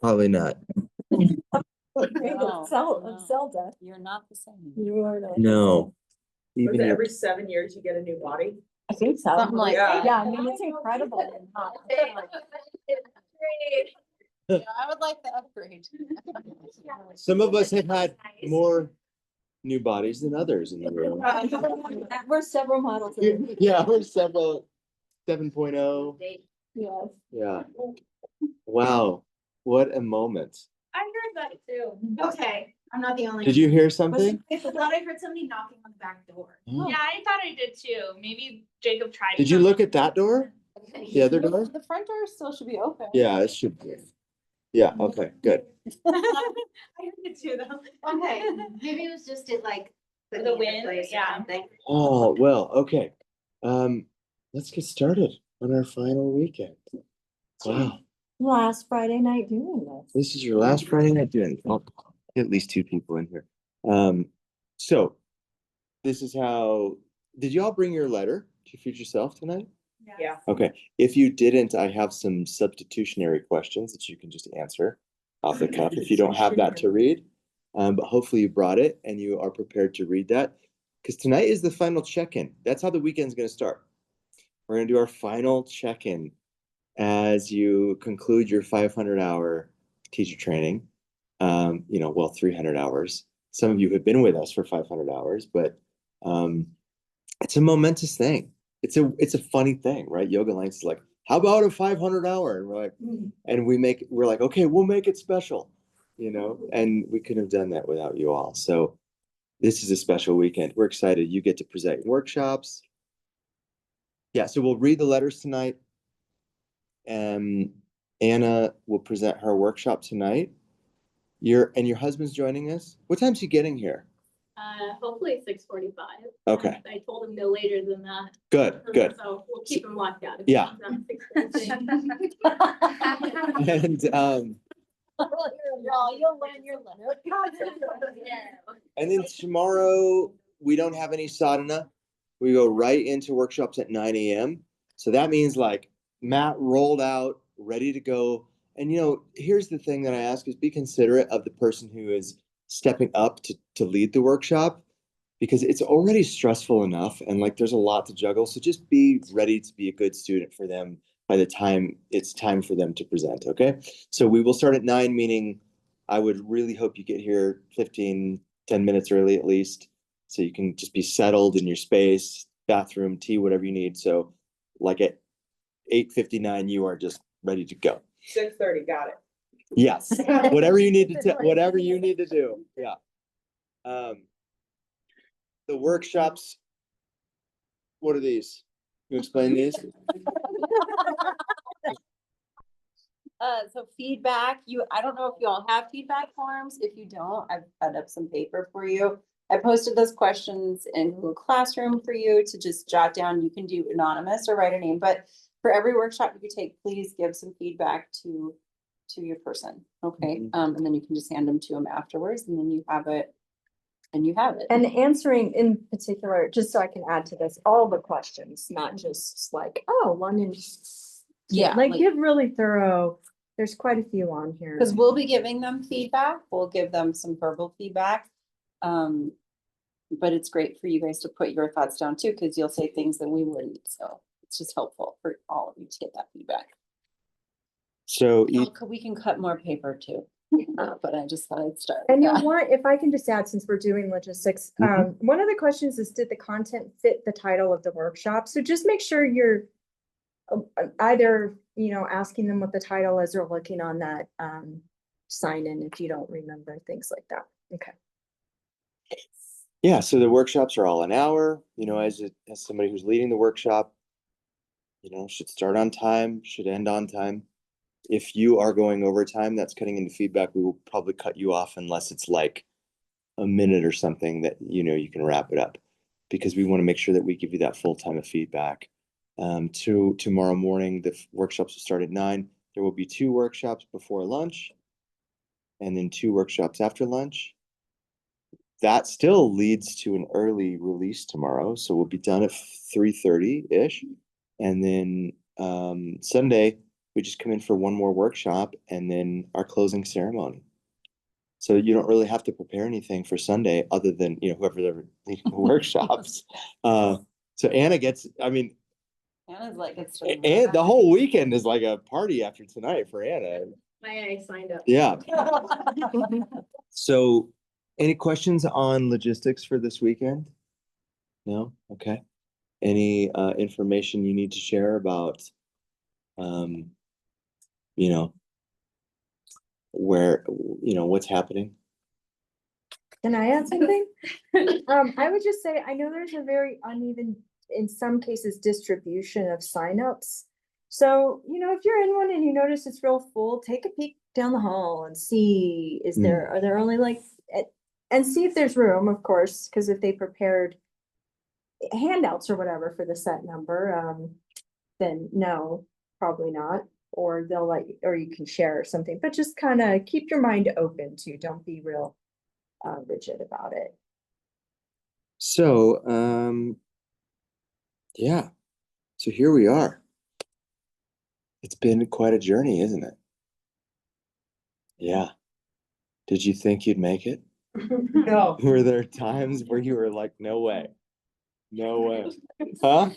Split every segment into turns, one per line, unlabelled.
Probably not.
No, no.
Zelda.
You're not the same.
You are not.
No.
Was
Even
it
your,
every 7 years you get a new body?
I think so.
Something like
that.
Yeah, I mean, it's incredible.
Yeah, I would like the upgrade.
some of us have had more new bodies than others in the room.
We're several models in.
Yeah, we're several 7.0.
Yes.
Yeah. Wow. What a moment.
I heard that too. Okay, I'm not the only.
Did you hear something?
I thought I heard somebody knocking on the back door.
Oh.
Yeah, I thought I did too. Maybe Jacob tried.
Did you look at that door? The other door?
The front door still should be open.
Yeah, it should be. Yeah, okay, good.
I heard it too though.
Okay, maybe it was just it like.
The wind, yeah.
Oh, well, okay. Let's get started on our final weekend. Wow,
Last Friday night doing this.
this is your last Friday night doing it. Oh, get at least 2 people in here. So this is how, did you all bring your letter to your future self tonight?
Yeah.
Okay, if you didn't, I have some substitutionary questions that you can just answer off the cuff if you don't have that to read. But hopefully you brought it and you are prepared to read that. Because tonight is the final check-in. That's how the weekend's gonna start. We're gonna do our final check-in as you conclude your 500-hour teacher training. 300 hours. Some of you have been with us for 500 hours, but it's a momentous thing. It's a funny thing, right? Yoga Alliance is like, how about a 500 hour? And we're like, and we're like, okay, we'll make it special, and we couldn't have done that without you all. So this is a special weekend. We're excited. You get to present workshops. Yeah, so we'll read the letters tonight. Anna will present her workshop tonight. Your husband's joining us. What time's he getting here?
Hopefully 6:45.
Okay.
I told him no later than that.
Good.
So we'll keep him locked out.
Yeah. And
You'll learn your letter.
and then tomorrow we don't have any sadhana. We go right into workshops at 9 a.m. So that means like Matt rolled out, ready to go. And here's the thing that I ask is be considerate of the person who is stepping up to lead the workshop, because it's already stressful enough and like there's a lot to juggle. So just be ready to be a good student for them by the time it's time for them to present. Okay. So we will start at 9, meaning I would really hope you get here 10 minutes early at least, so you can just be settled in your space, bathroom, tea, whatever you need. So like at 8:59, you are just ready to go.
6:30, got it.
Yes, whatever you need to do. Yeah. The workshops, what are these? You explain these?
So feedback, I don't know if you all have feedback forms. If you don't, I've cut up some paper for you. I posted those questions in Google Classroom for you to just jot down. You can do anonymous or write a name, but for every workshop you take, please give some feedback to your person. Okay. And then you can just hand them to them afterwards, and then you have it.
And answering in particular, just so I can add to this, all the questions, not just like, oh, London.
Yeah,
Like give really thorough, there's quite a few on here.
because we'll be giving them feedback. We'll give them some verbal feedback. But it's great for you guys to put your thoughts down too, because you'll say things that we wouldn't. So it's just helpful for all of you to get that feedback.
So
We can cut more paper too, but I just thought I'd start.
And
with
you'll
that.
want, if I can just add, since we're doing logistics, one of the questions is, did the content fit the title of the workshop? So just make sure you're either, asking them what the title is or looking on that sign in if you don't remember, things like that. Okay.
yeah, so the workshops are all an hour, as somebody who's leading the workshop, should start on time, should end on time. If you are going overtime, that's cutting into feedback. We will probably cut you off unless it's like a minute or something that, you can wrap it up, because we want to make sure that we give you that full time of feedback. Tomorrow morning, the workshops will start at 9. There will be 2 workshops before lunch and then 2 workshops after lunch. That still leads to an early release tomorrow. So we'll be done at 3:30-ish. And then Sunday, we just come in for one more workshop and then our closing ceremony. So you don't really have to prepare anything for Sunday other than, whoever they're leading the workshops. So Anna gets, I mean,
Anna's like, it's.
and the whole weekend is like a party after tonight for Anna.
I signed up.
Yeah. So any questions on logistics for this weekend? No? Okay. Any information you need to share about you know, where, what's happening?
Can I add something? I would just say, I know there's a very uneven, in some cases, distribution of signups. So, if you're in one and you notice it's real full, take a peek down the hall and see, are there only like, and see if there's room, of course, because if they prepared handouts or whatever for the set number, then no, probably not. Or they'll or you can share or something, but just kind of keep your mind open too. Don't be real rigid about it.
So, yeah. So here we are. It's been quite a journey, isn't it? Yeah. Did you think you'd make it?
No.
Were there times where you were like, no way? No way. Huh?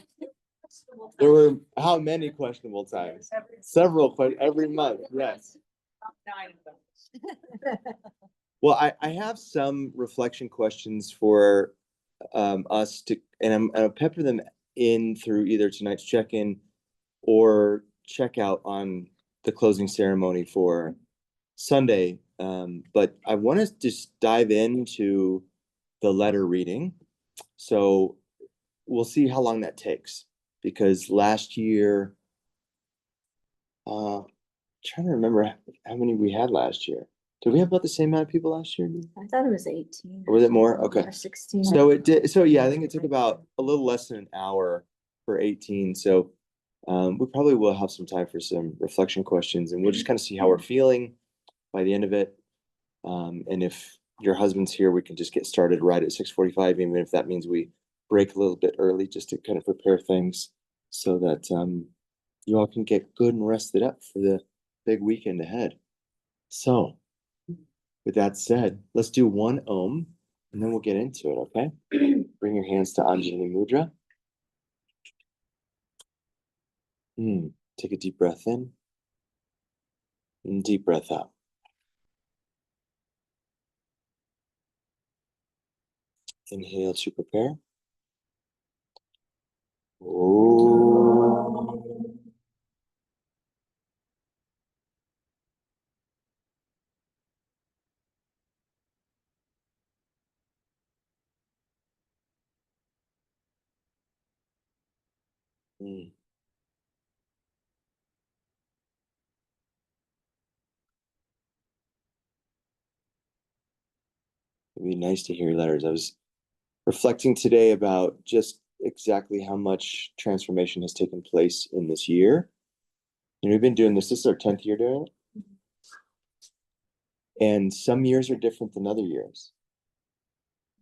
There were how many questionable times? Several, every month, yes.
9 of them.
Well, I have some reflection questions for us to, and I'll pepper them in through either tonight's check-in or checkout on the closing ceremony for Sunday. But I want to just dive into the letter reading. So we'll see how long that takes, because last year, trying to remember how many we had last year. Did we have about the same amount of people last year?
I thought it was 18.
Or was it more? Okay.
Or 16.
So it did. So yeah, I think it took about a little less than an hour for 18. So we probably will have some time for some reflection questions, and we'll just kind of see how we're feeling by the end of it. And if your husband's here, we can just get started right at 6:45, even if that means we break a little bit early, just to kind of prepare things so that you all can get good and rested up for the big weekend ahead. So with that said, let's do one Om and then we'll get into it, okay? Bring your hands to Anjali Mudra. Take a deep breath in and deep breath out. Inhale to prepare. Om. It'd be nice to hear your letters. I was reflecting today about just exactly how much transformation has taken place in this year. We've been doing this. This is our 10th year doing it. And some years are different than other years.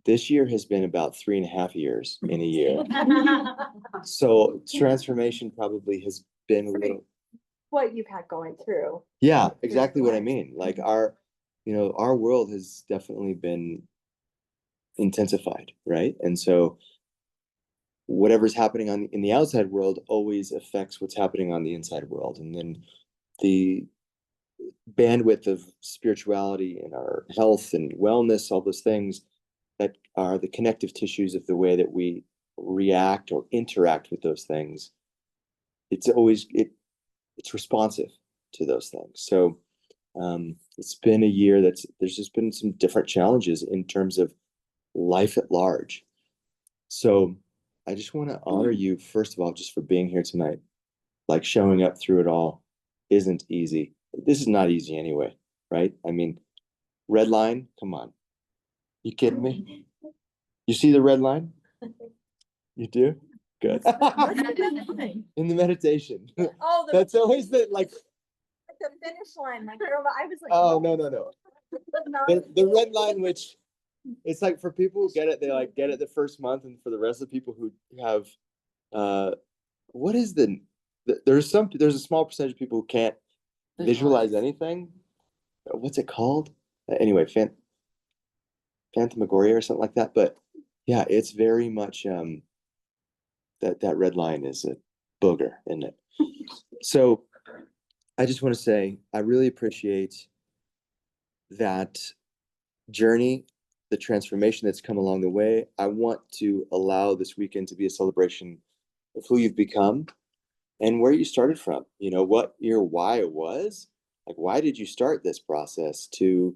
This year has been about 3.5 years in a year. So transformation probably has been a little.
What you've had going through.
Yeah, exactly what I mean. Like our world has definitely been intensified, right? And so whatever's happening in the outside world always affects what's happening on the inside world. And then the bandwidth of spirituality and our health and wellness, all those things that are the connective tissues of the way that we react or interact with those things, it's responsive to those things. So it's been a year there's just been some different challenges in terms of life at large. So I just want to honor you, first of all, just for being here tonight. Like, showing up through it all isn't easy. This is not easy anyway, right? I mean, red line, come on. You kidding me? You see the red line? You do? Good. In the meditation.
Oh,
That's always the
finish line. My girl, I was like,
oh, no. The red line, which it's like for people who get it, they get it the first month, and for the rest of the people who have what is the there's a small percentage of people who can't visualize anything. What's it called? Anyway, phantasmagoria or something like that. But yeah, it's very much that red line is a booger, isn't it? So I just want to say I really appreciate that journey, the transformation that's come along the way. I want to allow this weekend to be a celebration of who you've become and where you started from. You know, what your why was. Like, why did you start this process, to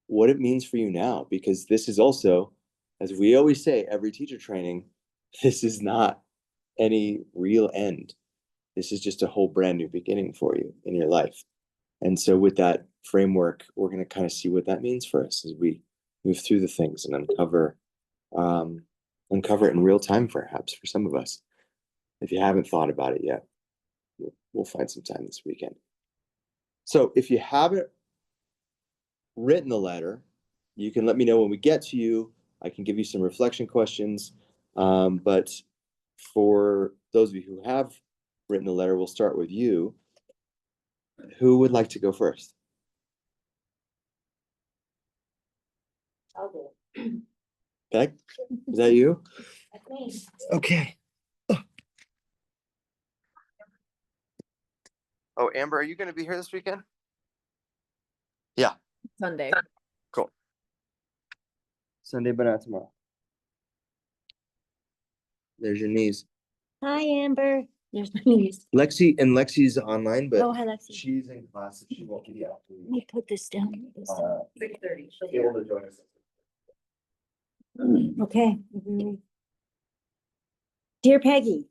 what it means for you now? Because this is also, as we always say, every teacher training, this is not any real end. This is just a whole brand new beginning for you in your life. And so with that framework, we're going to kind of see what that means for us as we move through the things and uncover it in real time, perhaps, for some of us. If you haven't thought about it yet, we'll find some time this weekend. So if you haven't written the letter, you can let me know when we get to you. I can give you some reflection questions. But for those of you who have written the letter, we'll start with you. Who would like to go first?
I'll do it.
Okay, is that you?
That's me.
Okay. Oh, Amber, are you going to be here this weekend? Yeah.
Sunday.
Cool. Sunday, but not tomorrow. There's your knees.
Hi, Amber. There's my niece.
Lexi's online, but
Oh, hi, Lexi.
she's in class, so she won't be out.
Let me put this down.
6:30.
Able to join us.
Okay. Dear Peggy,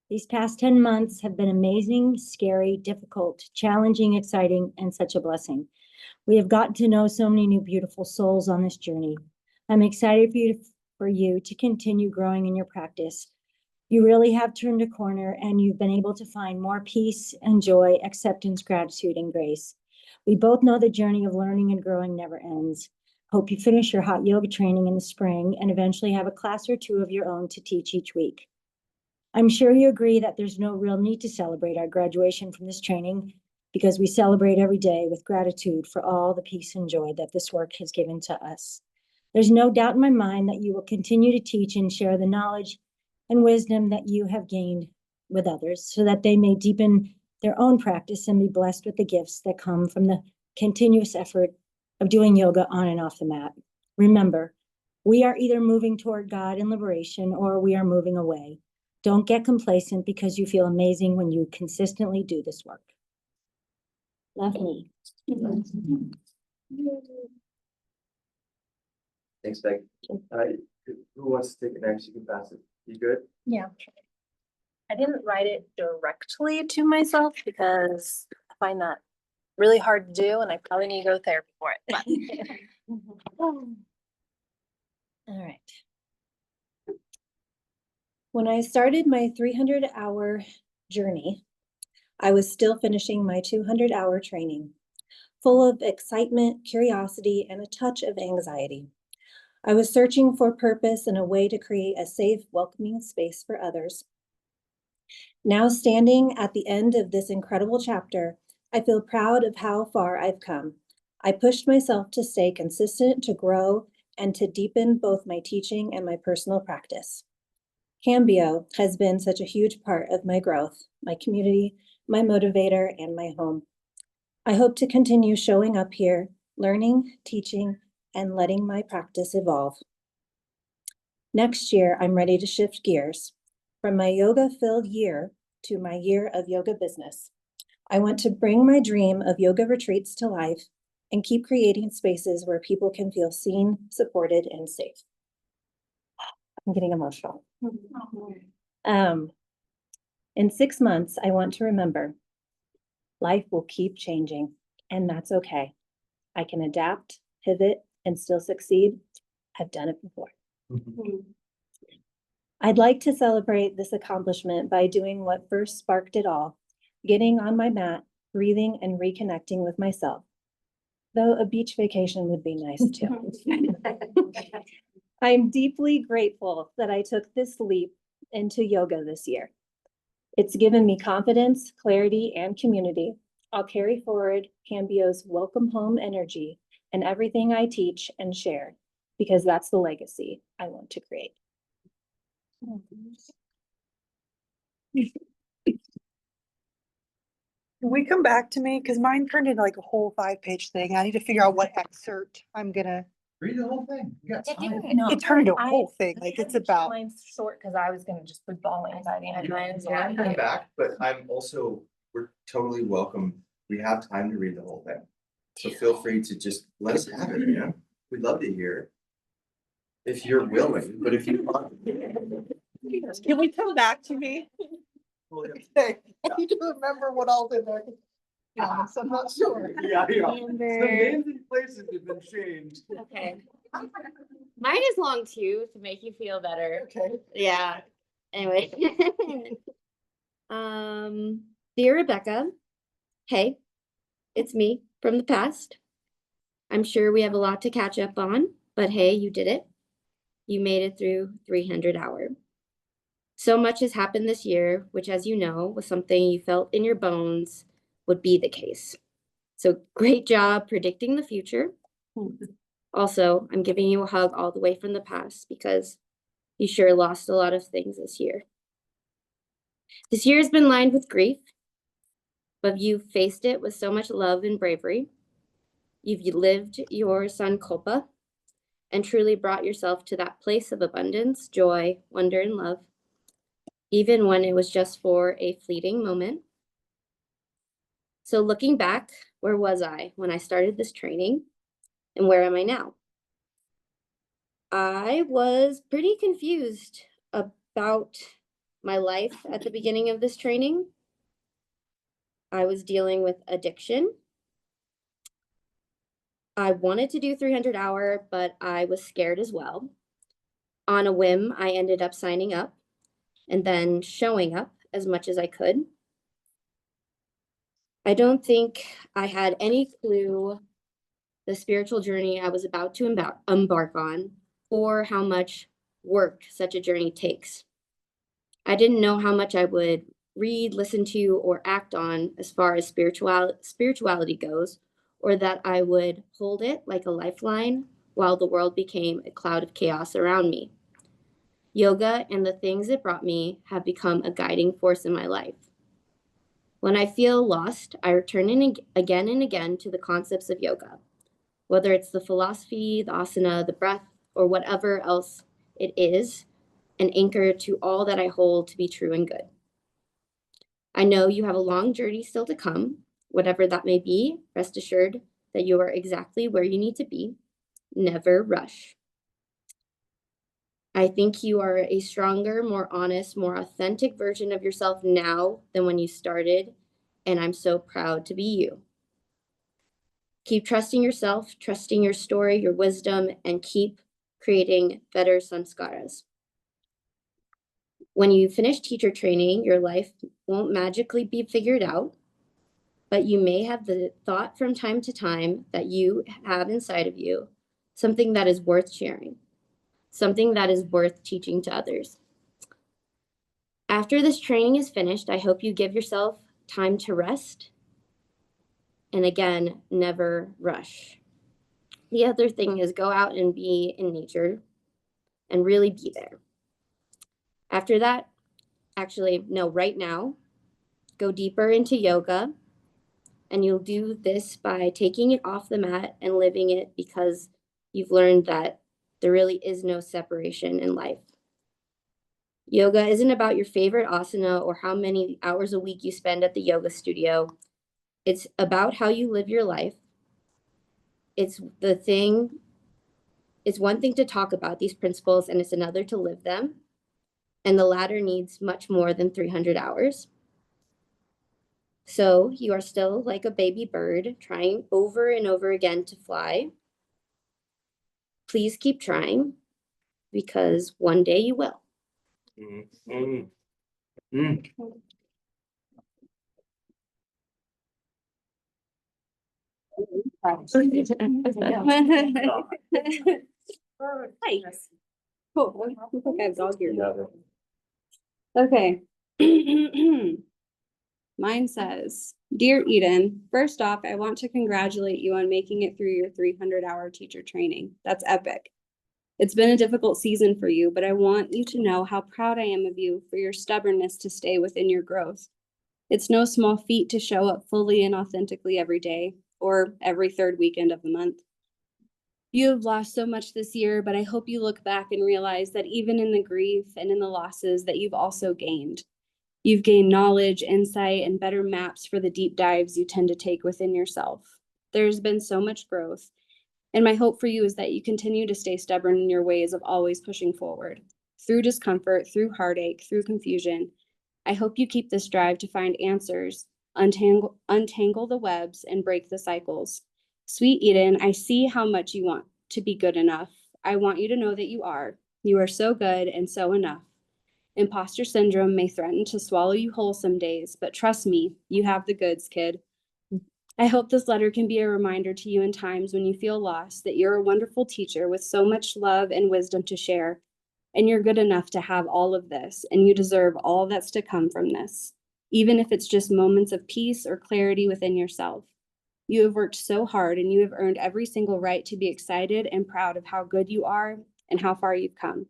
these past 10 months have been amazing, scary, difficult, challenging, exciting, and such a blessing. We have gotten to know so many new beautiful souls on this journey. I'm excited for you to continue growing in your practice. You really have turned a corner, and you've been able to find more peace and joy, acceptance, gratitude, and grace. We both know the journey of learning and growing never ends. Hope you finish your hot yoga training in the spring and eventually have a class or two of your own to teach each week. I'm sure you agree that there's no real need to celebrate our graduation from this training, because we celebrate every day with gratitude for all the peace and joy that this work has given to us. There's no doubt in my mind that you will continue to teach and share the knowledge and wisdom that you have gained with others, so that they may deepen their own practice and be blessed with the gifts that come from the continuous effort of doing yoga on and off the mat. Remember, we are either moving toward God and liberation, or we are moving away. Don't get complacent, because you feel amazing when you consistently do this work. Love me.
Thanks, Becky. Who wants to take it next? You can pass it. You good?
Yeah. I didn't write it directly to myself because I find that really hard to do, and I probably need to go to therapy for it.
All right.
When I started my 300-hour journey, I was still finishing my 200-hour training, full of excitement, curiosity, and a touch of anxiety. I was searching for purpose and a way to create a safe, welcoming space for others. Now, standing at the end of this incredible chapter, I feel proud of how far I've come. I pushed myself to stay consistent, to grow, and to deepen both my teaching and my personal practice. Cambio has been such a huge part of my growth, my community, my motivator, and my home. I hope to continue showing up here, learning, teaching, and letting my practice evolve. Next year, I'm ready to shift gears from my yoga-filled year to my year of yoga business. I want to bring my dream of yoga retreats to life and keep creating spaces where people can feel seen, supported, and safe. I'm getting emotional. In 6 months, I want to remember, life will keep changing, and that's okay. I can adapt, pivot, and still succeed. I've done it before. I'd like to celebrate this accomplishment by doing what first sparked it all, getting on my mat, breathing, and reconnecting with myself. Though a beach vacation would be nice too. I'm deeply grateful that I took this leap into yoga this year. It's given me confidence, clarity, and community. I'll carry forward Cambio's welcome home energy in everything I teach and share, because that's the legacy I want to create.
Can we come back to me? Cause mine turned into like a whole 5-page thing. I need to figure out what excerpt I'm gonna,
Read the whole thing. You got time.
it turned into a whole thing. Like it's about,
Mine's short because I was gonna just be bawling by the end.
You
Mine is
can
long.
come back, but I'm also, we're totally welcome. We have time to read the whole thing. So feel free to just let us have it, you know? We'd love to hear it. If you're willing, but if you want.
can we come back to me? Okay, I need to remember what all in there. Yeah, I'm not sure.
Yeah, yeah.
Amber.
and places have been changed.
Okay. Mine is long too, to make you feel better.
Okay.
Yeah, anyway. Dear Rebecca, hey, it's me from the past. I'm sure we have a lot to catch up on, but hey, you did it. You made it through 300 hour. So much has happened this year, which, as you know, was something you felt in your bones would be the case. So great job predicting the future. Also, I'm giving you a hug all the way from the past because you sure lost a lot of things this year. This year has been lined with grief, but you've faced it with so much love and bravery. You've lived your sankalpa and truly brought yourself to that place of abundance, joy, wonder, and love, even when it was just for a fleeting moment. So looking back, where was I when I started this training, and where am I now? I was pretty confused about my life at the beginning of this training. I was dealing with addiction. I wanted to do 300 hour, but I was scared as well. On a whim, I ended up signing up and then showing up as much as I could. I don't think I had any clue the spiritual journey I was about to embark on, or how much work such a journey takes. I didn't know how much I would read, listen to, or act on as far as spirituality goes, or that I would hold it like a lifeline while the world became a cloud of chaos around me. Yoga and the things it brought me have become a guiding force in my life. When I feel lost, I return again and again to the concepts of yoga, whether it's the philosophy, the asana, the breath, or whatever else it is, an anchor to all that I hold to be true and good. I know you have a long journey still to come. Whatever that may be, rest assured that you are exactly where you need to be. Never rush. I think you are a stronger, more honest, more authentic version of yourself now than when you started, and I'm so proud to be you. Keep trusting yourself, trusting your story, your wisdom, and keep creating better samskaras. When you finish teacher training, your life won't magically be figured out, but you may have the thought from time to time that you have inside of you, something that is worth sharing, something that is worth teaching to others. After this training is finished, I hope you give yourself time to rest. And again, never rush. The other thing is go out and be in nature and really be there. After that, actually, no, right now, go deeper into yoga. And you'll do this by taking it off the mat and living it, because you've learned that there really is no separation in life. Yoga isn't about your favorite asana or how many hours a week you spend at the yoga studio. It's about how you live your life. It's one thing to talk about these principles, and it's another to live them. And the latter needs much more than 300 hours. So you are still like a baby bird trying over and over again to fly. Please keep trying, because one day you will.
Hi. Cool. I think I've dog eared.
Okay,
Mine says, Dear Eden, first off, I want to congratulate you on making it through your 300-hour teacher training. That's epic. It's been a difficult season for you, but I want you to know how proud I am of you for your stubbornness to stay within your growth. It's no small feat to show up fully and authentically every day or every third weekend of the month. You have lost so much this year, but I hope you look back and realize that even in the grief and in the losses that you've also gained. You've gained knowledge, insight, and better maps for the deep dives you tend to take within yourself. There's been so much growth, and my hope for you is that you continue to stay stubborn in your ways of always pushing forward. Through discomfort, through heartache, through confusion, I hope you keep this drive to find answers, untangle the webs, and break the cycles. Sweet Eden, I see how much you want to be good enough. I want you to know that you are. You are so good and so enough. Imposter syndrome may threaten to swallow you whole some days, but trust me, you have the goods, kid. I hope this letter can be a reminder to you in times when you feel lost that you're a wonderful teacher with so much love and wisdom to share, and you're good enough to have all of this, and you deserve all that's to come from this, even if it's just moments of peace or clarity within yourself. You have worked so hard, and you have earned every single right to be excited and proud of how good you are and how far you've come.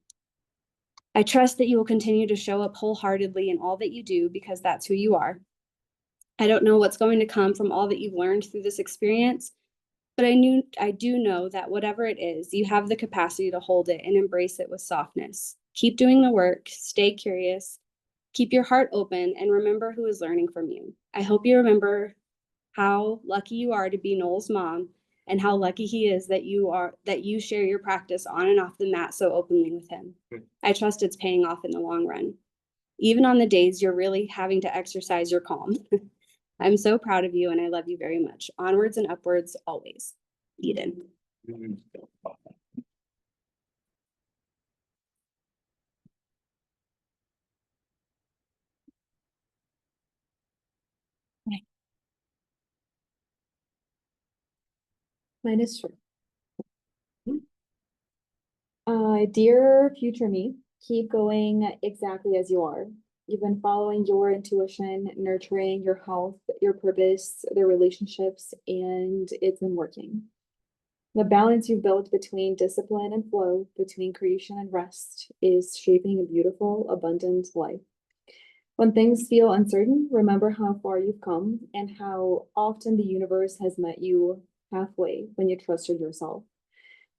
I trust that you will continue to show up wholeheartedly in all that you do because that's who you are. I don't know what's going to come from all that you've learned through this experience, but I do know that whatever it is, you have the capacity to hold it and embrace it with softness. Keep doing the work, stay curious, keep your heart open, and remember who is learning from you. I hope you remember how lucky you are to be Noel's mom and how lucky he is that you share your practice on and off the mat so openly with him. I trust it's paying off in the long run. Even on the days you're really having to exercise your calm. I'm so proud of you and I love you very much. Onwards and upwards always. Eden.
Mine is short. Dear future me, keep going exactly as you are. You've been following your intuition, nurturing your health, your purpose, the relationships, and it's been working. The balance you've built between discipline and flow, between creation and rest, is shaping a beautiful, abundant life. When things feel uncertain, remember how far you've come and how often the universe has met you halfway when you trusted yourself.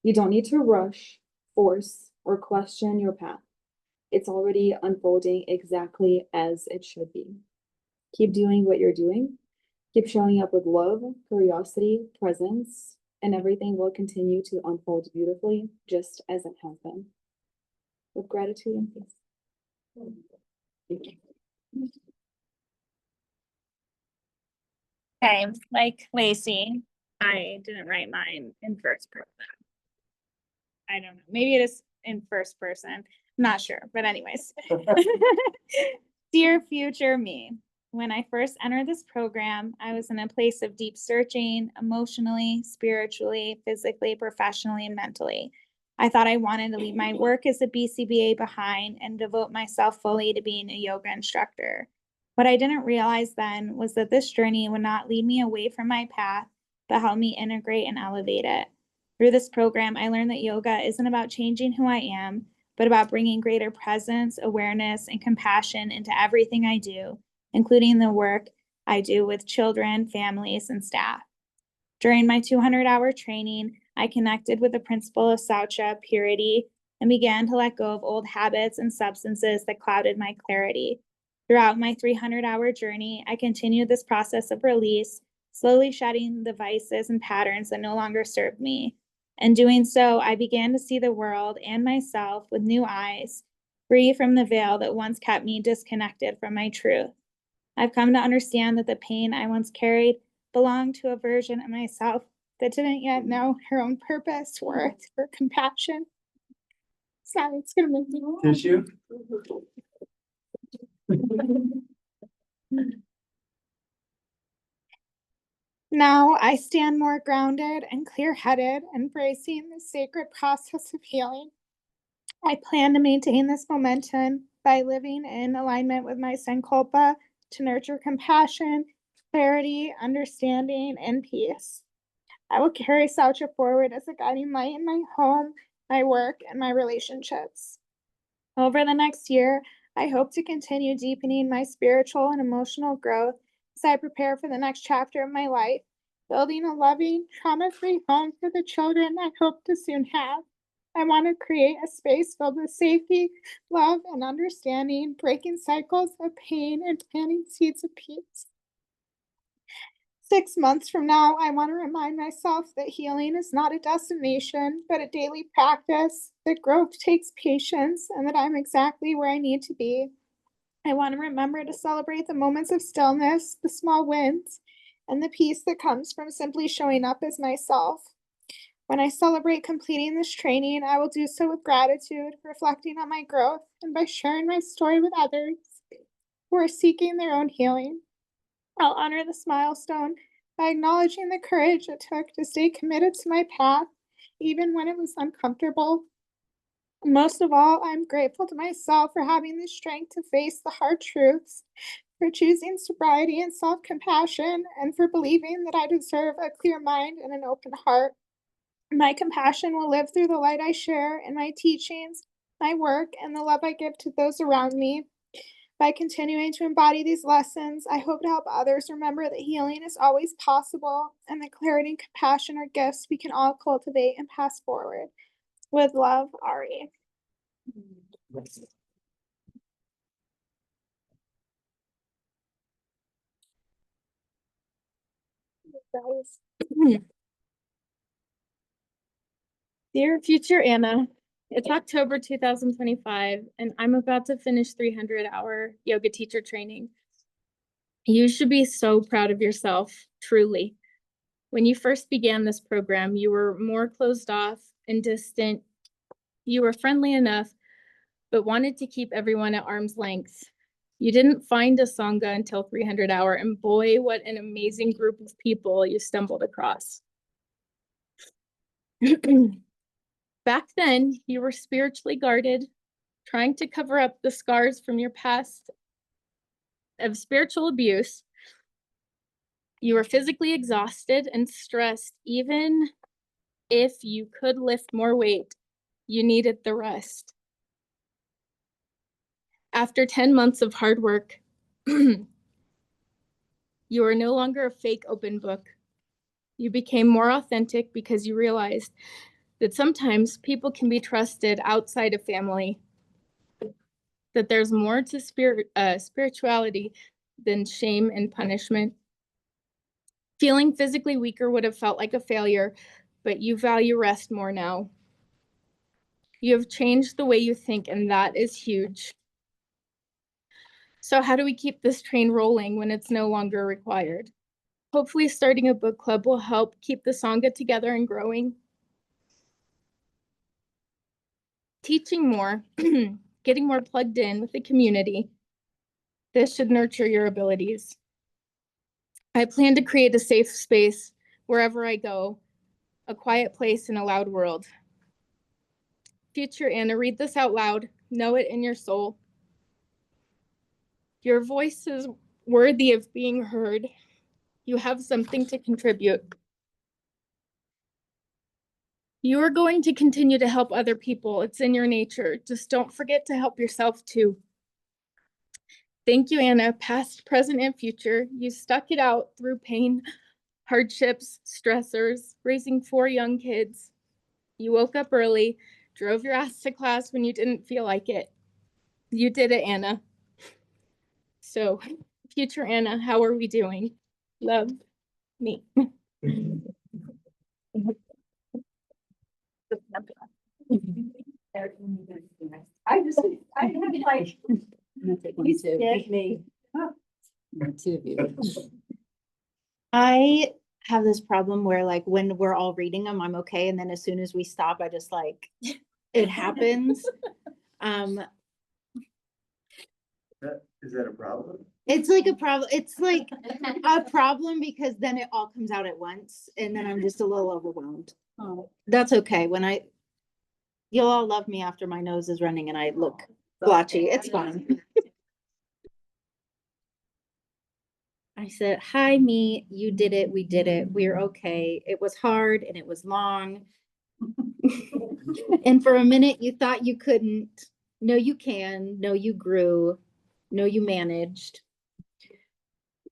You don't need to rush, force, or question your path. It's already unfolding exactly as it should be. Keep doing what you're doing. Keep showing up with love, curiosity, presence, and everything will continue to unfold beautifully, just as it has been. With gratitude and peace.
Okay, like Lacey, I didn't write mine in first person. I don't know, maybe it is in first person, I'm not sure, but anyways. Dear future me, when I first entered this program, I was in a place of deep searching, emotionally, spiritually, physically, professionally, and mentally. I thought I wanted to leave my work as a BCBA behind and devote myself fully to being a yoga instructor. What I didn't realize then was that this journey would not lead me away from my path, but help me integrate and elevate it. Through this program, I learned that yoga isn't about changing who I am, but about bringing greater presence, awareness, and compassion into everything I do, including the work I do with children, families, and staff. During my 200-hour training, I connected with the principle of Saucha, purity, and began to let go of old habits and substances that clouded my clarity. Throughout my 300-hour journey, I continued this process of release, slowly shedding the vices and patterns that no longer served me. In doing so, I began to see the world and myself with new eyes, free from the veil that once kept me disconnected from my truth. I've come to understand that the pain I once carried belonged to a version of myself that didn't yet know her own purpose, worth, or compassion. Sorry, it's gonna make me laugh.
Tissue?
Now I stand more grounded and clear-headed, embracing the sacred process of healing. I plan to maintain this momentum by living in alignment with my Sankalpa to nurture compassion, clarity, understanding, and peace. I will carry Saucha forward as a guiding light in my home, my work, and my relationships. Over the next year, I hope to continue deepening my spiritual and emotional growth as I prepare for the next chapter of my life, building a loving, trauma-free home for the children I hope to soon have. I want to create a space filled with safety, love, and understanding, breaking cycles of pain and planting seeds of peace. 6 months from now, I want to remind myself that healing is not a destination, but a daily practice, that growth takes patience, and that I'm exactly where I need to be. I want to remember to celebrate the moments of stillness, the small wins, and the peace that comes from simply showing up as myself. When I celebrate completing this training, I will do so with gratitude, reflecting on my growth, and by sharing my story with others who are seeking their own healing. I'll honor this milestone by acknowledging the courage it took to stay committed to my path, even when it was uncomfortable. Most of all, I'm grateful to myself for having the strength to face the hard truths, for choosing sobriety and self-compassion, and for believing that I deserve a clear mind and an open heart. My compassion will live through the light I share in my teachings, my work, and the love I give to those around me. By continuing to embody these lessons, I hope to help others remember that healing is always possible and that clarity and compassion are gifts we can all cultivate and pass forward. With love, Ari. Dear future Anna, it's October 2025, and I'm about to finish 300-hour yoga teacher training. You should be so proud of yourself, truly. When you first began this program, you were more closed off and distant. You were friendly enough, but wanted to keep everyone at arm's length. You didn't find a Sangha until 300 hour, and boy, what an amazing group of people you stumbled across. Back then, you were spiritually guarded, trying to cover up the scars from your past of spiritual abuse. You were physically exhausted and stressed. Even if you could lift more weight, you needed the rest. After 10 months of hard work, you are no longer a fake open book. You became more authentic because you realized that sometimes people can be trusted outside of family, that there's more to spirituality than shame and punishment. Feeling physically weaker would have felt like a failure, but you value rest more now. You have changed the way you think, and that is huge. So how do we keep this train rolling when it's no longer required? Hopefully starting a book club will help keep the Sangha together and growing. Teaching more, getting more plugged in with the community. This should nurture your abilities. I plan to create a safe space wherever I go, a quiet place in a loud world. Future Anna, read this out loud. Know it in your soul. Your voice is worthy of being heard. You have something to contribute. You are going to continue to help other people. It's in your nature. Just don't forget to help yourself too. Thank you, Anna, past, present, and future. You stuck it out through pain, hardships, stressors, raising 4 young kids. You woke up early, drove your ass to class when you didn't feel like it. You did it, Anna. So, future Anna, how are we doing? Love, me.
I had like, you scared me.
Two of you. I have this problem where like when we're all reading them, I'm okay. And then as soon as we stop, I just like, it happens.
Is that a problem?
It's like a problem. It's like a problem because then it all comes out at once and then I'm just a little overwhelmed. Oh, that's okay. You'll all love me after my nose is running and I look blotchy, it's fine. I said, hi, me, you did it, we did it, we're okay. It was hard and it was long. And for a minute you thought you couldn't. No, you can. No, you grew. No, you managed.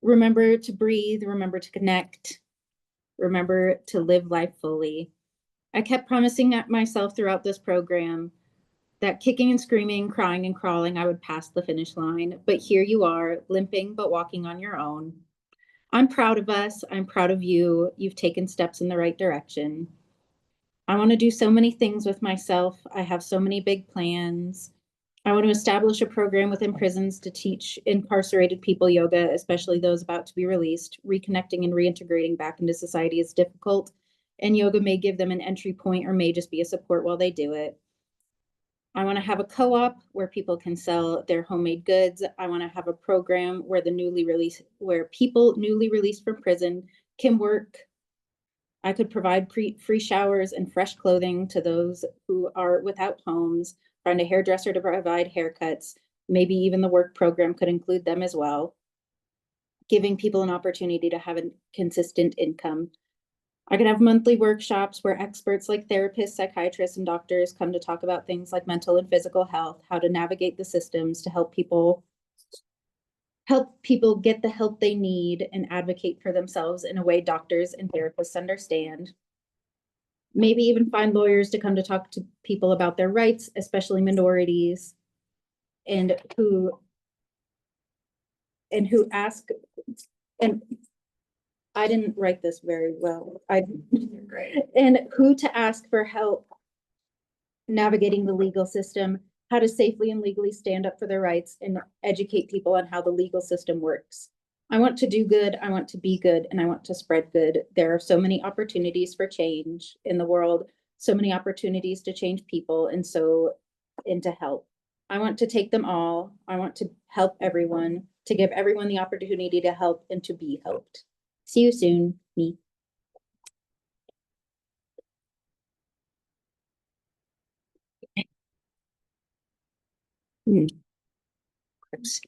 Remember to breathe, remember to connect, remember to live life fully. I kept promising myself throughout this program that kicking and screaming, crying and crawling, I would pass the finish line. But here you are, limping but walking on your own. I'm proud of us. I'm proud of you. You've taken steps in the right direction. I want to do so many things with myself. I have so many big plans. I want to establish a program within prisons to teach incarcerated people yoga, especially those about to be released. Reconnecting and reintegrating back into society is difficult, and yoga may give them an entry point or may just be a support while they do it. I want to have a co-op where people can sell their homemade goods. I want to have a program where people newly released from prison can work. I could provide free showers and fresh clothing to those who are without homes, find a hairdresser to provide haircuts. Maybe even the work program could include them as well. Giving people an opportunity to have a consistent income. I could have monthly workshops where experts like therapists, psychiatrists, and doctors come to talk about things like mental and physical health, how to navigate the systems to help people get the help they need and advocate for themselves in a way doctors and therapists understand. Maybe even find lawyers to come to talk to people about their rights, especially minorities, and who ask, and I didn't write this very well. And who to ask for help navigating the legal system, how to safely and legally stand up for their rights, and educate people on how the legal system works. I want to do good, I want to be good, and I want to spread good. There are so many opportunities for change in the world, so many opportunities to change people and to help. I want to take them all. I want to help everyone, to give everyone the opportunity to help and to be helped. See you soon, me. Oops.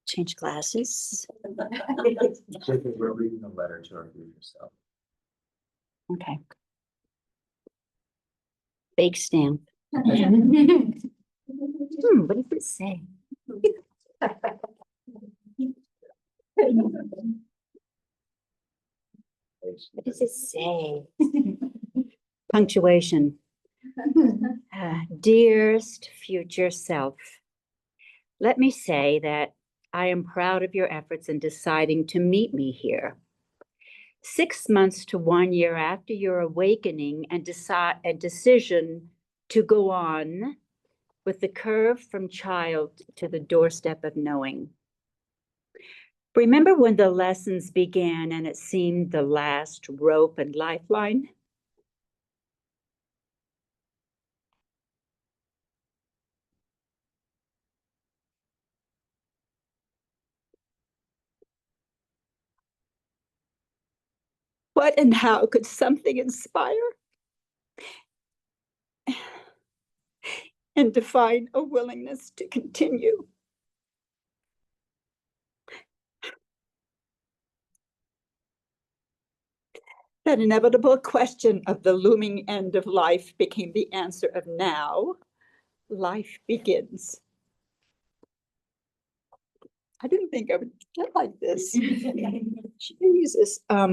Change glasses.
We're reading a letter to our future self.
Okay. Bake stamp. What does it say? What does it say? Punctuation. Dearest future self, let me say that I am proud of your efforts in deciding to meet me here. 6 months to 1 year after your awakening and decision to go on with the curve from child to the doorstep of knowing. Remember when the lessons began and it seemed the last rope and lifeline? What and how could something inspire and define a willingness to continue? That inevitable question of the looming end of life became the answer of now. Life begins. I didn't think I would get like this. Jesus. Wait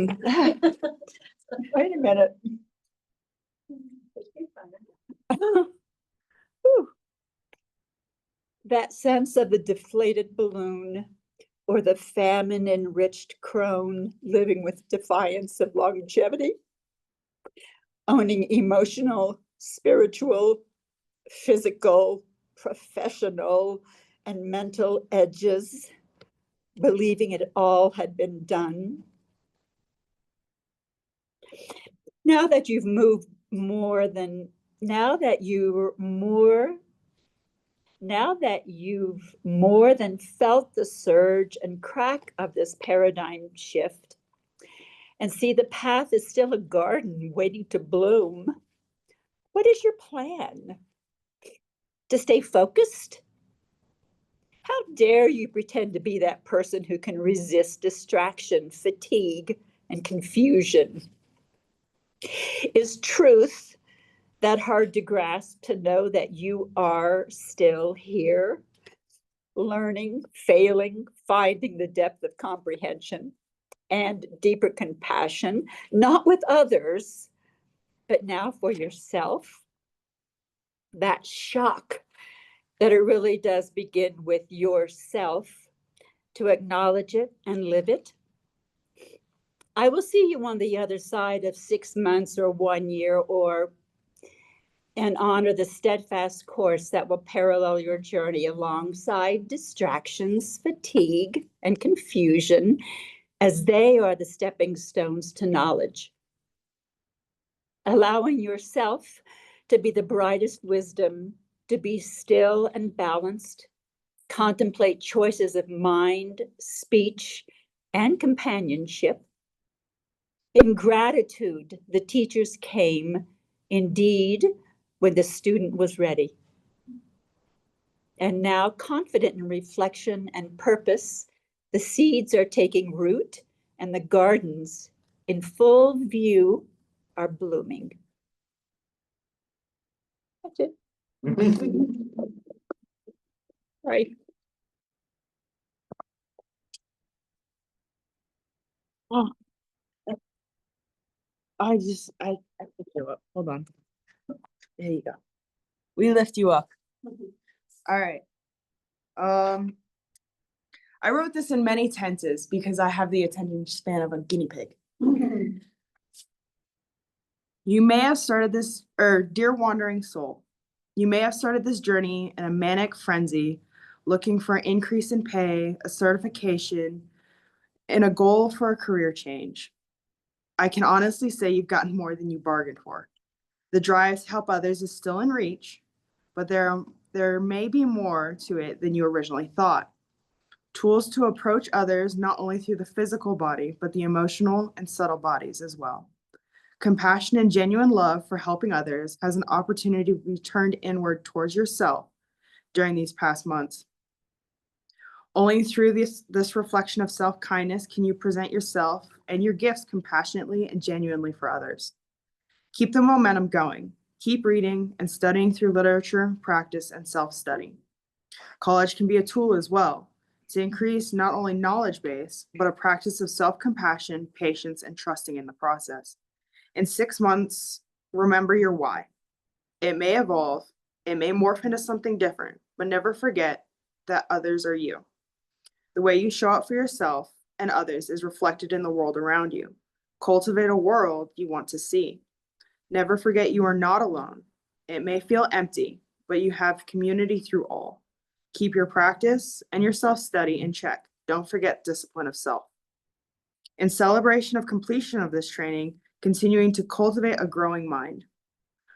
a minute. That sense of the deflated balloon or the famine-enriched crone living with defiance of longevity, owning emotional, spiritual, physical, professional, and mental edges, believing it all had been done. Now that you've moved more than, now that you've more than felt the surge and crack of this paradigm shift and see the path is still a garden waiting to bloom, what is your plan? To stay focused
How dare you pretend to be that person who can resist distraction, fatigue, and confusion? Is truth that hard to grasp, to know that you are still here, learning, failing, finding the depth of comprehension and deeper compassion, not with others, but now for yourself? That shock that it really does begin with yourself, to acknowledge it and live it. I will see you on the other side of 6 months or 1 year, and honor the steadfast course that will parallel your journey alongside distractions, fatigue, and confusion, as they are the stepping stones to knowledge. Allowing yourself to be the brightest wisdom, to be still and balanced, contemplate choices of mind, speech, and companionship. In gratitude, the teachers came, indeed, when the student was ready. And now, confident in reflection and purpose, the seeds are taking root and the gardens in full view are blooming. That's it. Right.
Oh. I picked you up. Hold on. There you go. We lift you up. All right. I wrote this in many tenses because I have the attention span of a guinea pig. You may have started this, dear wandering soul, you may have started this journey in a manic frenzy, looking for an increase in pay, a certification, and a goal for a career change. I can honestly say you've gotten more than you bargained for. The drive to help others is still in reach, but there may be more to it than you originally thought. Tools to approach others not only through the physical body, but the emotional and subtle bodies as well. Compassion and genuine love for helping others has an opportunity to be turned inward towards yourself during these past months. Only through this reflection of self-kindness can you present yourself and your gifts compassionately and genuinely for others. Keep the momentum going. Keep reading and studying through literature, practice, and self-study. College can be a tool as well to increase not only knowledge base, but a practice of self-compassion, patience, and trusting in the process. In 6 months, remember your why. It may evolve, it may morph into something different, but never forget that others are you. The way you show up for yourself and others is reflected in the world around you. Cultivate a world you want to see. Never forget you are not alone. It may feel empty, but you have community through all. Keep your practice and your self-study in check. Don't forget discipline of self. In celebration of completion of this training, continuing to cultivate a growing mind.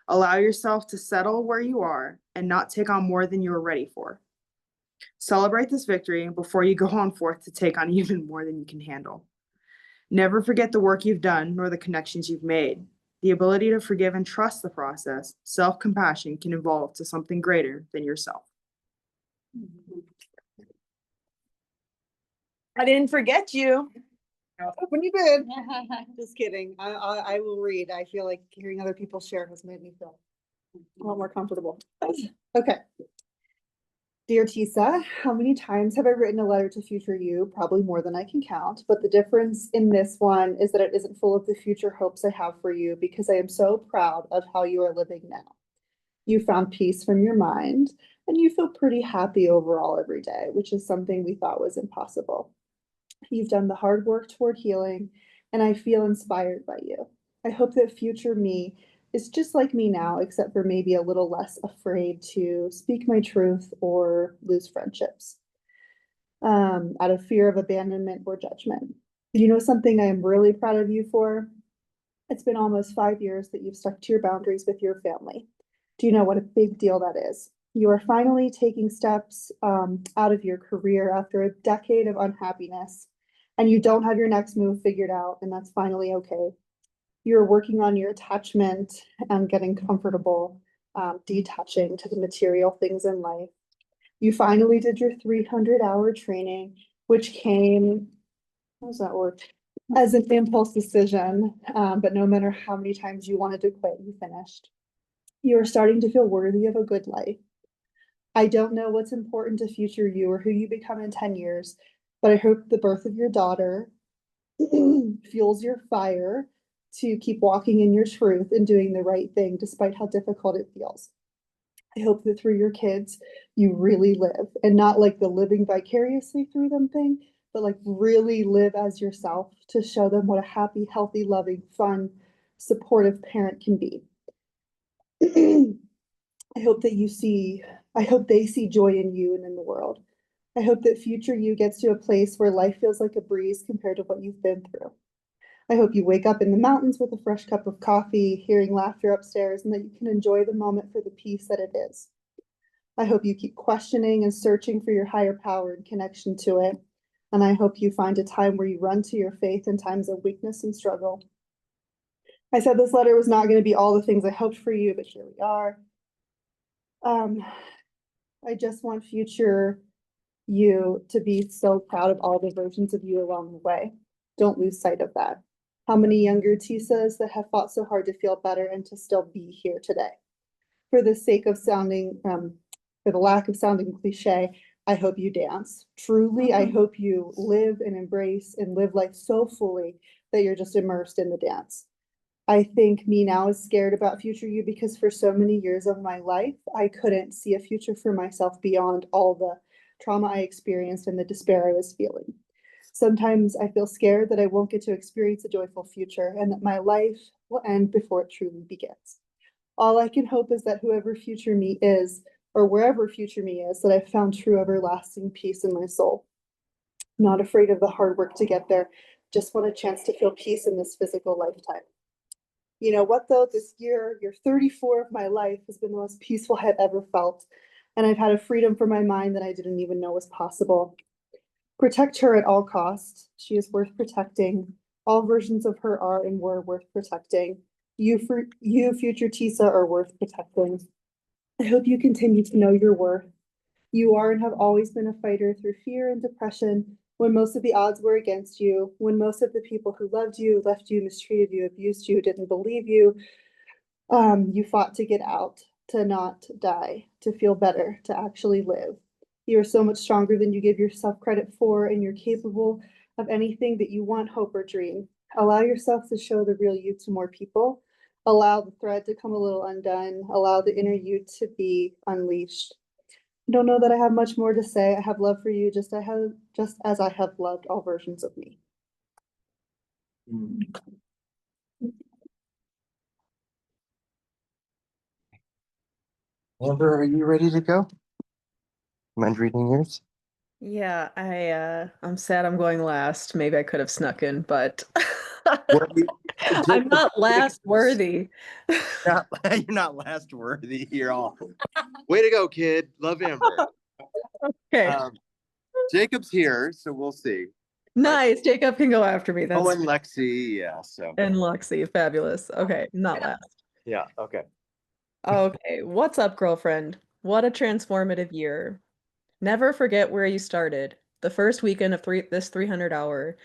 Allow yourself to settle where you are and not take on more than you are ready for. Celebrate this victory before you go on forth to take on even more than you can handle. Never forget the work you've done nor the connections you've made. The ability to forgive and trust the process, self-compassion can evolve to something greater than yourself. I didn't forget you. When you did. Just kidding. I will read. I feel like hearing other people share has made me feel a lot more comfortable. Okay. Dear Tisa, how many times have I written a letter to future you? Probably more than I can count, but the difference in this one is that it isn't full of the future hopes I have for you because I am so proud of how you are living now. You found peace from your mind and you feel pretty happy overall every day, which is something we thought was impossible. You've done the hard work toward healing, and I feel inspired by you. I hope that future me is just like me now, except for maybe a little less afraid to speak my truth or lose friendships out of fear of abandonment or judgment. You know something I am really proud of you for? It's been almost 5 years that you've stuck to your boundaries with your family. Do you know what a big deal that is? You are finally taking steps out of your career after a decade of unhappiness, and you don't have your next move figured out, and that's finally okay. You're working on your attachment and getting comfortable detaching to the material things in life.
You finally did your 300-hour training, which came, how does that work? As an impulse decision, but no matter how many times you wanted to quit, you finished. You are starting to feel worthy of a good life. I don't know what's important to future you or who you become in 10 years, but I hope the birth of your daughter fuels your fire to keep walking in your truth and doing the right thing despite how difficult it feels. I hope that through your kids, you really live, and not like the living vicariously through them thing, but like really live as yourself to show them what a happy, healthy, loving, fun, supportive parent can be. I hope they see joy in you and in the world. I hope that future you gets to a place where life feels like a breeze compared to what you've been through. I hope you wake up in the mountains with a fresh cup of coffee, hearing laughter upstairs, and that you can enjoy the moment for the peace that it is. I hope you keep questioning and searching for your higher power and connection to it. And I hope you find a time where you run to your faith in times of weakness and struggle. I said this letter was not going to be all the things I hoped for you, but here we are. I just want future you to be so proud of all the versions of you along the way. Don't lose sight of that. How many younger Tisas that have fought so hard to feel better and to still be here today? For the sake of sounding, for the lack of sounding cliche, I hope you dance. Truly, I hope you live and embrace and live life so fully that you're just immersed in the dance. I think me now is scared about future you because for so many years of my life, I couldn't see a future for myself beyond all the trauma I experienced and the despair I was feeling. Sometimes I feel scared that I won't get to experience a joyful future and that my life will end before it truly begins. All I can hope is that whoever future me is, or wherever future me is, that I've found true everlasting peace in my soul. Not afraid of the hard work to get there, just want a chance to feel peace in this physical lifetime. You know what though, this year 34 of my life has been the most peaceful I've ever felt. And I've had a freedom for my mind that I didn't even know was possible. Protect her at all costs. She is worth protecting. All versions of her are and were worth protecting. You, future Tisa, are worth protecting. I hope you continue to know your worth. You are and have always been a fighter through fear and depression, when most of the odds were against you, when most of the people who loved you, left you, mistreated you, abused you, didn't believe you. You fought to get out, to not die, to feel better, to actually live. You are so much stronger than you give yourself credit for, and you're capable of anything that you want, hope, or dream. Allow yourself to show the real you to more people. Allow the thread to come a little undone. Allow the inner you to be unleashed. Don't know that I have much more to say. I have love for you just as I have loved all versions of me.
Amber, are you ready to go? Mind reading yours?
Yeah, I'm sad I'm going last. Maybe I could have snuck in, but I'm not last worthy.
You're not last worthy. You're all. Way to go, kid. Love Amber.
Okay.
Jacob's here, so we'll see.
Nice. Jacob can go after me. That's
Oh, and Lexi, yeah. So.
and Luxie, fabulous. Okay, not last.
Yeah. Okay.
Okay, what's up, girlfriend? What a transformative year. Never forget where you started. The first weekend of this 300 hour,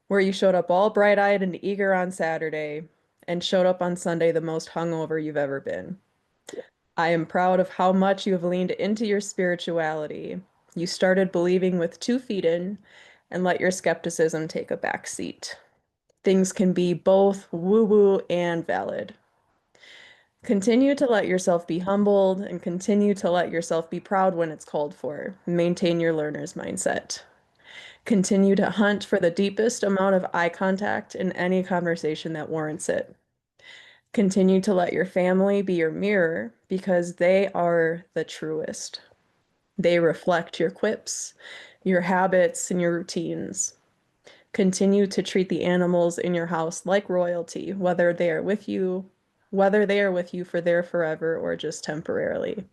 where you showed up all bright-eyed and eager on Saturday and showed up on Sunday the most hungover you've ever been. I am proud of how much you have leaned into your spirituality. You started believing with 2 feet in and let your skepticism take a back seat. Things can be both woo-woo and valid. Continue to let yourself be humbled and continue to let yourself be proud when it's called for. Maintain your learner's mindset. Continue to hunt for the deepest amount of eye contact in any conversation that warrants it. Continue to let your family be your mirror because they are the truest. They reflect your quips, your habits, and your routines. Continue to treat the animals in your house like royalty, whether they are with you for their forever or just temporarily.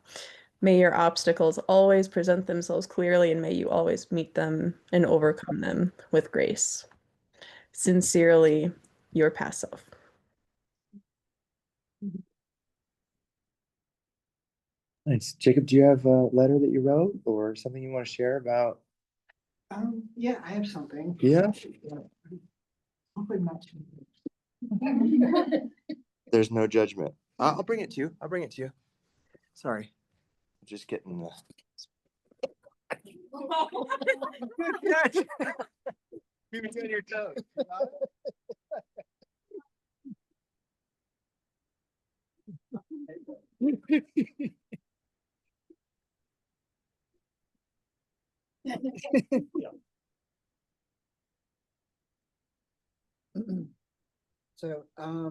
May your obstacles always present themselves clearly, and may you always meet them and overcome them with grace. Sincerely, your past self.
I Nice. Jacob, do you have a letter that you wrote or something you want to share about?
Yeah, I have something.
Yeah.
Hopefully not too.
There's no judgment. I'll bring it to you. I'll bring it to you. Sorry. Just getting the. Keep it on your toes.
So,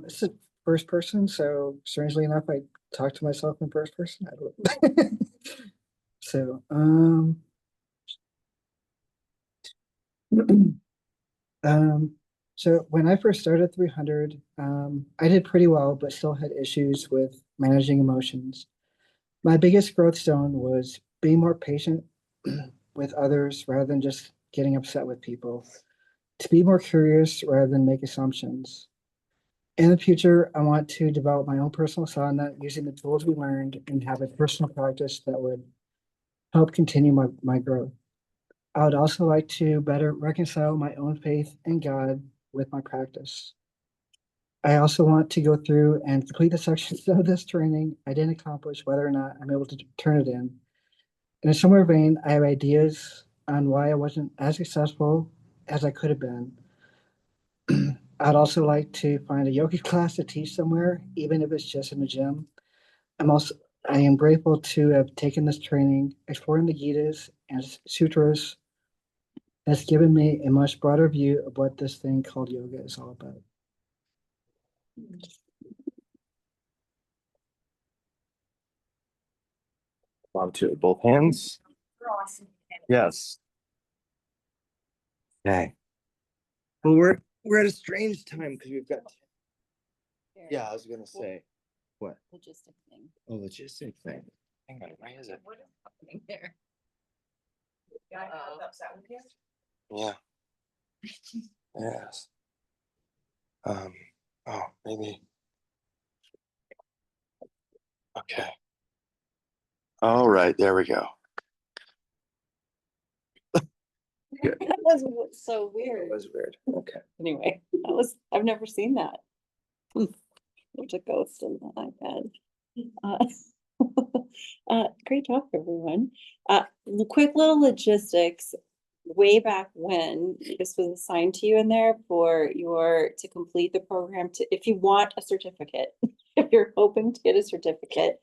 it's the first person, so strangely enough, I talk to myself in first person. I don't- So, so when I first started 300, I did pretty well, but still had issues with managing emotions. My biggest growth stone was being more patient with others rather than just getting upset with people, to be more curious rather than make assumptions. In the future, I want to develop my own personal sadhana using the tools we learned and have a personal practice that would help continue my growth. I would also like to better reconcile my own faith in God with my practice. I also want to go through and complete the sections of this training I didn't accomplish, whether or not I'm able to turn it in. In a similar vein, I have ideas on why I wasn't as successful as I could have been. I'd also like to find a yoga class to teach somewhere, even if it's just in the gym. I am grateful to have taken this training, exploring the Gitas and Sutras. That's given me a much broader view of what this thing called yoga is all about.
On to it, both hands. Yes. Okay. Well, we're at a strange time because we've got. Yeah, I was gonna say. What?
Logistic thing.
A logistic thing. Hang on, why is it?
What is happening there?
Yeah. Yes. Oh, maybe. Okay. All right, there we go. Good.
That was so
It
weird.
was weird. Okay.
Anyway, I've never seen that. There's a ghost in the iPad. Great talk, everyone. Quick little logistics. Way back when this was assigned to you in there for to complete the program if you want a certificate, if you're hoping to get a certificate,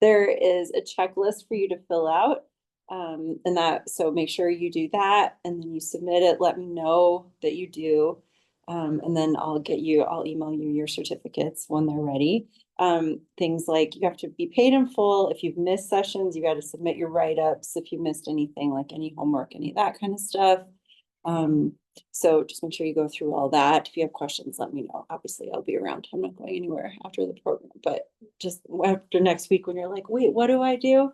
there is a checklist for you to fill out. So make sure you do that and then you submit it. Let me know that you do. And then I'll email you your certificates when they're ready. Things like you have to be paid in full. If you've missed sessions, you got to submit your write-ups. If you missed anything, like any homework, any of that kind of stuff. So just make sure you go through all that. If you have questions, let me know. Obviously, I'll be around. I'm not going anywhere after the program, but just after next week when you're like, wait, what do I do?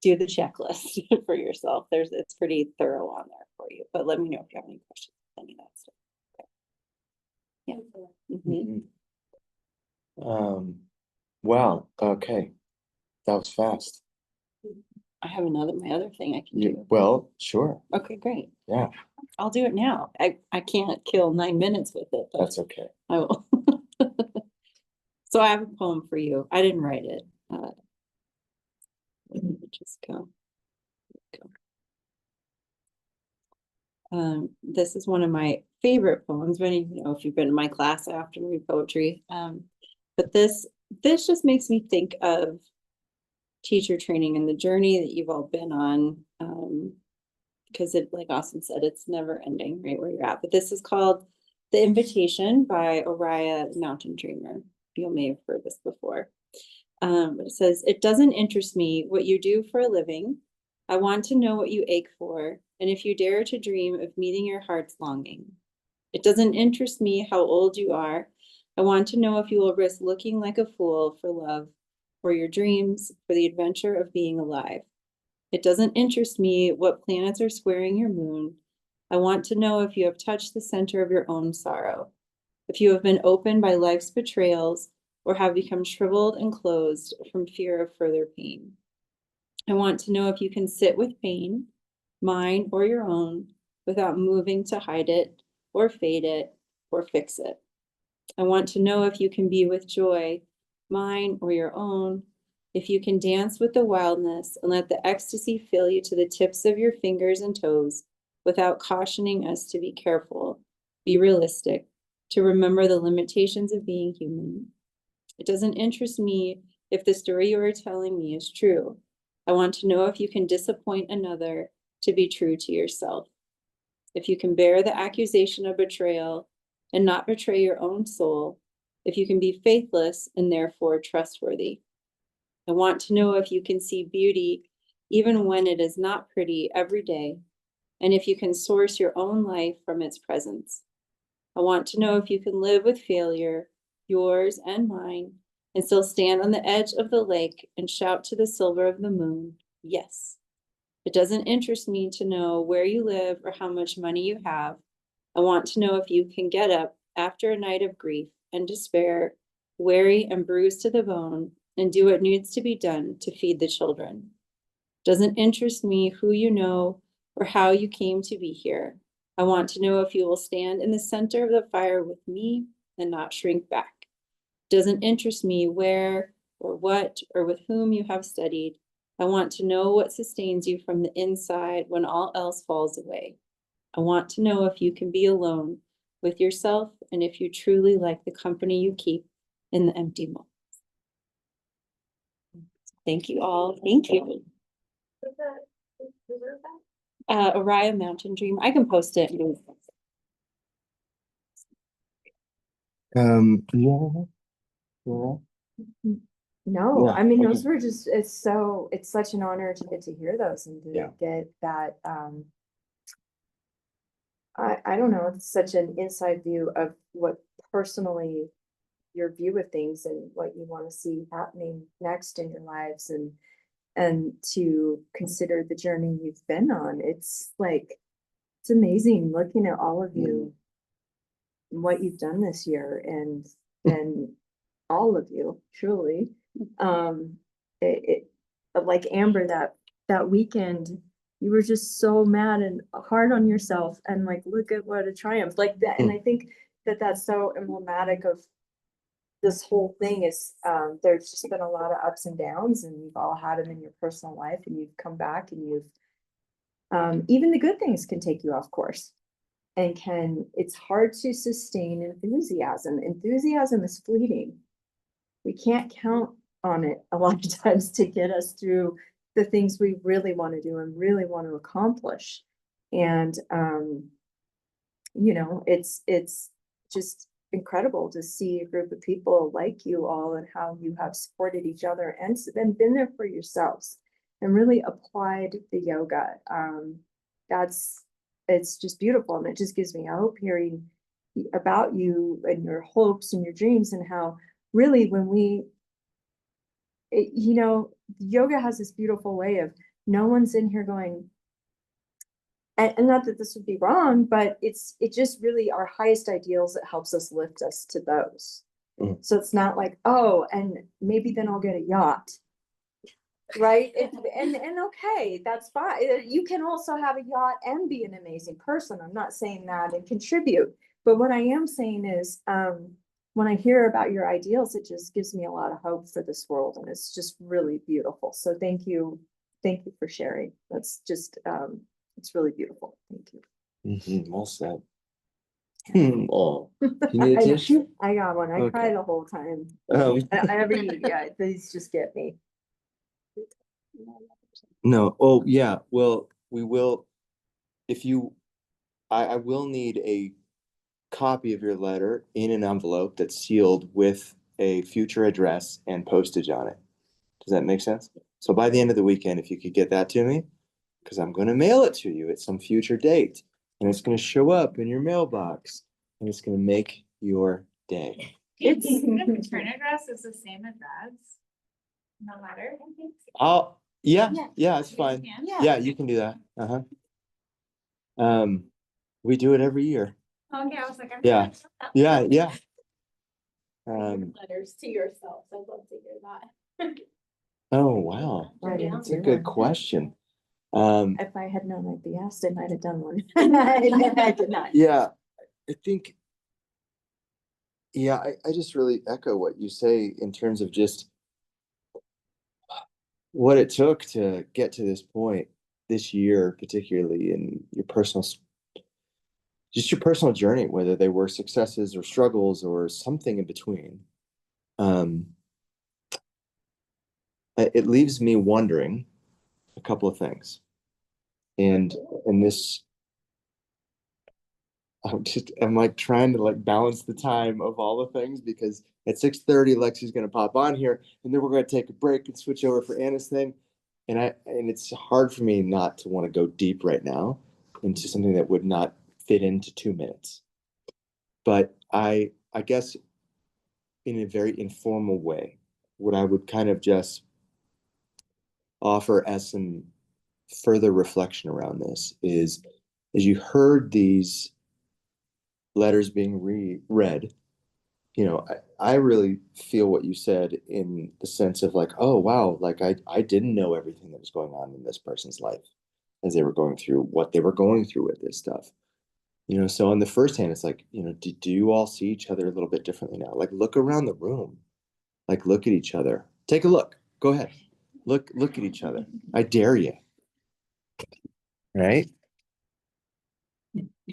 Do the checklist for yourself. It's pretty thorough on there for you, but let me know if you have any questions, any of that stuff. Okay. Yeah.
Wow, okay. That was fast.
I have my other thing I can do.
Well, sure.
Okay, great.
Yeah,
I'll do it now. I can't kill 9 minutes with it, but
that's okay.
I will. So I have a poem for you. I didn't write it. Let me just go. This is one of my favorite poems. Many of you know, if you've been in my class, I often read poetry. But this just makes me think of teacher training and the journey that you've all been on. Because like Austin said, it's never ending, right where you're at. But this is called The Invitation by Oriah Mountain Dreamer. You may have heard this before. But it says, it doesn't interest me what you do for a living. I want to know what you ache for, and if you dare to dream of meeting your heart's longing. It doesn't interest me how old you are. I want to know if you will risk looking like a fool for love, for your dreams, for the adventure of being alive. It doesn't interest me what planets are squaring your moon. I want to know if you have touched the center of your own sorrow, if you have been opened by life's betrayals,
or have become shriveled and closed from fear of further pain. I want to know if you can sit with pain, mine or your own, without moving to hide it or fade it or fix it. I want to know if you can be with joy, mine or your own, if you can dance with the wildness and let the ecstasy fill you to the tips of your fingers and toes without cautioning us to be careful, be realistic, to remember the limitations of being human. It doesn't interest me if the story you are telling me is true. I want to know if you can disappoint another to be true to yourself. If you can bear the accusation of betrayal and not betray your own soul, if you can be faithless and therefore trustworthy. I want to know if you can see beauty even when it is not pretty every day, and if you can source your own life from its presence. I want to know if you can live with failure, yours and mine, and still stand on the edge of the lake and shout to the silver of the moon, yes. It doesn't interest me to know where you live or how much money you have. I want to know if you can get up after a night of grief and despair, weary and bruised to the bone, and do what needs to be done to feed the children. Doesn't interest me who you know or how you came to be here. I want to know if you will stand in the center of the fire with me and not shrink back. Doesn't interest me where or what or with whom you have studied. I want to know what sustains you from the inside when all else falls away. I want to know if you can be alone with yourself and if you truly like the company you keep in the empty moments. Thank you all. Thank you. Araya Mountain Dream. I can post it.
Yeah.
No,
Yeah,
I mean,
okay.
those were just, it's such an honor to get to hear those and
Yeah.
to get that, I don't know, it's such an inside view of what personally your view of things and what you want to see happening next in your lives and to consider the journey you've been on. It's like, it's amazing looking at all of you, and what you've done this year and all of you, truly. It like Amber, that weekend, you were just so mad and hard on yourself and like, look at what a triumph like that. And I think that that's so emblematic of this whole thing is, there's just been a lot of ups and downs and you've all had them in your personal life and you've come back and you've, even the good things can take you off course and it's hard to sustain enthusiasm. Enthusiasm is fleeting. We can't count on it a lot of times to get us through the things we really want to do and really want to accomplish. And, it's just incredible to see a group of people like you all and how you have supported each other and been there for yourselves and really applied the yoga. It's just beautiful. And it just gives me hope hearing about you and your hopes and your dreams and how really when yoga has this beautiful way of no one's in here going, and not that this would be wrong, but it just really our highest ideals, it helps us lift us to those. So it's not like, oh, and maybe then I'll get a yacht. Right? And okay, that's fine. You can also have a yacht and be an amazing person. I'm not saying that and contribute. But what I am saying is, when I hear about your ideals, it just gives me a lot of hope for this world. And it's just really beautiful. So thank you. Thank you for sharing. That's just, it's really beautiful. Thank you.
Well said. Oh, you need a tissue?
I got one. I
Okay.
cry the whole time. These just get me.
No. Oh, yeah. Well, we will. I will need a copy of your letter in an envelope that's sealed with a future address and postage on it. Does that make sense? So by the end of the weekend, if you could get that to me, because I'm going to mail it to you at some future date, and it's going to show up in your mailbox, and it's going to make your day.
The return address is the same address. No matter.
Yeah, it's fine. Yeah, you can do that. We do it every year.
Okay, I was like,
Yeah.
Letters to yourself. I'd love to hear that.
Oh, wow. That's a good question. Um,
If I had known I'd be asked, I might have done one.
I did not.
yeah, I think, yeah, I just really echo what you say in terms of just what it took to get to this point this year, particularly in your personal, just your personal journey, whether they were successes or struggles or something in between. Um, it leaves me wondering a couple of things. And this, I'm like trying to like balance the time of all the things because at 6:30 Lexi's gonna pop on here and then we're gonna take a break and switch over for Anna's thing. And it's hard for me not to want to go deep right now into something that would not fit into 2 minutes. But I guess in a very informal way, what I would kind of just offer as some further reflection around this is as you heard these letters being read, you know, I really feel what you said in the sense of like, oh wow, like I didn't know everything that was going on in this person's life as they were going through what they were going through with this stuff. You know, so on the first hand, it's like, you know, do you all see each other a little bit differently now? Like look around the room, like look at each other. Take a look. Go ahead. Look at each other. I dare you. Right?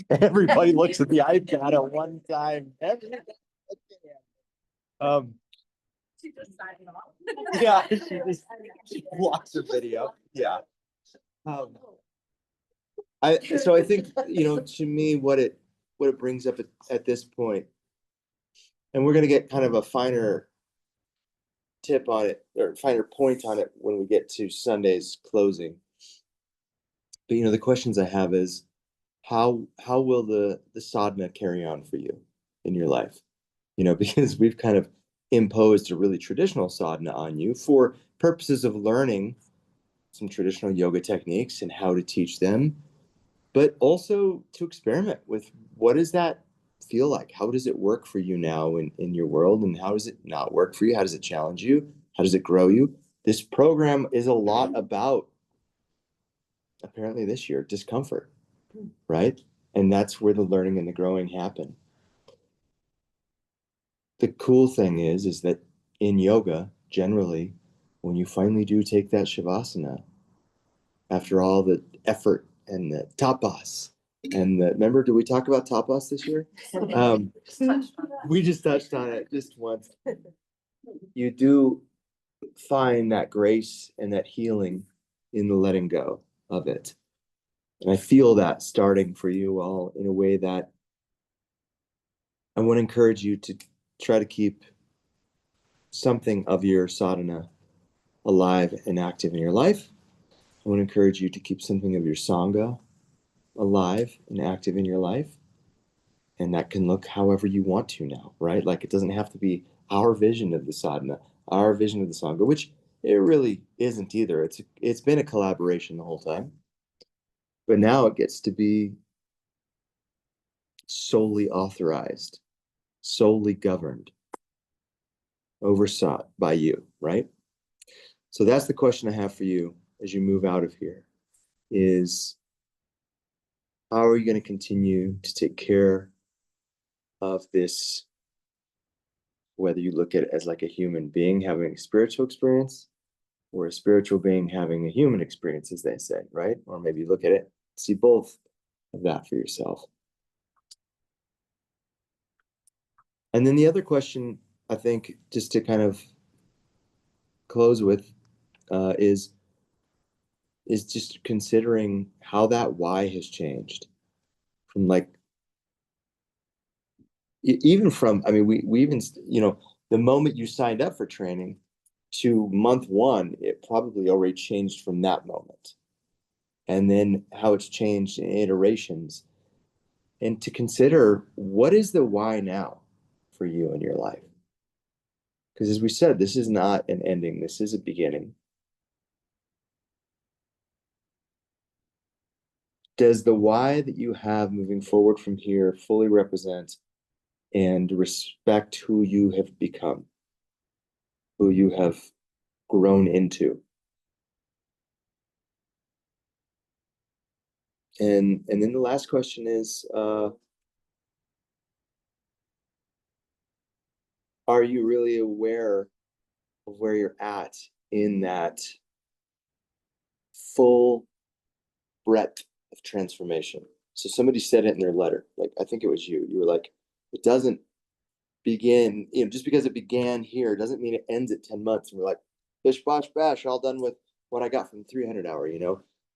Everybody looks at the iPad at one time.
She just signed off.
Yeah, she blocks the video. Yeah. So I think, you know, to me, what it brings up at this point, and we're gonna get kind of a finer tip on it or finer point on it when we get to Sunday's closing. But you know, the questions I have is how will the sadhana carry on for you in your life? You know, because we've kind of imposed a really traditional sadhana on you for purposes of learning some traditional yoga techniques and how to teach them, but also to experiment with what does that feel like? How does it work for you now in your world? And how does it not work for you? How does it challenge you? How does it grow you? This program is a lot about, apparently this year, discomfort, right? And that's where the learning and the growing happen. The cool thing is that in yoga, generally, when you finally do take that shavasana, after all the effort and the tapas, and remember, did we talk about tapas this year? We just touched on it just once. You do find that grace and that healing in the letting go of it. And I feel that starting for you all in a way that I want to encourage you to try to keep something of your sadhana alive and active in your life. I want to encourage you to keep something of your sangha alive and active in your life. And that can look however you want to now, right? Like it doesn't have to be our vision of the sadhana, our vision of the sangha, which it really isn't either. It's been a collaboration the whole time. But now it gets to be solely authorized, solely governed, oversought by you, right? So that's the question I have for you as you move out of here is how are you going to continue to take care of this, whether you look at it as like a human being having a spiritual experience or a spiritual being having a human experience, as they say, right? Or maybe look at it, see both of that for yourself. And then the other question, I think, just to kind of close with, is just considering how that why has changed from like, even from, I mean, we even, you know, the moment you signed up for training to month one, it probably already changed from that moment. And then how it's changed in iterations. And to consider what is the why now for you in your life? Because as we said, this is not an ending, this is a beginning. Does the why that you have moving forward from here fully represent and respect who you have become, who you have grown into. And then the last question is, are you really aware of where you're at in that full breadth of transformation? So somebody said it in their letter, like, I think it was you. You were like, it doesn't begin, just because it began here doesn't mean it ends at 10 months. And we're like, bish, bosh, bash, all done with what I got from 300 hour,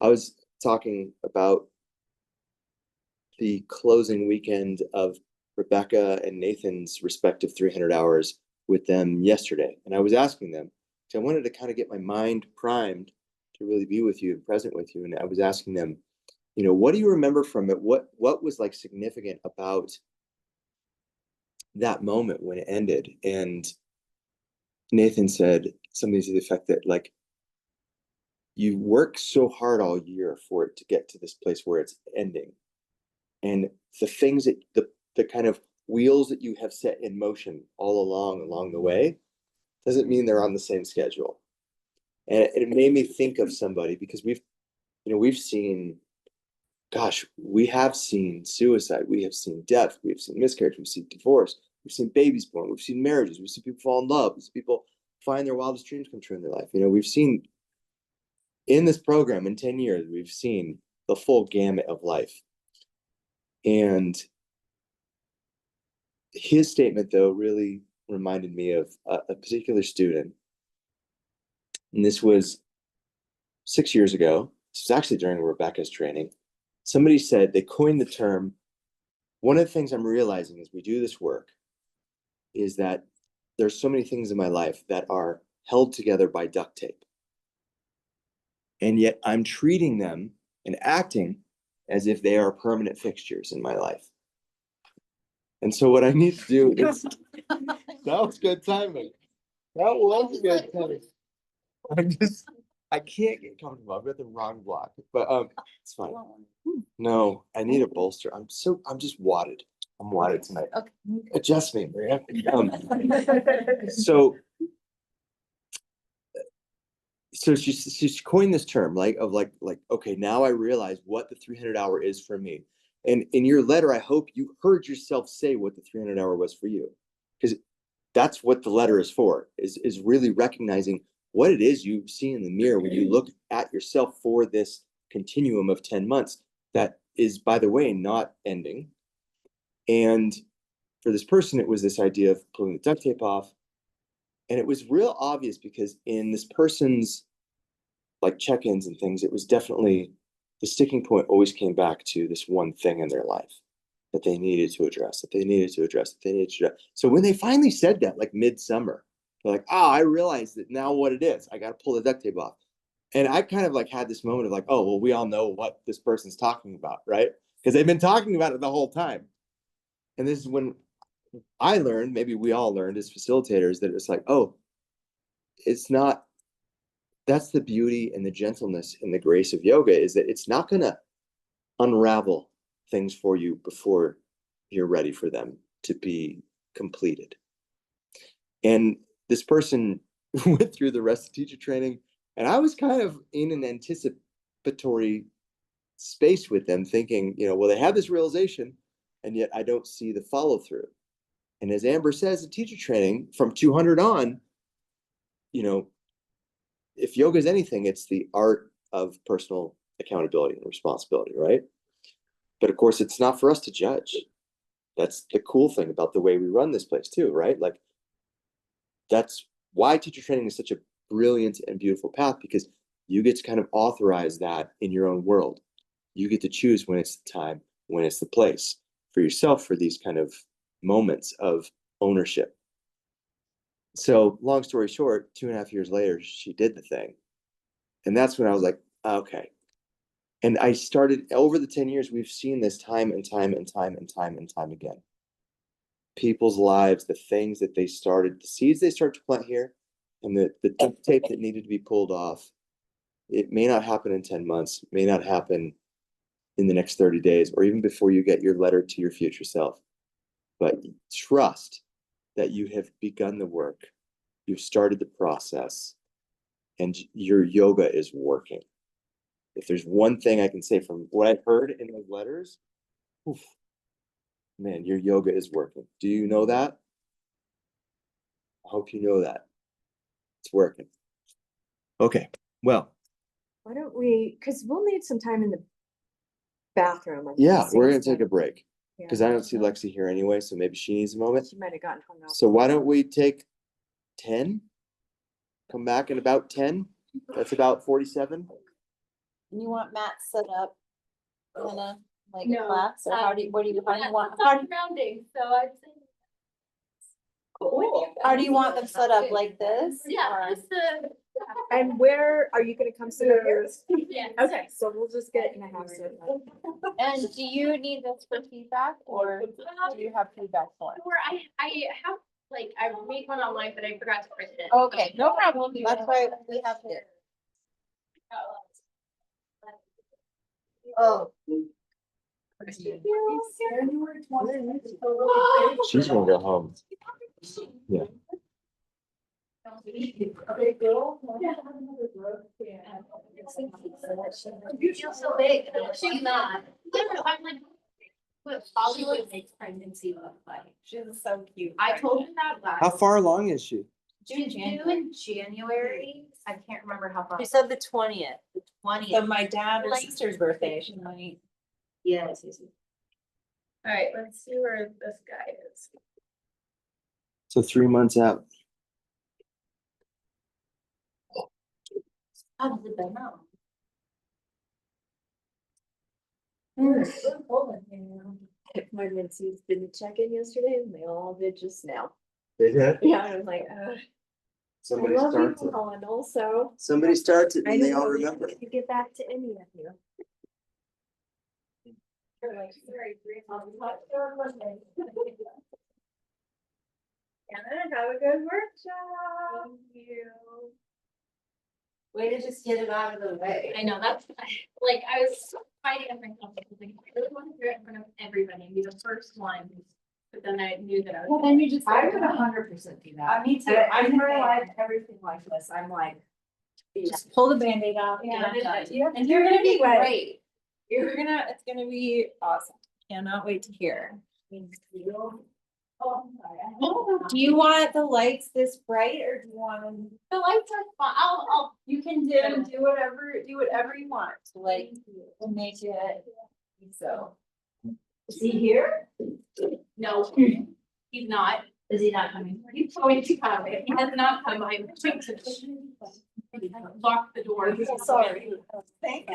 I was talking about the closing weekend of Rebecca and Nathan's respective 300 hours with them yesterday. And I was asking them, because I wanted to kind of get my mind primed to really be with you and present with you. And I was asking them, what do you remember from it? What was like significant about that moment when it ended? And Nathan said something to the effect that, like, you work so hard all year for it to get to this place where it's ending. And the things that the kind of wheels that you have set in motion all along the way doesn't mean they're on the same schedule. And it made me think of somebody, because we've seen, gosh, we have seen suicide, we have seen death, we have seen miscarriage, we've seen divorce, we've seen babies born, we've seen marriages, we've seen people fall in love, we've seen people find their wildest dreams come true in their life. We've seen in this program in 10 years, we've seen the full gamut of life. And his statement, though, really reminded me of a particular student. And this was 6 years ago. This was actually during Rebecca's training. Somebody said, they coined the term, one of the things I'm realizing as we do this work is that there's so many things in my life that are held together by duct tape. And yet I'm treating them and acting as if they are permanent fixtures in my life. And so what I need to do is, that was good timing. That was good timing. I can't get comfortable. I've got the wrong block, but it's fine. No, I need a bolster. I'm just wadded. I'm wadded tonight. Okay. Adjust me, Maria. So she's coined this term like, okay, now I realize what the 300 hour is for me. And in your letter, I hope you heard yourself say what the 300 hour was for you, because that's what the letter is for, is really recognizing what it is you see in the mirror when you look at yourself for this continuum of 10 months that is, by the way, not ending. And for this person, it was this idea of pulling the duct tape off. And it was real obvious because in this person's like check-ins and things, it was definitely the sticking point always came back to this one thing in their life that they needed to address, So when they finally said that, like midsummer, they're like, I realized that now what it is. I got to pull the duct tape off. And I kind of like had this moment of like, oh, well, we all know what this person's talking about, right? Because they've been talking about it the whole time. And this is when I learned, maybe we all learned as facilitators, that it's like, oh, it's not, that's the beauty and the gentleness and the grace of yoga, is that it's not going to unravel things for you before you're ready for them to be completed. And this person went through the rest of teacher training, and I was kind of in an anticipatory space with them, thinking, well, they have this realization, and yet I don't see the follow through. And as Amber says in teacher training, from 200 on, if yoga is anything, it's the art of personal accountability and responsibility, right? But of course, it's not for us to judge. That's the cool thing about the way we run this place too, right? Like, that's why teacher training is such a brilliant and beautiful path, because you get to kind of authorize that in your own world. You get to choose when it's the time, when it's the place for yourself for these kind of moments of ownership. So long story short, 2.5 years later, she did the thing. And that's when I was like, okay. And I started, over the 10 years, we've seen this time and time again. People's lives, the things that they started, the seeds they start to plant here, and the duct tape that needed to be pulled off. It may not happen in 10 months, may not happen in the next 30 days, or even before you get your letter to your future self. but trust that you have begun the work. You've started the process and your yoga is working. If there's one thing I can say from what I've heard in those letters, oof, man, your yoga is working. Do you know that? I hope you know that. It's working. Okay, well,
Why don't we, because we'll need some time in the bathroom. I'm
yeah,
guessing,
we're gonna
so-
take a break.
Yeah.
Because I don't see Lexi here anyway, so maybe she needs a moment.
She might have gotten hung up.
So why don't we take 10? Come back in about 10? That's about 47.
And you want Matt set up in a, like a
No,
class, or how do you, how do you want,
Rounding, so I'd say.
how do you want them set up, like this?
Yeah,
or-
just the.
And where are you gonna come sit over here?
Yeah.
Okay, so we'll just get in a half circle.
And do you need this for feedback, or do you have feedback for it?
Or I have, like, I made one online, but I forgot to print it.
Okay, no problem, that's why we have it. Oh.
She's gonna go home. Yeah.
You feel so big, she's not. I'm like, what Hollywood makes pregnancy look like.
She's so cute.
I told her that
How
last.
far along is she?
June in January, I can't remember how far.
She said the 20th.
The 20th.
So my dad or
Like-
sister's birthday, she might.
Yes. All right, let's see where this guy is.
So 3 months out.
How does it been now?
My mentees didn't check in yesterday and they all did just now.
They did?
Yeah, I was like, I
Somebody
love
starts
you
it.
all, and also.
Somebody starts it
I
and they
don't
all
know
remember.
if you get back to any of you. Anna, have a good workshop.
Thank you.
Way to just get it out of the way.
I know, that's, like, I was fighting up myself, because like, I really want to do it in front of everybody, and be the first one. But then I knew that I was.
Well, then you just.
I would 100% do that. Me too.
I
In my
think-
life, everything like this, I'm like, just pull the Band-Aid off.
Yeah,
get it done.
yeah.
And you're gonna be
Right.
great. It's gonna be awesome. Cannot wait to hear. Do you want the lights this bright, or do you want them?
The lights are fun,
You can do whatever you want to like make it. So. Is he here?
no, he's not.
Is he not coming?
He's going to come, if he does not come, I'm going to lock the door.
Sorry. Thanks.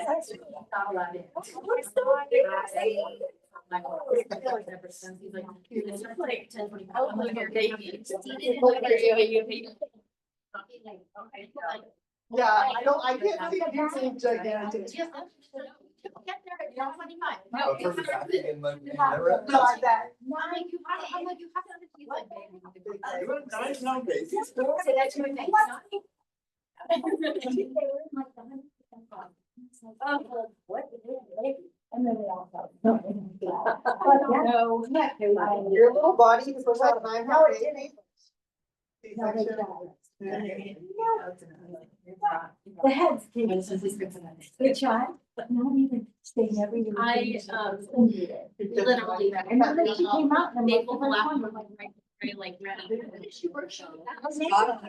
Yeah, I can't see you being gigantic.
No,
Oh, perfect. I think in like-
I'm like, you have to understand, like,
Nice, no, baby.
say that to my face.
No.
Your little body is supposed to have 9
No, it
baby.
didn't.
C-section.
The heads. Good shot, but not even, they never even.
I, literally.
I remember she came out and I'm
They
like,
pulled
the
the
first
lap,
one,
like, like, ready. She worked so
It's
It's about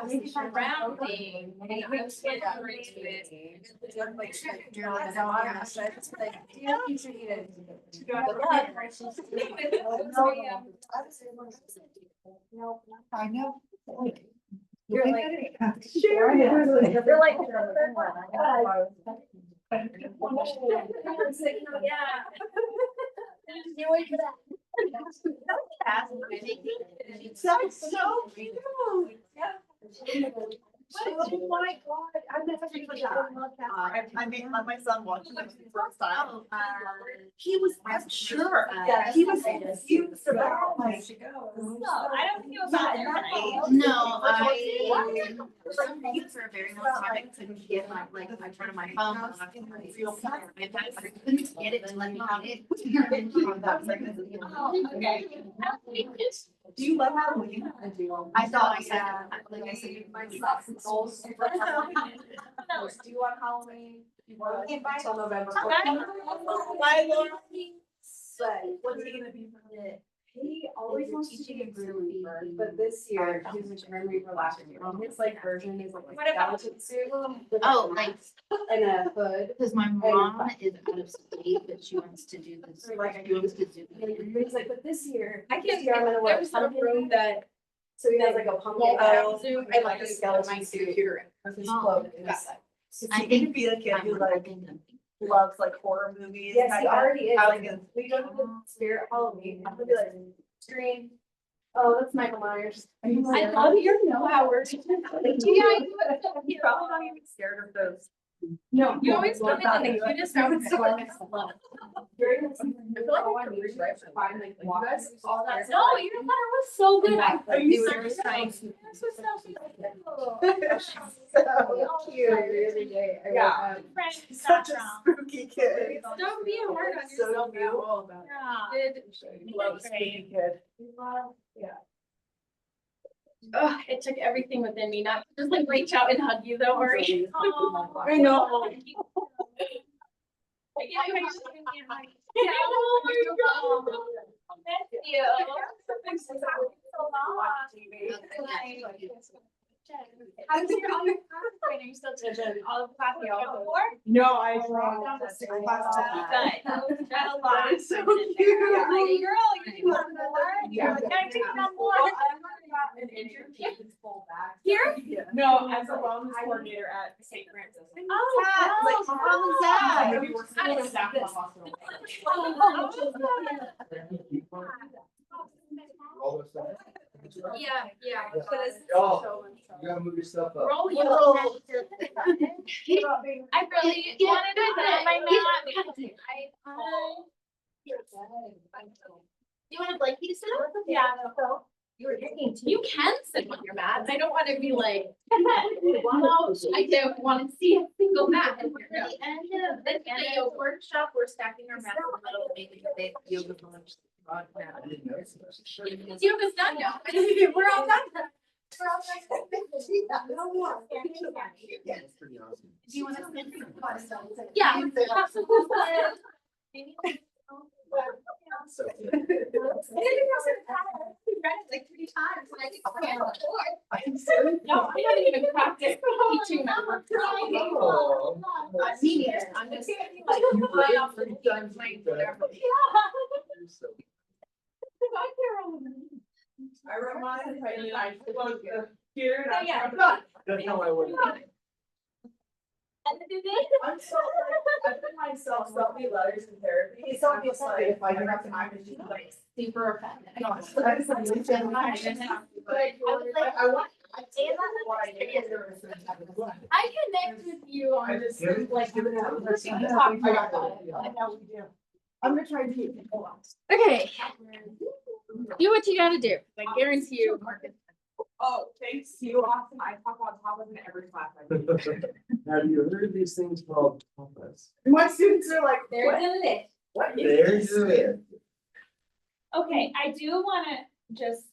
surrounding. And I was getting into it.
I know.
You're like.
Sure.
You're like.
Yeah.
That's so cute. Oh my God, I'm made my son watch it for the first time. He was, I'm sure, he was confused about like.
I don't feel bad.
No, I, for some reason, for a very long time, I couldn't get my, like, my front of my phone. I couldn't get it to let me have it.
Do you love Halloween?
I thought, yeah, like I said, my socks and soles.
Do you want Halloween? You want until November? Bye, Laura. What's he gonna be for it?
He always wants to be a Grim Reaper, but this year he was a Grim Reaper last year. His like version is like a skeleton suit. with
Oh,
a
like,
mask and a hood.
because my mom is out of state, but she wants to do this.
Like,
She wants to do.
He's like, but this year,
I
this year I'm gonna wear a pumpkin.
that.
So he has like a pumpkin
Oh,
suit
I
and
like
like a
the
skeleton suit with his cloak and his like.
I
He could
think
be the kid who like loves like horror movies.
Yes, he
kinda.
already is.
I
Like,
like it.
we go to the Spirit Halloween. I'm gonna be like, Scream. Oh, that's Michael Myers.
I
love your know how we're. Yeah, you
He's probably not even scared of those.
No,
You always come in and the cutest outfits.
I feel like I could reach right to find like walks, all that.
No, your letter was so good.
Are you serious?
This was so
So cute.
Every day. I
Yeah.
wake up.
Friend,
Such a
not
spooky kid.
Don't be hard on
So
yourself.
beautiful.
Yeah.
Love spooky kid.
Yeah.
Ugh, it took everything within me not to just like reach out and hug you though, Marie. Oh,
I know.
I can't imagine being like, yeah, oh my God. Thank you. Thanks so long. How was your all your class training? Are you still teaching all of the class you had before?
No, I dropped down to 6 classes.
Good. That's a lot.
It's so cute.
I'm like, girl, you do one more.
Yeah.
You gotta take on more.
An internship is full back.
Here?
No, as a wellness coordinator at St. Francis.
Oh,
Like,
wow.
how was that?
I'm
I'm gonna be working with staff in the hospital.
Yeah, yeah.
Oh, you gotta move your stuff up.
Roll you.
Whoa.
I really wanted to put my mat.
You want a blankie to sit on?
Yeah.
You were thinking too.
You can sit on your mat. I don't want to be like, no, I don't want to see a single mat.
And for the end of the yoga workshop, we're stacking our mats in the middle, making a big yoga lunch.
I didn't notice that.
Yoga's done now. We're all done. We're all done.
That's pretty awesome.
Do you want to sit?
Yeah. Absolutely.
So,
Like 3 times when I think I can't
I'm serious.
No, I haven't even practiced teaching my work.
Oh.
Me neither. I'm just like right off the done my whatever.
So,
I wrote mine and I was here and I
Yeah.
talked about.
that's how I would.
I'm so, I put myself so many letters in therapy. It's so just like, if I have time to do like.
Super offended.
No, I want.
I connect with you on this, like,
I know we do. I'm gonna try and keep people out.
okay. Do what you gotta do. I guarantee you.
Oh, thanks you, Austin. I talk on top of it every class.
Have you heard of these things called compass?
My students are like,
There's
what?
a list.
What is
There's
this?
it.
Okay, I do wanna just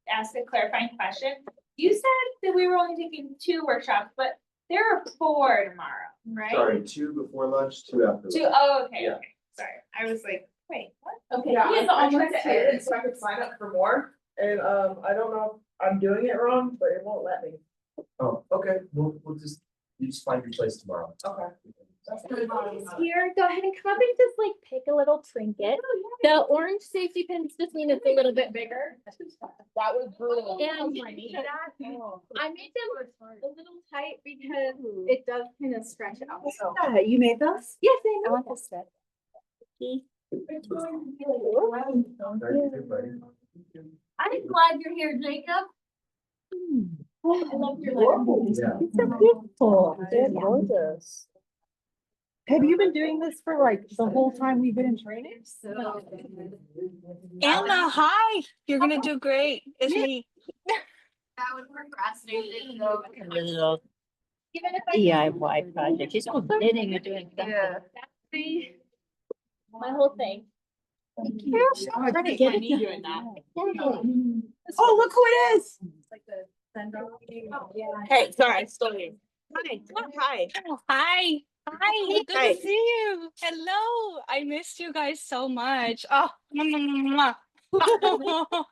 ask a clarifying question. You said that we were only taking 2 workshops, but there are 4 tomorrow, right?
Sorry, 2 before lunch, 2 after lunch.
2, oh, okay,
Yeah.
okay, sorry. I was like, wait, what? Okay.
Yeah,
he is
I tried
almost
to edit it so I could sign up for more, and I don't know if I'm doing it wrong, but it won't let me.
Oh, okay, we'll just, you just find your place tomorrow.
Okay.
Here, go ahead and come up and just like pick a little trinket. The orange safety pins just mean it's a little bit bigger.
That was brutal.
And I made them a little tight because it does kind of stretch out. So.
You made those?
Yes,
I want this set.
I'm glad you're here, Jacob.
I love your letter.
Yeah.
It's so beautiful.
They're gorgeous. Have you been doing this for like the whole time we've been in training?
Anna, hi. You're gonna do great. It's me.
That would procrastinate.
Little DIY project. She's all knitting or doing something.
My whole thing.
I'm trying to get it.
doing that.
Oh, look who it is.
Hey, sorry, I'm still here.
Hi. Hi.
Hi. Hi. Good
Hi.
to see you. Hello. I missed you guys so much. Oh, mwah, mwah, mwah.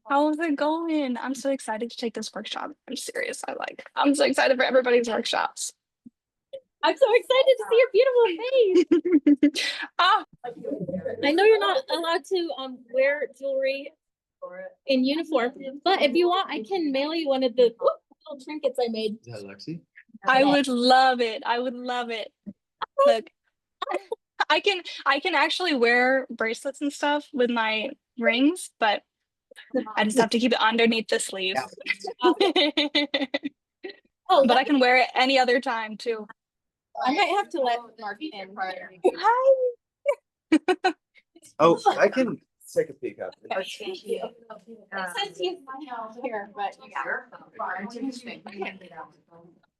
How's it going? I'm so excited to take this workshop. I'm serious. I'm so excited for everybody's workshops.
I'm so excited to see your beautiful face.
Ah,
I know you're not allowed to wear jewelry in uniform, but if you want, I can mail you one of the little trinkets I made.
Is that Lexi?
I would love it. I would love it. Look, I can actually wear bracelets and stuff with my rings, but I just have to keep it underneath the sleeve.
Oh,
But I can wear it any other time too.
I might have to let Mark in.
Hi.
Oh, I can take a peek after.
Thank you. It says he's here, but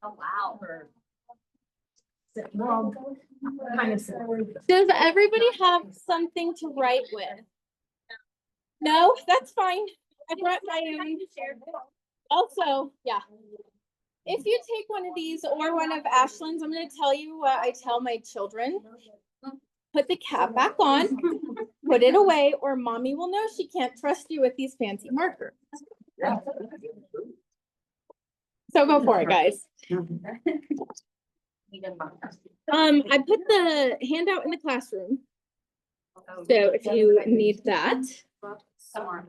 Oh, wow.
does everybody have something to write with? No, that's fine. I brought my own. Also, yeah. If you take one of these or one of Ashlyn's, I'm gonna tell you what I tell my children. Put the cap back on, put it away, or mommy will know she can't trust you with these fancy markers. So go for it, guys. I put the handout in the classroom. So if you need that.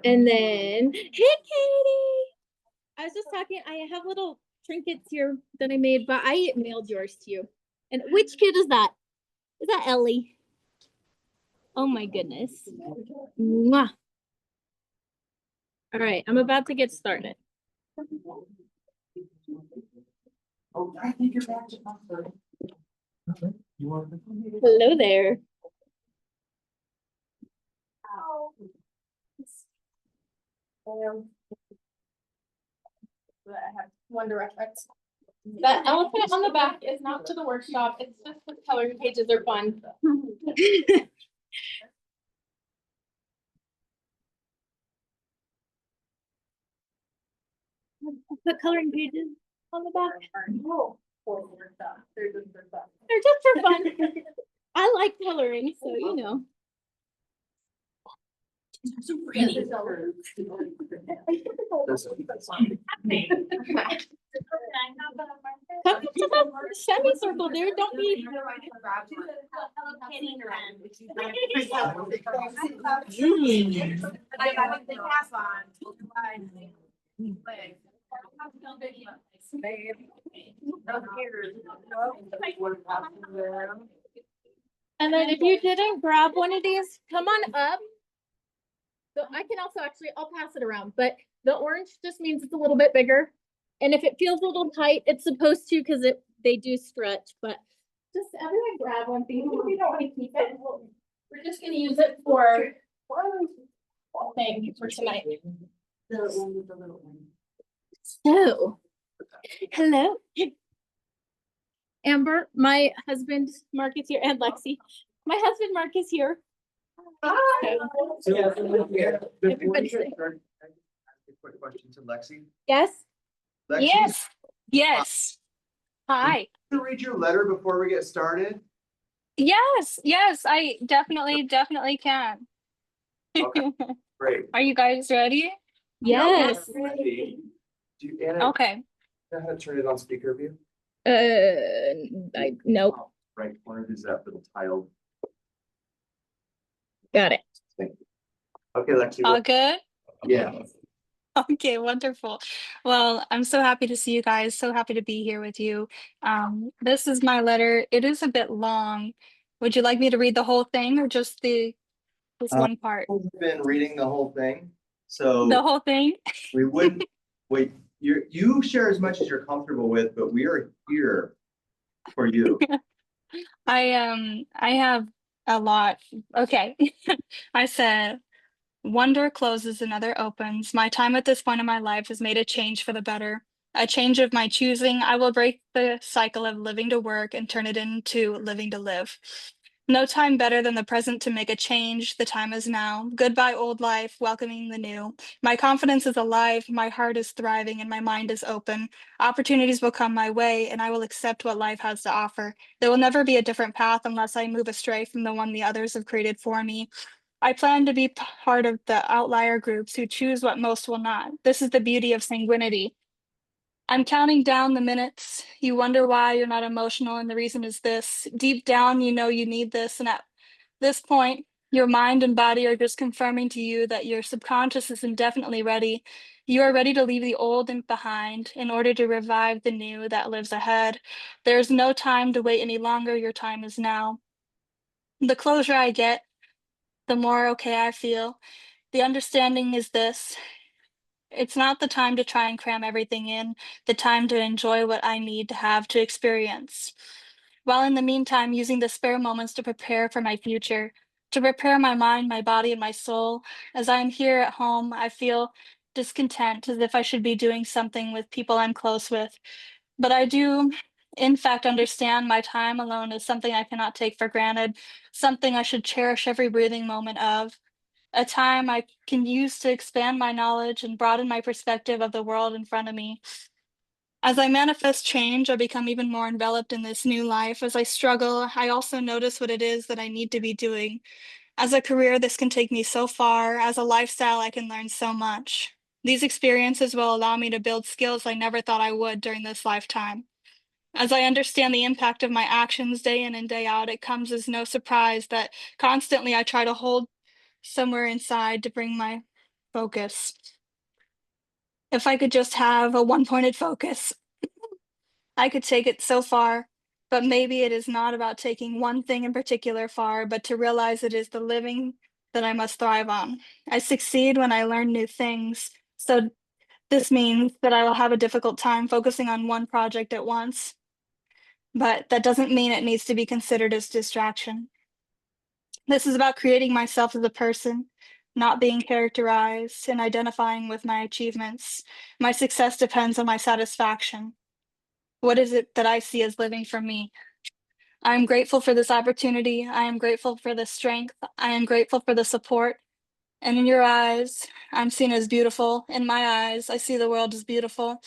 And then, hey Katie. I was just talking, I have little trinkets here that I made, but I mailed yours to you. And which kid is that? Is that Ellie? Oh my goodness. Mwah. All right, I'm about to get started.
Oh, I think you're back.
Hello there. I have one reference. That elephant on the back is not to the workshop. It's just the coloring pages are fun. Put coloring pages on the back. They're just for fun. I like coloring, so you know.
So pretty.
Come to the semicircle there, don't be. And then if you didn't grab one of these, come on up. So I can also actually, I'll pass it around, but the orange just means it's a little bit bigger. And if it feels a little tight, it's supposed to because they do stretch, but just everyone grab one thing. If you don't want to keep it, we're just gonna use it for one thing for tonight. So, hello. Amber, my husband Mark is here, and Lexi. My husband Mark is here. Hi. Everybody say-
Quick question to Lexi.
Yes.
Lexi,
Yes. Yes. Hi.
can you read your letter before we get started?
Yes. Yes. I definitely can.
Okay, great.
Are you guys ready?
Yes.
Ready. Do you, Anna,
Okay.
know how to turn it on speaker view?
I nope.
Right corner, is that little tile?
Got it.
Thank you. Okay, Lexi.
All good?
Yeah.
Okay, wonderful. Well, I'm so happy to see you guys. So happy to be here with you. This is my letter. It is a bit long. Would you like me to read the whole thing or just this one part?
I've been reading the whole thing, so
The whole thing?
we wouldn't Wait, you share as much as you're comfortable with, but we are here for you.
I have a lot. Okay. I said, one door closes, another opens. My time at this point in my life has made a change for the better. A change of my choosing. I will break the cycle of living to work and turn it into living to live. No time better than the present to make a change. The time is now. Goodbye, old life, welcoming the new. My confidence is alive, my heart is thriving, and my mind is open. Opportunities will come my way, and I will accept what life has to offer. There will never be a different path unless I move astray from the one the others have created for me. I plan to be part of the outlier groups who choose what most will not. This is the beauty of sanguinity. I'm counting down the minutes. You wonder why you're not emotional, and the reason is this. Deep down, you know you need this, and at this point, your mind and body are just confirming to you that your subconscious is indefinitely ready. You are ready to leave the old behind in order to revive the new that lives ahead. There's no time to wait any longer. Your time is now. The closure I get, the more okay I feel. The understanding is this. It's not the time to try and cram everything in, the time to enjoy what I need to have to experience. While in the meantime, using the spare moments to prepare for my future, to prepare my mind, my body, and my soul. As I am here at home, I feel discontent as if I should be doing something with people I'm close with. But I do, in fact, understand my time alone is something I cannot take for granted, something I should cherish every breathing moment of. A time I can use to expand my knowledge and broaden my perspective of the world in front of me. As I manifest change, I become even more enveloped in this new life. As I struggle, I also notice what it is that I need to be doing. As a career, this can take me so far. As a lifestyle, I can learn so much. These experiences will allow me to build skills I never thought I would during this lifetime. As I understand the impact of my actions day in and day out, it comes as no surprise that constantly I try to hold somewhere inside to bring my focus. If I could just have a one-pointed focus, I could take it so far, but maybe it is not about taking one thing in particular far, but to realize it is the living that I must thrive on. I succeed when I learn new things. So this means that I will have a difficult time focusing on one project at once, but that doesn't mean it needs to be considered as distraction. This is about creating myself as a person, not being characterized and identifying with my achievements. My success depends on my satisfaction. What is it that I see as living for me? I am grateful for this opportunity. I am grateful for the strength. I am grateful for the support. And in your eyes, I'm seen as beautiful. In my eyes, I see the world as beautiful.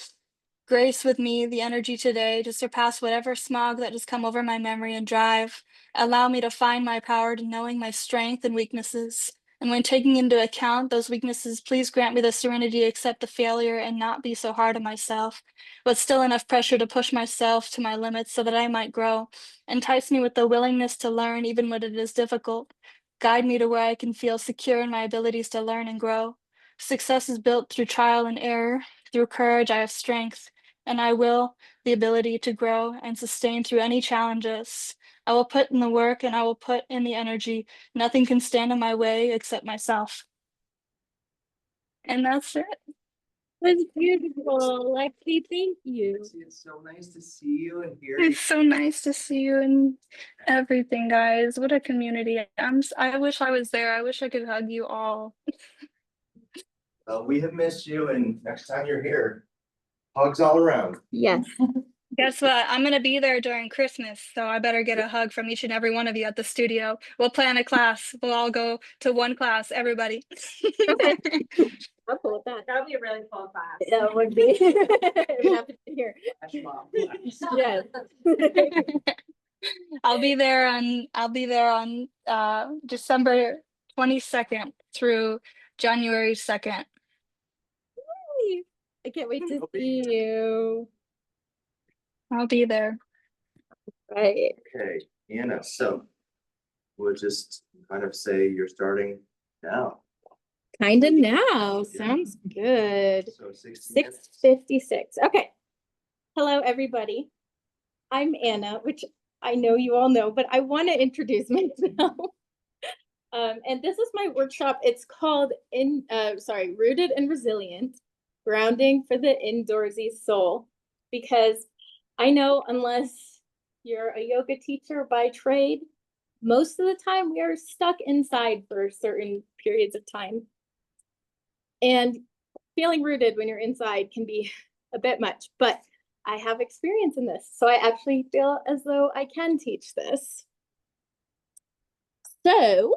Grace with me the energy today to surpass whatever smog that has come over my memory and drive. Allow me to find my power to knowing my strength and weaknesses. And when taking into account those weaknesses, please grant me the serenity to accept the failure and not be so hard on myself, but still enough pressure to push myself to my limits so that I might grow. Entice me with the willingness to learn even when it is difficult. Guide me to where I can feel secure in my abilities to learn and grow. Success is built through trial and error. Through courage, I have strength, and I will the ability to grow and sustain through any challenges. I will put in the work and I will put in the energy. Nothing can stand in my way except myself. And that's it.
That's beautiful, Lexi. Thank you.
It's so nice to see you and hear
It's so nice to see you and everything, guys. What a community. I wish I was there. I wish I could hug you all.
We have missed you, and next time you're here, hugs all around.
Yes.
Guess what? I'm gonna be there during Christmas, so I better get a hug from each and every one of you at the studio. We'll plan a class. We'll all go to one class, everybody.
I'm cool with that.
That would be a really cool class.
Yeah, it would be. We'd have to hear. Yes.
I'll be there on December 22nd through January 2nd.
I can't wait to see you.
I'll be there.
Right.
Okay, Anna, so we'll just kind of say you're starting now.
Kind of now. Sounds good.
So 60 minutes.
6:56. Okay. Hello, everybody. I'm Anna, which I know you all know, but I want to introduce myself. And this is my workshop. It's called Rooted and Resilient.
grounding for the indoorsy soul. Because I know unless you're a yoga teacher by trade, most of the time we are stuck inside for certain periods of time. And feeling rooted when you're inside can be a bit much, but I have experience in this, so I actually feel as though I can teach this. So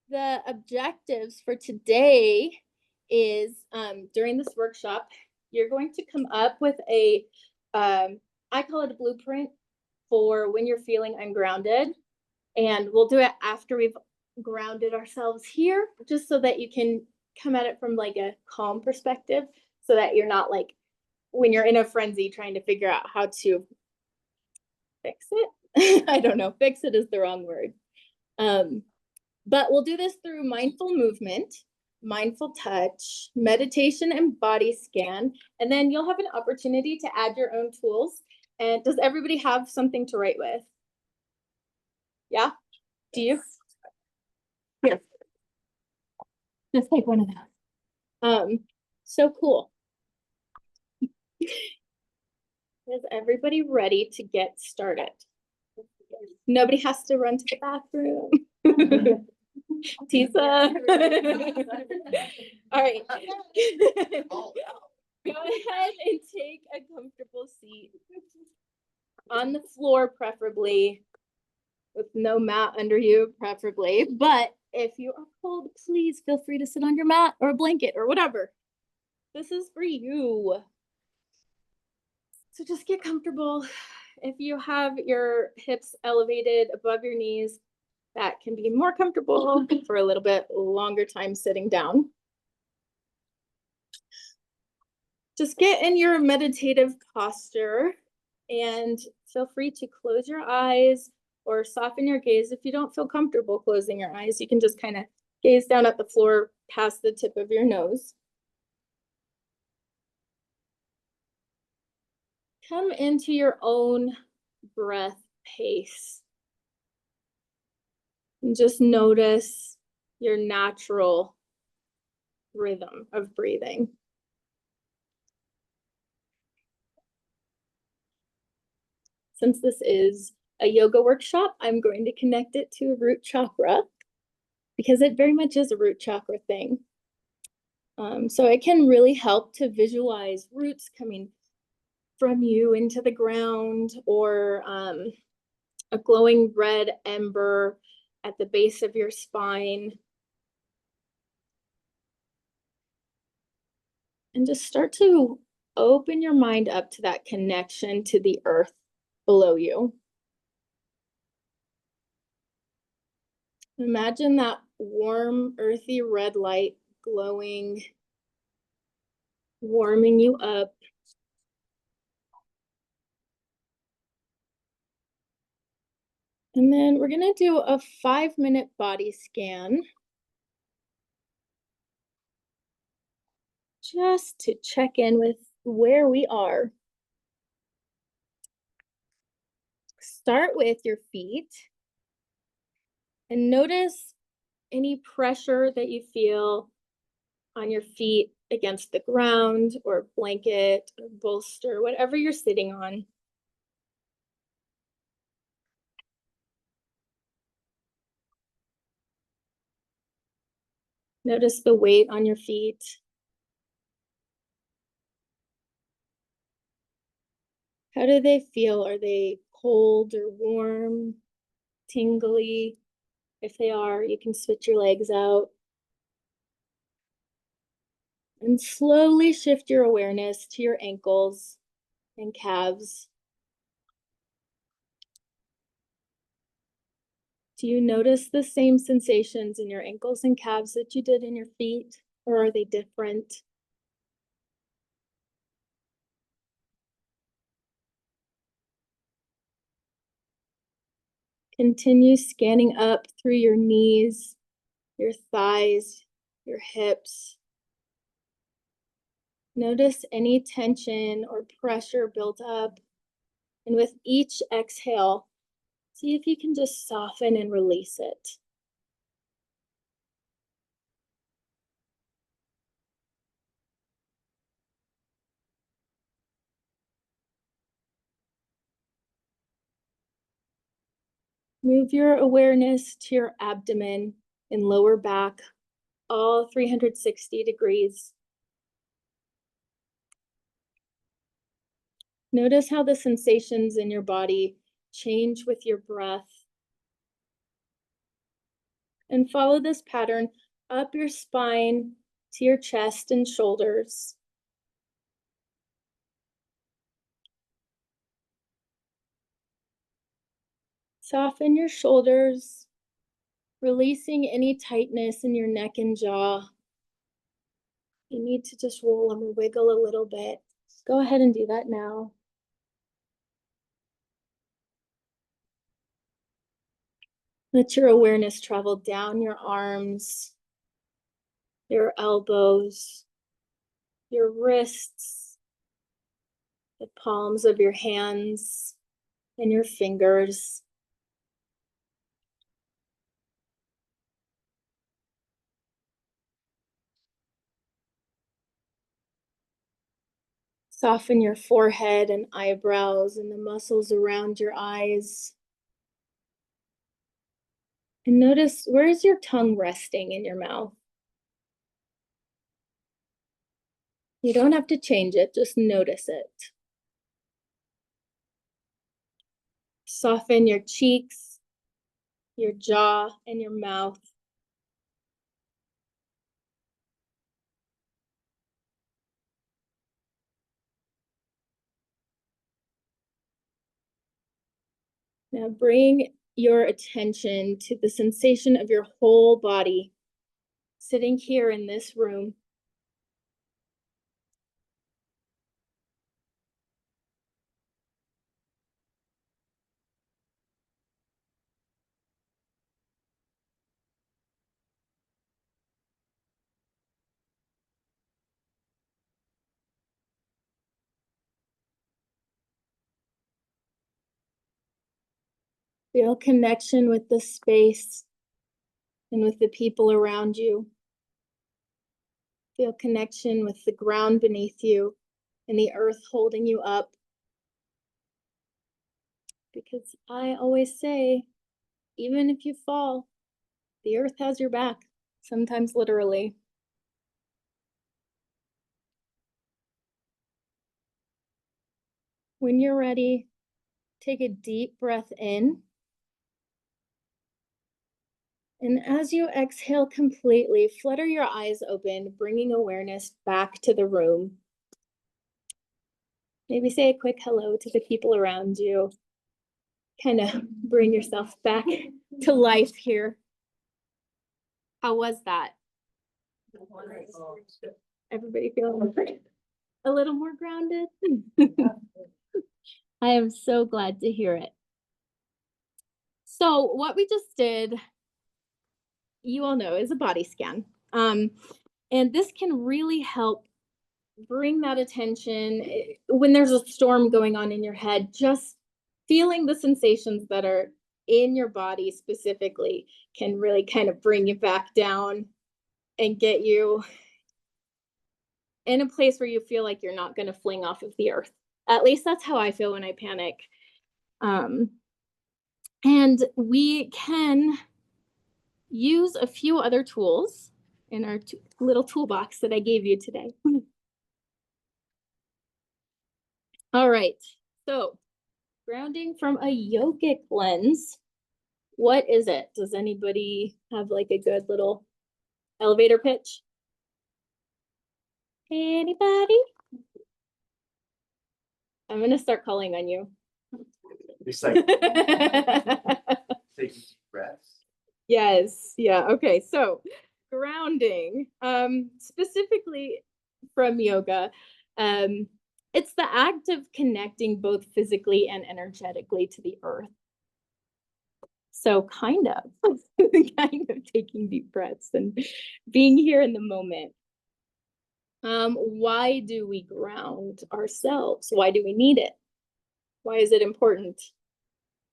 the objectives for today is during this workshop, you're going to come up with a, I call it a blueprint for when you're feeling ungrounded. And we'll do it after we've grounded ourselves here, just so that you can come at it from like a calm perspective, so that you're not like, when you're in a frenzy trying to figure out how to fix it. I don't know, fix it is the wrong word. But we'll do this through mindful movement, mindful touch, meditation, and body scan. And then you'll have an opportunity to add your own tools. And does everybody have something to write with? Yeah? Do you? Here. Just take one of those. So cool. Is everybody ready to get started? Nobody has to run to the bathroom. Tisa. All right. Go ahead and take a comfortable seat on the floor, preferably, with no mat under you, preferably. But if you are cold, please feel free to sit on your mat or a blanket or whatever. This is for you. So just get comfortable. If you have your hips elevated above your knees, that can be more comfortable for a little bit longer time sitting down. Just get in your meditative posture and feel free to close your eyes or soften your gaze. If you don't feel comfortable closing your eyes, you can just kind of gaze down at the floor past the tip of your nose. Come into your own breath pace. And just notice your natural rhythm of breathing. Since this is a yoga workshop, I'm going to connect it to a root chakra because it very much is a root chakra thing. So it can really help to visualize roots coming from you into the ground, or a glowing red ember at the base of your spine. And just start to open your mind up to that connection to the earth below you. Imagine that warm, earthy red light glowing, warming you up. And then we're going to do a 5-minute body scan, just to check in with where we are. Start with your feet and notice any pressure that you feel on your feet against the ground or blanket or bolster, whatever you're sitting on. Notice the weight on your feet. How do they feel? Are they cold or warm, tingly? If they are, you can switch your legs out. And slowly shift your awareness to your ankles and calves. Do you notice the same sensations in your ankles and calves that you did in your feet, or are they different? Continue scanning up through your knees, your thighs, your hips. Notice any tension or pressure built up. And with each exhale, see if you can just soften and release it. Move your awareness to your abdomen and lower back, all 360 degrees. Notice how the sensations in your body change with your breath. And follow this pattern up your spine to your chest and shoulders. Soften your shoulders, releasing any tightness in your neck and jaw. You need to just roll them or wiggle a little bit. Go ahead and do that now. Let your awareness travel down your arms, your elbows, your wrists, the palms of your hands, and your fingers. Soften your forehead and eyebrows and the muscles around your eyes. And notice, where is your tongue resting in your mouth? You don't have to change it, just notice it. Soften your cheeks, your jaw, and your mouth. Now bring your attention to the sensation of your whole body sitting here in this room. Feel connection with the space and with the people around you. Feel connection with the ground beneath you and the earth holding you up. Because I always say, even if you fall, the earth has your back, sometimes literally. When you're ready, take a deep breath in. And as you exhale completely, flutter your eyes open, bringing awareness back to the room. Maybe say a quick hello to the people around you. Kind of bring yourself back to life here. How was that? Everybody feeling a little more grounded? I am so glad to hear it. So what we just did, you all know, is a body scan. And this can really help bring that attention when there's a storm going on in your head. Just feeling the sensations that are in your body specifically can really kind of bring you back down and get you in a place where you feel like you're not going to fling off of the earth. At least that's how I feel when I panic. And we can use a few other tools in our little toolbox that I gave you today. All right, so grounding from a yogic lens, what is it? Does anybody have like a good little elevator pitch? Anybody? I'm gonna start calling on you.
It's like taking breaths.
Yes, yeah, okay, so grounding, specifically from yoga, it's the act of connecting both physically and energetically to the earth. So kind of taking deep breaths and being here in the moment. Why do we ground ourselves? Why do we need it? Why is it important?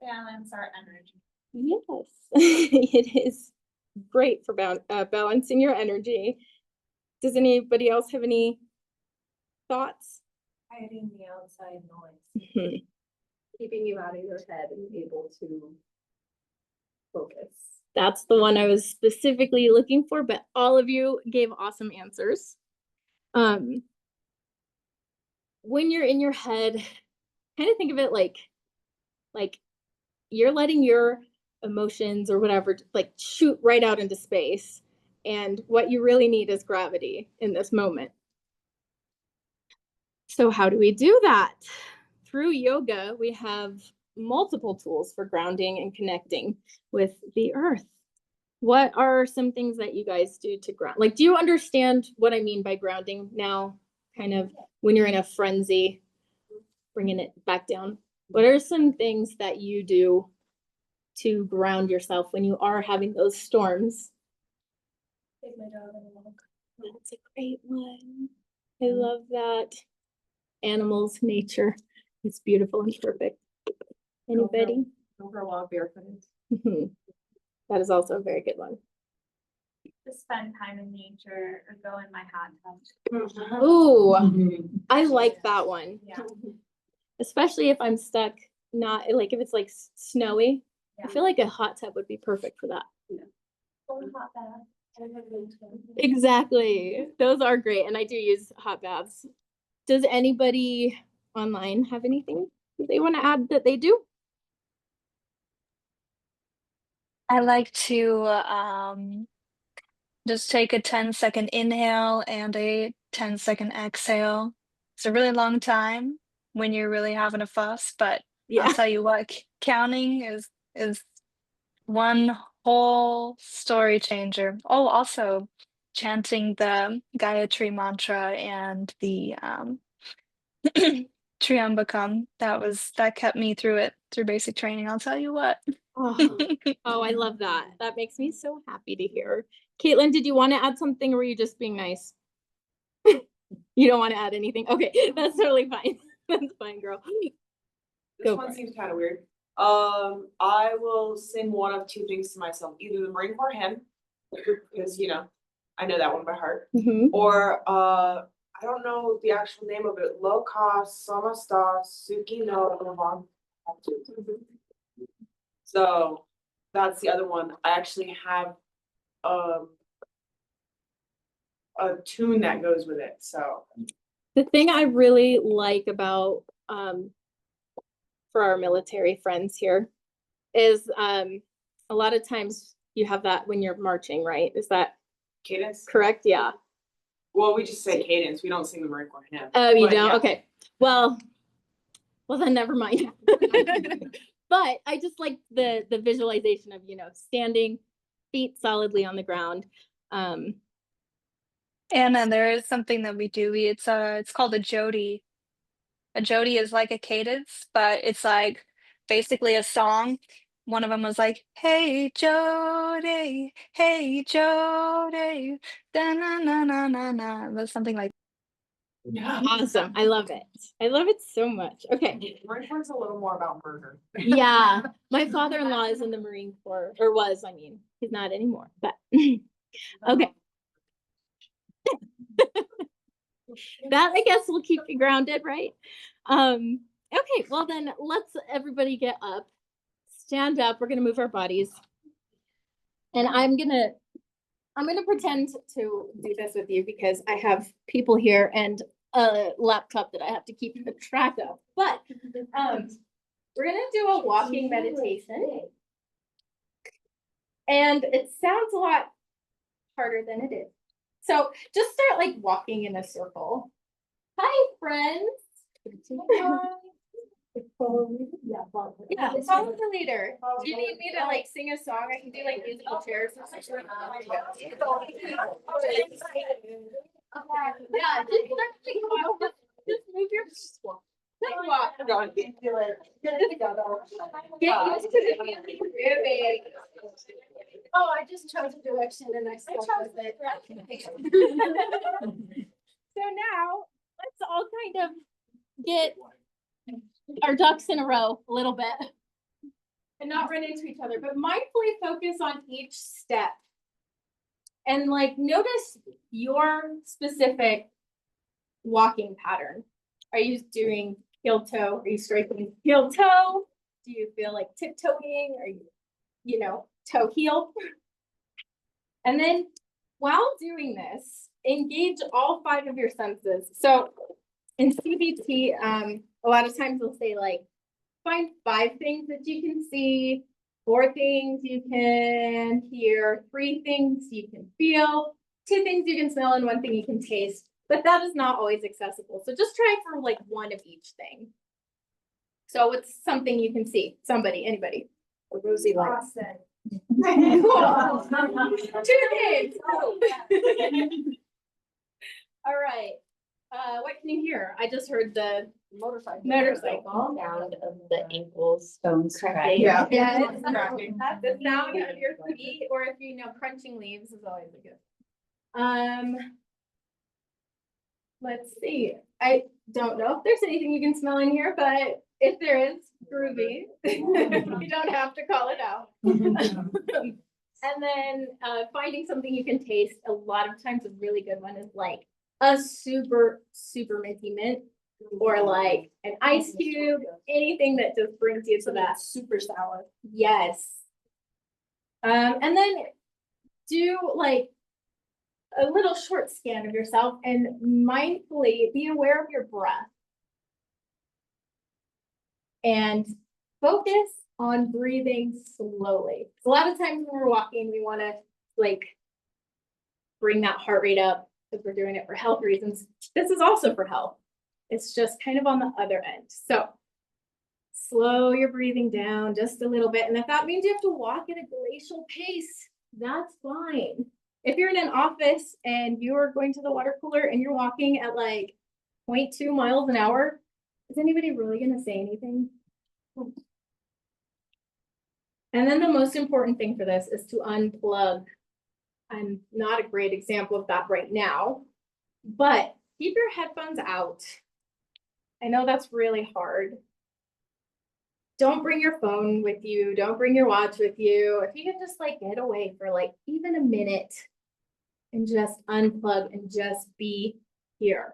Balance our energy.
Yes, it is great for balancing your energy. Does anybody else have any thoughts?
Hiding the outside noise. Keeping you out of your head and able to
focus. That's the one I was specifically looking for, but all of you gave awesome answers. When you're in your head, kind of think of it like you're letting your emotions or whatever like shoot right out into space. And what you really need is gravity in this moment. So how do we do that? Through yoga, we have multiple tools for grounding and connecting with the earth. What are some things that you guys do to ground? Like, do you understand what I mean by grounding now? Kind of when you're in a frenzy, bringing it back down. What are some things that you do to ground yourself when you are having those storms? Take my dog on a walk. That's a great one. I love that. Animals, nature, it's beautiful and perfect. Anybody?
Go for a walk barefooted.
That is also a very good one.
To spend time in nature or go in my hot tub.
Ooh, I like that one.
Yeah.
Especially if I'm stuck, not like if it's like snowy. I feel like a hot tub would be perfect for that.
Hot bath.
Exactly. Those are great. And I do use hot baths. Does anybody online have anything that they want to add that they do?
I like to just take a 10-second inhale and a 10-second exhale. It's a really long time when you're really having a fuss, but I'll tell you what, counting is one whole story changer. Oh, also chanting the Gayatri mantra and the Triambakam. That kept me through it through basic training. I'll tell you what.
Oh, I love that. That makes me so happy to hear. Caitlin, did you want to add something or were you just being nice? You don't want to add anything? Okay, that's totally fine. That's fine, girl.
This one seems kind of weird. I will sing one of two things to myself, either the Marine Corps hymn, because I know that one by heart, or I don't know the actual name of it. Loka Samasta Suki no Bhavan. So that's the other one. I actually have a tune that goes with it. So
the thing I really like about for our military friends here is a lot of times you have that when you're marching, right? Is that
cadence?
Correct? Yeah.
Well, we just say cadence. We don't sing the Marine Corps hymn.
Oh, you
But
don't?
yeah.
Okay. Well then never mind. But I just like the visualization of, standing feet solidly on the ground.
Anna, there is something that we do. It's called a jodi. A jodi is like a cadence, but it's like basically a song. One of them was like, "Hey Jody, hey Jody, da na na na na na." It was something like.
Awesome. I love it. I love it so much. Okay.
Marine Corps is a little more about murder.
Yeah. My father-in-law is in the Marine Corps, or was, I mean, he's not anymore, but okay. That I guess will keep you grounded, right? Okay, well then let's everybody get up, stand up. We're gonna move our bodies. And I'm gonna pretend to do this with you because I have people here and a laptop that I have to keep track of. But we're gonna do a walking meditation. And it sounds a lot harder than it is. So just start like walking in a circle. Hi, friends. Yeah, follow the leader. Do you need me to like sing a song? I can do like musical chairs or something. Yeah, just move your walk. Get used to the feeling. Oh, I just chose a direction and I stuck with it. So now let's all kind of get our ducks in a row a little bit and not run into each other, but mindfully focus on each step. And like notice your specific walking pattern. Are you doing heel toe? Are you striking heel toe? Do you feel like tiptoeing? Are you, toe heel. And then while doing this, engage all 5 of your senses. So in CBT, a lot of times they'll say like, find 5 things that you can see, 4 things you can hear, 3 things you can feel, 2 things you can smell, and 1 thing you can taste. But that is not always accessible. So just try for like 1 of each thing. So what's something you can see? Somebody, anybody?
A rosy light.
Cool. 2 things. All right. What can you hear? I just heard the motorcycle.
Sound of the ankles, bones cracking.
Yeah. Yeah, it's cracking. That's the sound of your feet, or if you know, crunching leaves is always a good. Let's see. I don't know if there's anything you can smell in here, but if there is, groovy. You don't have to call it out. And then finding something you can taste. A lot of times a really good one is like a super minty mint, or like an ice cube, anything that just brings you to that super sour. Yes. And then do like a little short scan of yourself and mindfully be aware of your breath. And focus on breathing slowly. A lot of times when we're walking, we want to like bring that heart rate up because we're doing it for health reasons. This is also for health. It's just kind of on the other end. So slow your breathing down just a little bit. And if that means you have to walk at a glacial pace, that's fine. If you're in an office and you're going to the water cooler and you're walking at like 0.2 miles an hour, is anybody really going to say anything? And then the most important thing for this is to unplug. I'm not a great example of that right now, but keep your headphones out. I know that's really hard. Don't bring your phone with you. Don't bring your watch with you. If you can just like get away for like even a minute and just unplug and just be here.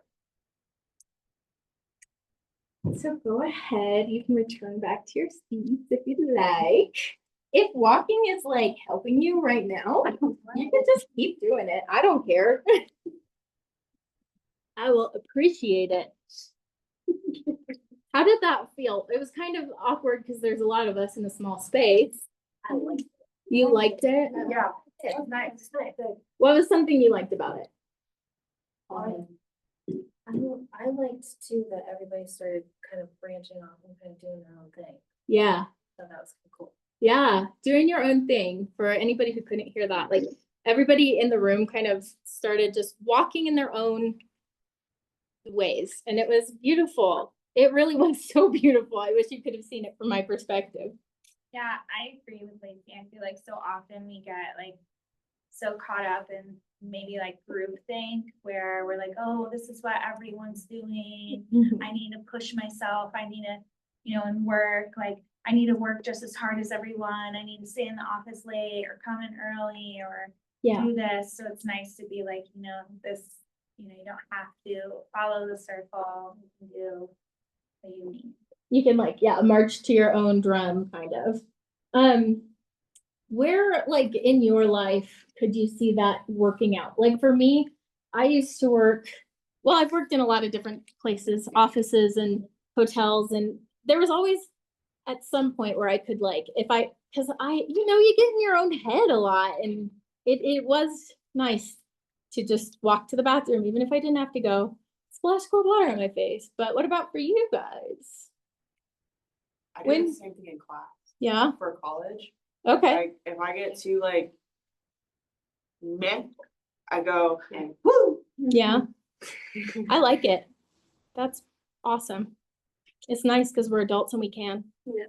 So go ahead, you can return back to your seats if you'd like. If walking is like helping you right now, you can just keep doing it. I don't care. I will appreciate it. How did that feel? It was kind of awkward because there's a lot of us in a small space. I liked it. You liked it?
Yeah, it's nice.
What was something you liked about it?
I liked too that everybody started kind of branching off and kind of doing their own thing.
Yeah.
So that was cool.
Yeah, doing your own thing. For anybody who couldn't hear that, like everybody in the room kind of started just walking in their own ways, and it was beautiful. It really was so beautiful. I wish you could have seen it from my perspective.
Yeah, I agree with Lacey. I feel like so often we get like so caught up in maybe like groupthink where we're like, oh, this is what everyone's doing. I need to push myself. I need to, you know, and work. Like I need to work just as hard as everyone. I need to stay in the office late or come in early or do this. So it's nice to be like, you know, this, you know, you don't have to follow the circle. You can do what you need.
You can like, yeah, march to your own drum kind of. Where like in your life could you see that working out? Like for me, I used to work, well, I've worked in a lot of different places, offices and hotels, and there was always at some point where I could like, because I, you know, you get in your own head a lot, and it was nice to just walk to the bathroom, even if I didn't have to go splash cold water on my face. But what about for you guys?
I do the same thing in class.
Yeah.
For college.
Okay.
Like if I get too like meh, I go woo.
Yeah. I like it. That's awesome. It's nice because we're adults and we can.
Yeah.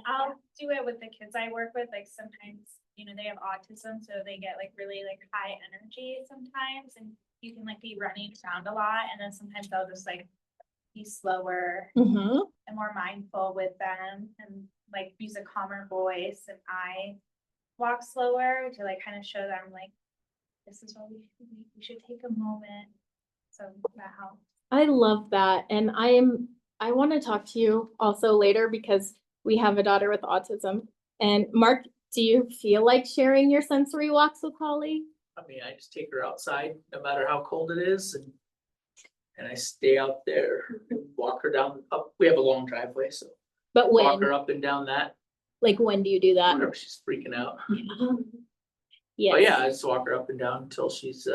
I'll do it with the kids I work with. Like sometimes, you know, they have autism, so they get like really like high energy sometimes, and you can like be running around a lot, and then sometimes I'll just like be slower and more mindful with them and like use a calmer voice, and I walk slower to like kind of show them like this is what we should take a moment. So that helps.
I love that. And I want to talk to you also later because we have a daughter with autism. And Mark Do you feel like sharing your sensory walks with Holly?
I mean, I just take her outside, no matter how cold it is, and I stay out there and walk her down up. We have a long driveway, so
But
walk
when,
her up and down that.
like, when do you do that?
Whenever she's freaking out.
Yes.
But yeah, I just walk her up and down until she's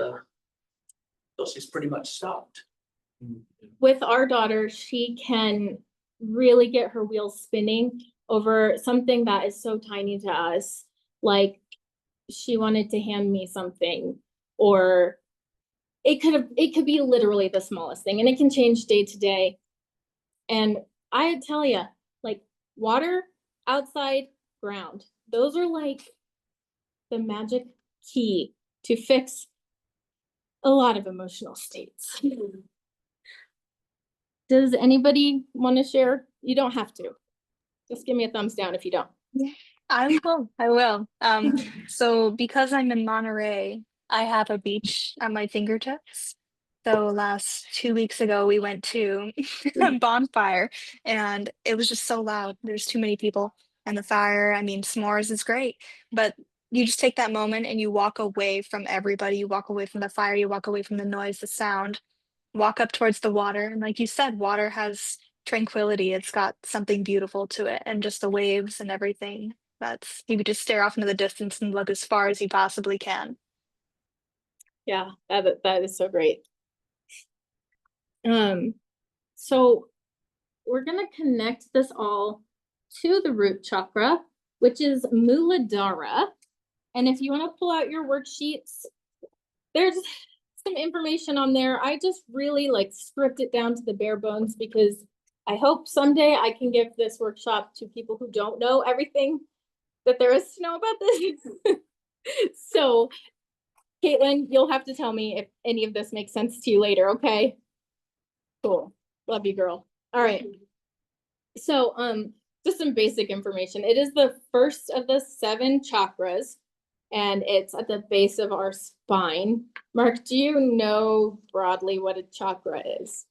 pretty much stopped.
With our daughter, she can really get her wheels spinning over something that is so tiny to us. Like, she wanted to hand me something, or it could be literally the smallest thing, and it can change day to day. And I tell you, like, water, outside, ground, those are like the magic key to fix a lot of emotional states. Does anybody want to share? You don't have to. Just give me a thumbs down if you don't.
I will. So because I'm in Monterey, I have a beach at my fingertips. So last 2 weeks ago, we went to a bonfire and it was just so loud. There's too many people. And the fire, I mean, s'mores is great, but you just take that moment and you walk away from everybody. You walk away from the fire, you walk away from the noise, the sound, walk up towards the water. And like you said, water has tranquility. It's got something beautiful to it, and just the waves and everything. That's, you could just stare off into the distance and look as far as you possibly can.
Yeah, that is so great. So we're gonna connect this all to the root chakra, which is Muladhara. And if you want to pull out your worksheets, there's some information on there. I just really like stripped it down to the bare bones because I hope someday I can give this workshop to people who don't know everything that there is to know about this. So, Caitlin, you'll have to tell me if any of this makes sense to you later, okay? Cool. Love you, girl. All right. So, just some basic information. It is the first of the 7 chakras, and it's at the base of our spine. Mark, do you know broadly what a chakra is?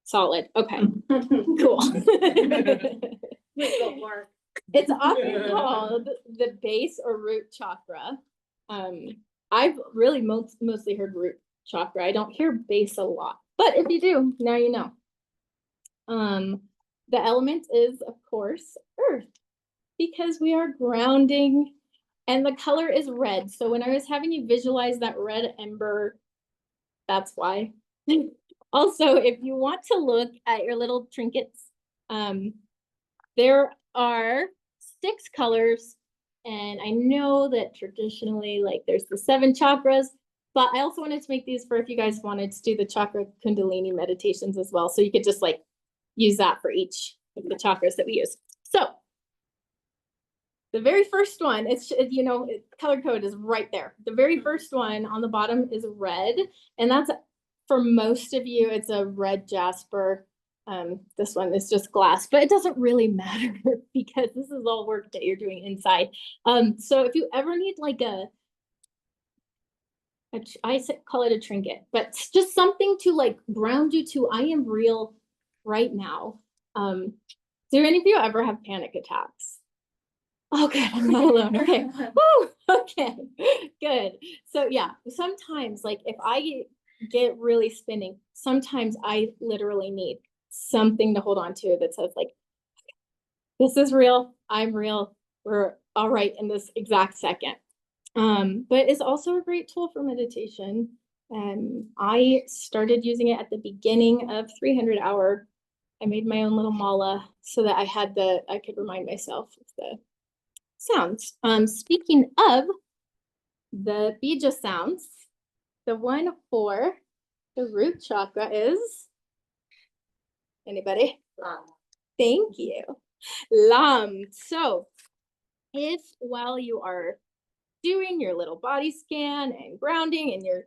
Solid. Okay. Cool. It's often called the base or root chakra. I've really mostly heard root chakra. I don't hear base a lot, but if you do, now you know. The element is, of course, earth, because we are grounding, and the color is red. So when I was having you visualize that red ember, that's why. Also, if you want to look at your little trinkets, there are 6 colors, and I know that traditionally, like, there's the 7 chakras, but I also wanted to make these for if you guys wanted to do the chakra kundalini meditations as well. So you could just like use that for each of the chakras that we use. So the very first one, it's, you know, color code is right there. The very first one on the bottom is red, and that's, for most of you, it's a red jasper. This one is just glass, but it doesn't really matter because this is all work that you're doing inside. So if you ever need like I call it a trinket, but it's just something to like ground you to, I am real right now. Do any of you ever have panic attacks? Oh, good. I'm not alone. Okay. Woo! Okay. Good. So yeah, sometimes like if I get really spinning, sometimes I literally need something to hold on to that says like, this is real. I'm real. We're all right in this exact second. But it's also a great tool for meditation. I started using it at the beginning of 300 Hour. I made my own little mala so that I could remind myself of the sounds. Speaking of the bija sounds, the one for the root chakra is, anybody? Thank you. Lam. So if while you are doing your little body scan and grounding and you're,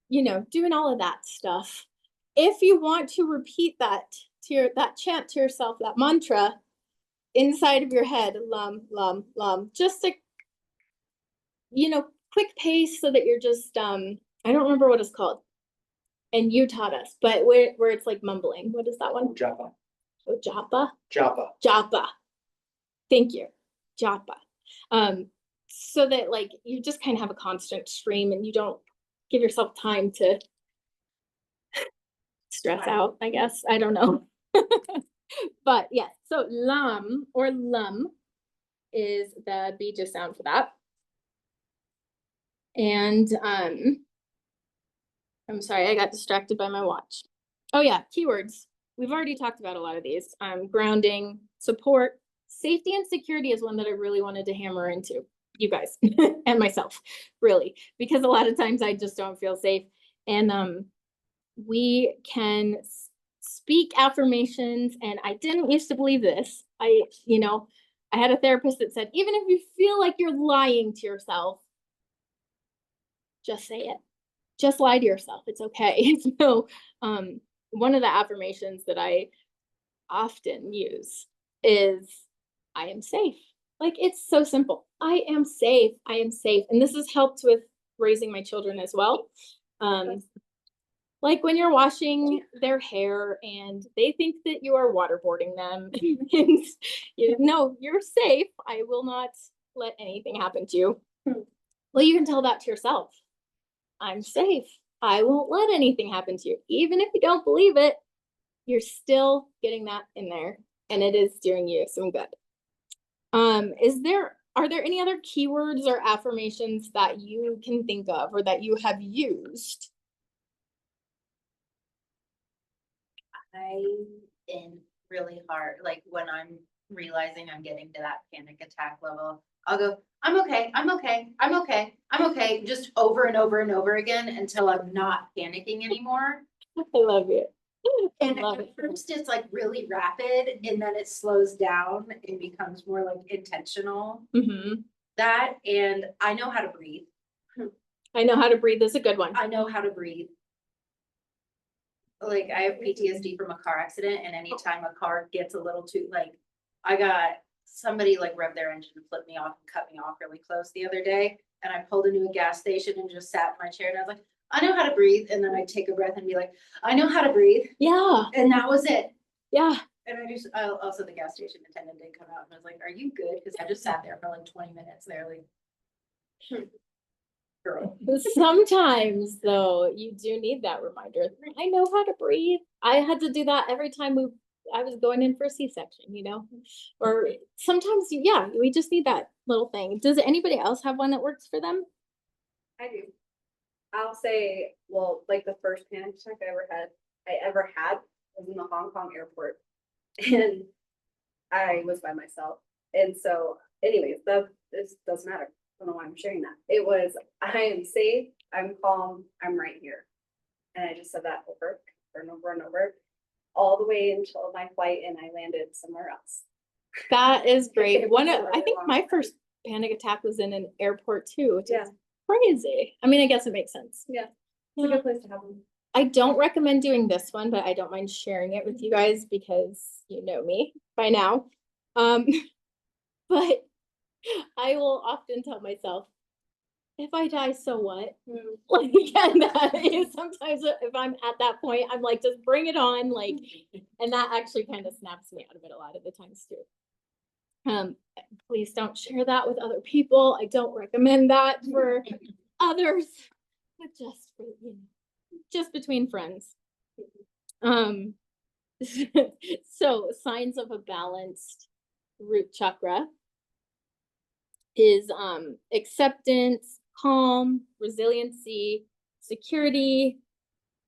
you know, doing all of that stuff, if you want to repeat that that chant to yourself, that mantra inside of your head, lam, lam, lam, just a, you know, quick pace so that you're just, I don't remember what it's called. And you taught us, but where it's like mumbling. What is that one?
Japa.
Oh, japa?
Japa.
Japa. Thank you. Japa. so that like you just kind of have a constant stream and you don't give yourself time to stress out, I guess. I don't know. But yes, so lum or lum is the bija sound for that. And I'm sorry, I got distracted by my watch. Oh yeah, keywords. We've already talked about a lot of these. Grounding, support, safety and security is one that I really wanted to hammer into you guys and myself, really, because a lot of times I just don't feel safe. And we can speak affirmations, and I didn't used to believe this. I had a therapist that said, even if you feel like you're lying to yourself, just say it. Just lie to yourself. It's okay. So one of the affirmations that I often use is, I am safe. Like, it's so simple. I am safe. I am safe. And this has helped with raising my children as well. Like when you're washing their hair and they think that you are waterboarding them and no, you're safe. I will not let anything happen to you. Well, you can tell that to yourself. I'm safe. I won't let anything happen to you. Even if you don't believe it, you're still getting that in there and it is doing you some good. Are there any other keywords or affirmations that you can think of or that you have used?
I am really hard, like when I'm realizing I'm getting to that panic attack level, I'll go, I'm okay, I'm okay, I'm okay, I'm okay, just over and over and over again until I'm not panicking anymore.
I love it.
And at first it's like really rapid and then it slows down and becomes more like intentional. That, and I know how to breathe.
I know how to breathe is a good one.
I know how to breathe. Like I have PTSD from a car accident, and anytime a car gets a little too, like, I got somebody like rev their engine and flip me off and cut me off really close the other day. And I pulled into a gas station and just sat in my chair and I was like, I know how to breathe. And then I'd take a breath and be like, I know how to breathe.
Yeah.
And that was it.
Yeah.
And also the gas station attendant did come out and I was like, are you good? Because I just sat there for like 20 minutes there, like, girl.
Sometimes though, you do need that reminder. I know how to breathe. I had to do that every time I was going in for a C-section, or sometimes, yeah, we just need that little thing. Does anybody else have one that works for them?
I do. I'll say, well, like the first panic attack I ever had was in the Hong Kong airport. And I was by myself. And so anyways, this doesn't matter. I don't know why I'm sharing that. It was, I am safe, I'm calm, I'm right here. And I just said that over and over and over, all the way until my flight and I landed somewhere else.
That is great. I think my first panic attack was in an airport too, which is crazy. I mean, I guess it makes sense.
Yeah, it's a good place to have them.
I don't recommend doing this one, but I don't mind sharing it with you guys because you know me by now. But I will often tell myself, if I die, so what? Like, and that is sometimes if I'm at that point, I'm like, just bring it on. Like, and that actually kind of snaps me out of it a lot of the times too. Please don't share that with other people. I don't recommend that for others, but just for, just between friends. So signs of a balanced root chakra is acceptance, calm, resiliency, security,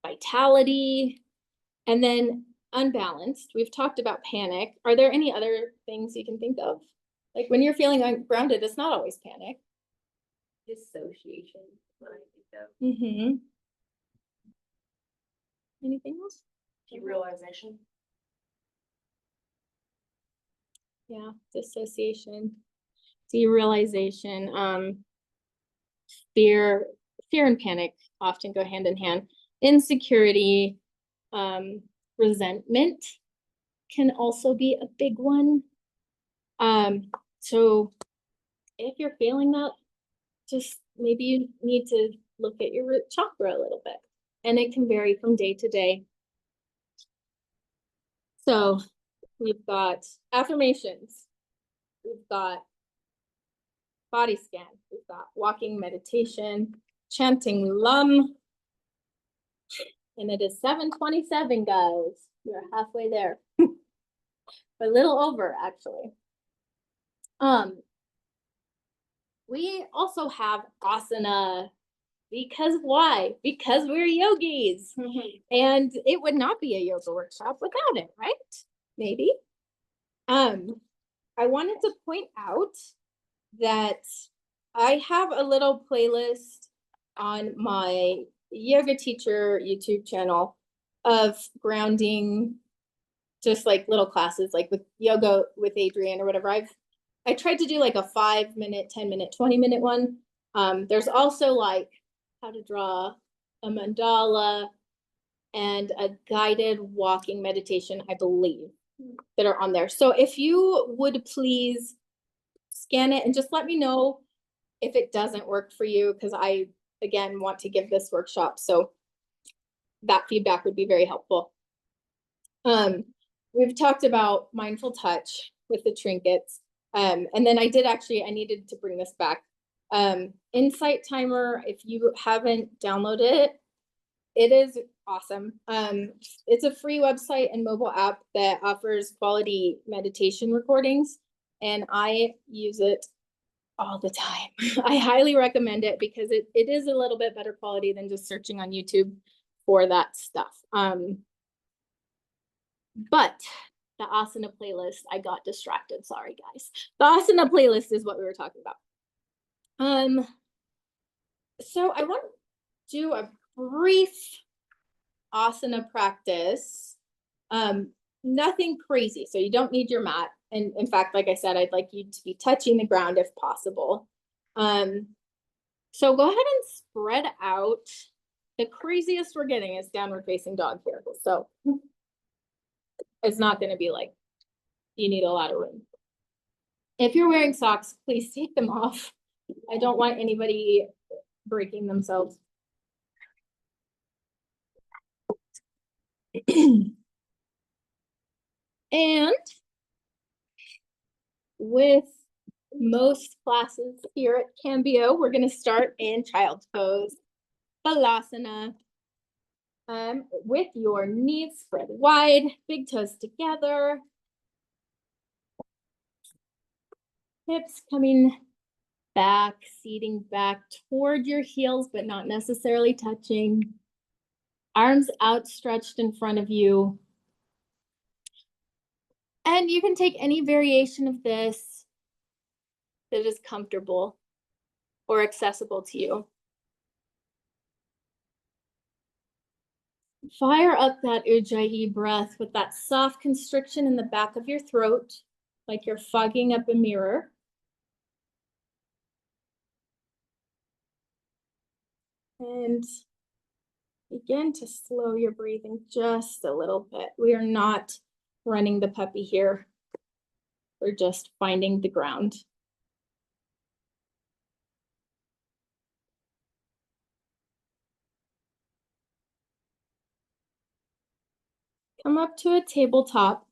vitality, and then unbalanced. We've talked about panic. Are there any other things you can think of? Like when you're feeling ungrounded, it's not always panic.
Dissociation, what I think of.
Anything else?
Derealization.
Yeah, dissociation, derealization, fear and panic often go hand in hand. Insecurity, resentment can also be a big one. So if you're feeling that, just maybe you need to look at your root chakra a little bit, and it can vary from day to day. So we've got affirmations. We've got body scan. We've got walking meditation, chanting Lum. And it is 7:27, guys. We're halfway there. A little over, actually. We also have asana. Because why? Because we're yogis. And it would not be a yoga workshop without it, right? Maybe. I wanted to point out that I have a little playlist on my yoga teacher YouTube channel of grounding, just like little classes, like with yoga with Adrienne or whatever. I tried to do like a 5-minute, 10-minute, 20-minute one. There's also like how to draw a mandala and a guided walking meditation, I believe, that are on there. So if you would please scan it and just let me know if it doesn't work for you, because I, again, want to give this workshop. So that feedback would be very helpful. We've talked about mindful touch with the trinkets. And then I needed to bring this back. Insight Timer, if you haven't downloaded it, it is awesome. It's a free website and mobile app that offers quality meditation recordings, and I use it all the time. I highly recommend it because it is a little bit better quality than just searching on YouTube for that stuff. But the asana playlist, I got distracted. Sorry, guys. The asana playlist is what we were talking about. So I want to do a brief asana practice. Nothing crazy, so you don't need your mat. And in fact, like I said, I'd like you to be touching the ground if possible. So go ahead and spread out. The craziest we're getting is downward facing dog here. So it's not going to be like you need a lot of room. If you're wearing socks, please take them off. I don't want anybody breaking themselves. And with most classes here at Cambio, we're going to start in child's pose, Balasana, with your knees spread wide, big toes together, hips coming back, seating back toward your heels, but not necessarily touching. Arms outstretched in front of you. And you can take any variation of this that is comfortable or accessible to you. Fire up that Ujjayi breath with that soft constriction in the back of your throat, like you're fogging up a mirror. And begin to slow your breathing just a little bit. We are not running the puppy here. We're just finding the ground. Come up to a tabletop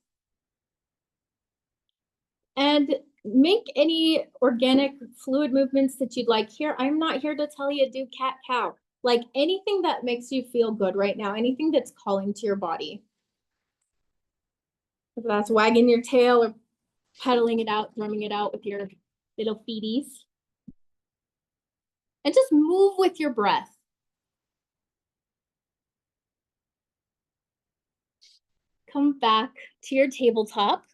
and make any organic fluid movements that you'd like here. I'm not here to tell you to do cat-cow. Like anything that makes you feel good right now, anything that's calling to your body. If that's wagging your tail or pedaling it out, drumming it out with your little feeties. And just move with your breath. Come back to your tabletop.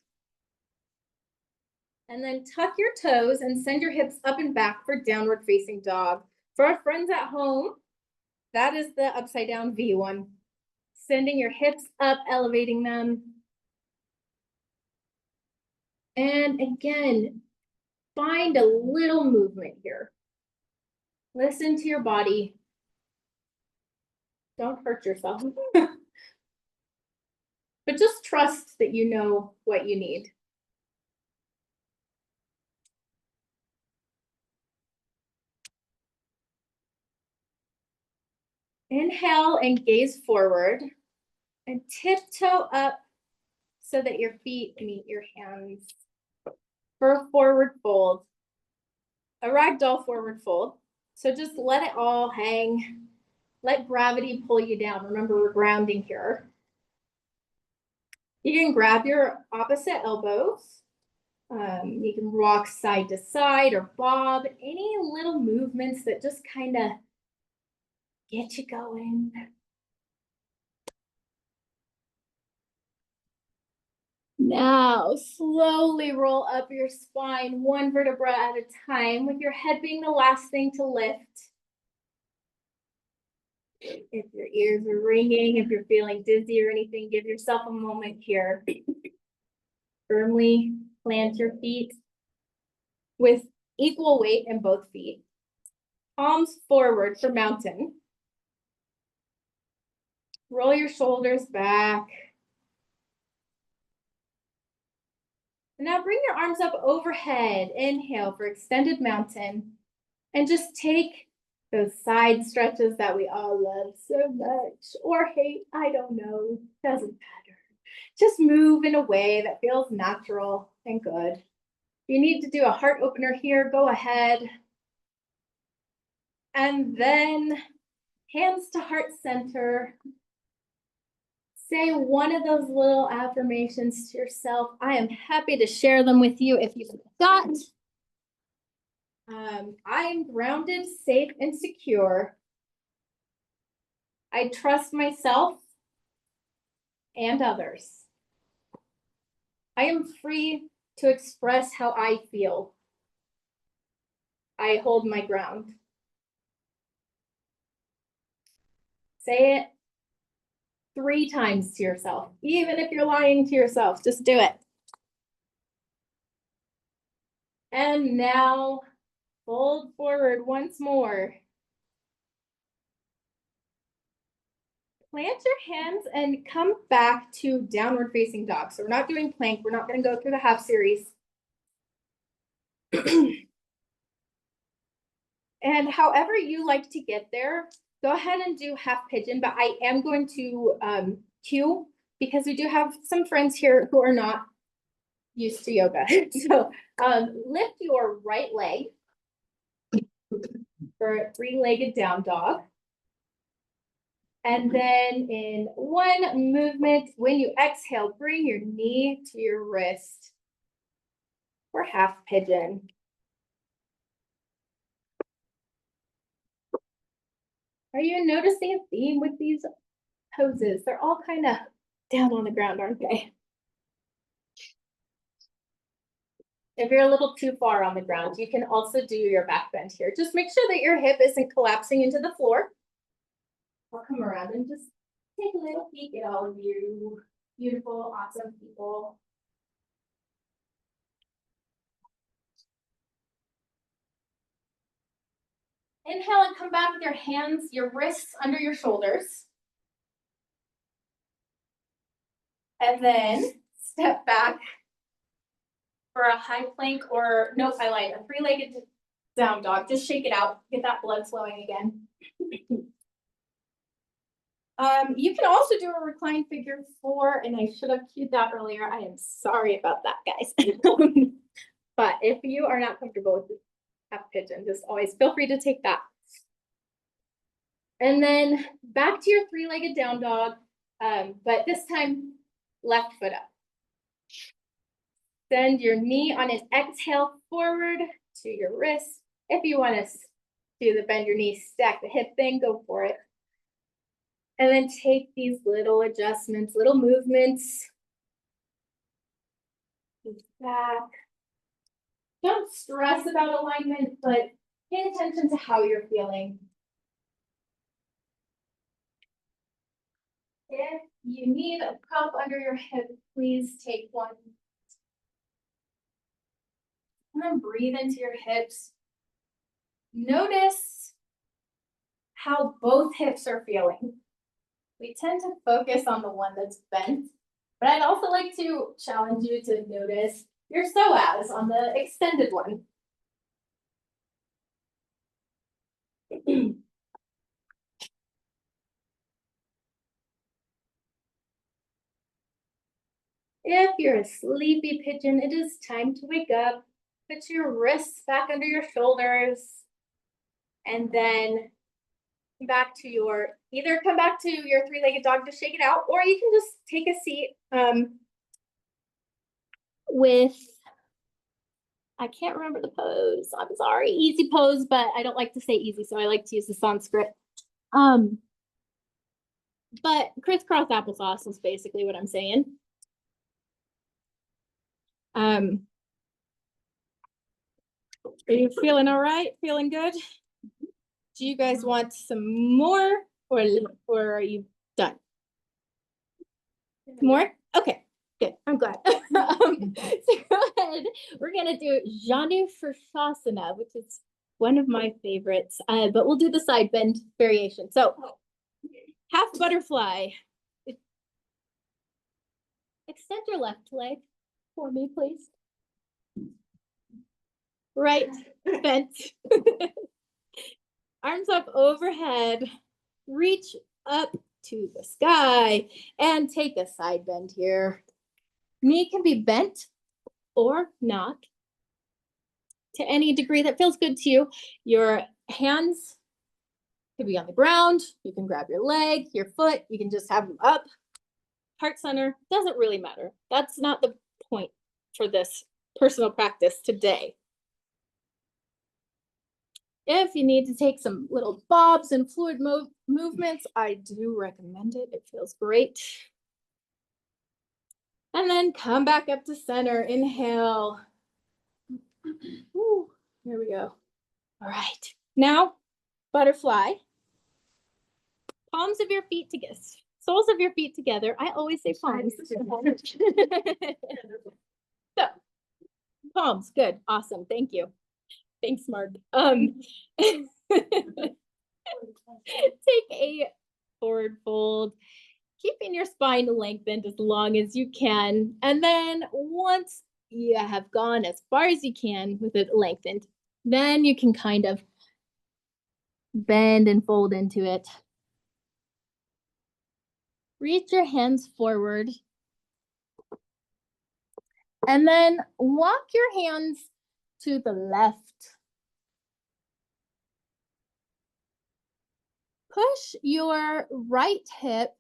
And then tuck your toes and send your hips up and back for downward facing dog. For our friends at home, that is the upside down V one. Sending your hips up, elevating them. And again, find a little movement here. Listen to your body. Don't hurt yourself. But just trust that you know what you need. Inhale and gaze forward and tiptoe up so that your feet meet your hands for a forward fold. a ragdoll forward fold. So just let it all hang. Let gravity pull you down. Remember, we're grounding here. You can grab your opposite elbows. You can rock side to side or bob. Any little movements that just kind of get you going. Now, slowly roll up your spine, one vertebra at a time, with your head being the last thing to lift. If your ears are ringing, if you're feeling dizzy or anything, give yourself a moment here. Firmly plant your feet with equal weight in both feet. Palms forward for mountain. Roll your shoulders back. Now bring your arms up overhead. Inhale for extended mountain. And just take those side stretches that we all love so much, or hate, I don't know, doesn't matter. Just move in a way that feels natural and good. If you need to do a heart opener here, go ahead. And then hands to heart center. Say one of those little affirmations to yourself. I am happy to share them with you if you forgot. I am grounded, safe, and secure. I trust myself and others. I am free to express how I feel. I hold my ground. Say it 3 times to yourself. Even if you're lying to yourself, just do it. And now fold forward once more. Plant your hands and come back to downward facing dog. So we're not doing plank. We're not going to go through the half series. And however you like to get there, go ahead and do half pigeon, but I am going to cue because we do have some friends here who are not used to yoga. So lift your right leg for a 3-legged down dog. And then in one movement, when you exhale, bring your knee to your wrist for half pigeon. Are you noticing a theme with these poses? They're all kind of down on the ground, aren't they? If you're a little too far on the ground, you can also do your back bend here. Just make sure that your hip isn't collapsing into the floor. I'll come around and just take a little peek at all of you beautiful, awesome people. Inhale and come back with your hands, your wrists under your shoulders. And then step back for a high plank or, nope, I lied, a 3-legged down dog. Just shake it out, get that blood flowing again. You can also do a reclined figure 4, and I should have cued that earlier. I am sorry about that, guys. But if you are not comfortable with half pigeon, just always feel free to take that. And then back to your 3-legged down dog, but this time left foot up. Send your knee on an exhale forward to your wrist. If you want to do the bend your knee, stack the hip thing, go for it. And then take these little adjustments, little movements. Back. Don't stress about alignment, but pay attention to how you're feeling. If you need a cup under your hip, please take one. And then breathe into your hips. Notice how both hips are feeling. We tend to focus on the one that's bent, but I'd also like to challenge you to notice your psoas on the extended one. If you're a sleepy pigeon, it is time to wake up. Put your wrists back under your shoulders. And then back to your, either come back to your three-legged dog to shake it out, or you can just take a seat with, I can't remember the pose, I'm sorry, easy pose, but I don't like to say easy, so I like to use the Sanskrit. But crisscross applesauce is basically what I'm saying. Are you feeling all right? Feeling good? Do you guys want some more, or are you done? More? Okay, good. I'm glad. So go ahead. We're gonna do Janu Shasana, which is one of my favorites. But we'll do the side bend variation. So half butterfly. Extend your left leg for me, please. Right bent. Arms up overhead. Reach up to the sky and take a side bend here. Knee can be bent or not to any degree that feels good to you. Your hands could be on the ground. You can grab your leg, your foot. You can just have them up. Heart center, doesn't really matter. That's not the point for this personal practice today. If you need to take some little bobs and fluid movements, I do recommend it. It feels great. And then come back up to center. Inhale. Ooh, here we go. All right. Now, butterfly. Palms of your feet together. Soles of your feet together. I always say palms. So, palms. Good. Awesome. Thank you. Thanks, Mark. Take a forward fold, keeping your spine lengthened as long as you can. And then once you have gone as far as you can with it lengthened, then you can kind of bend and fold into it. Reach your hands forward. And then walk your hands to the left. Push your right hip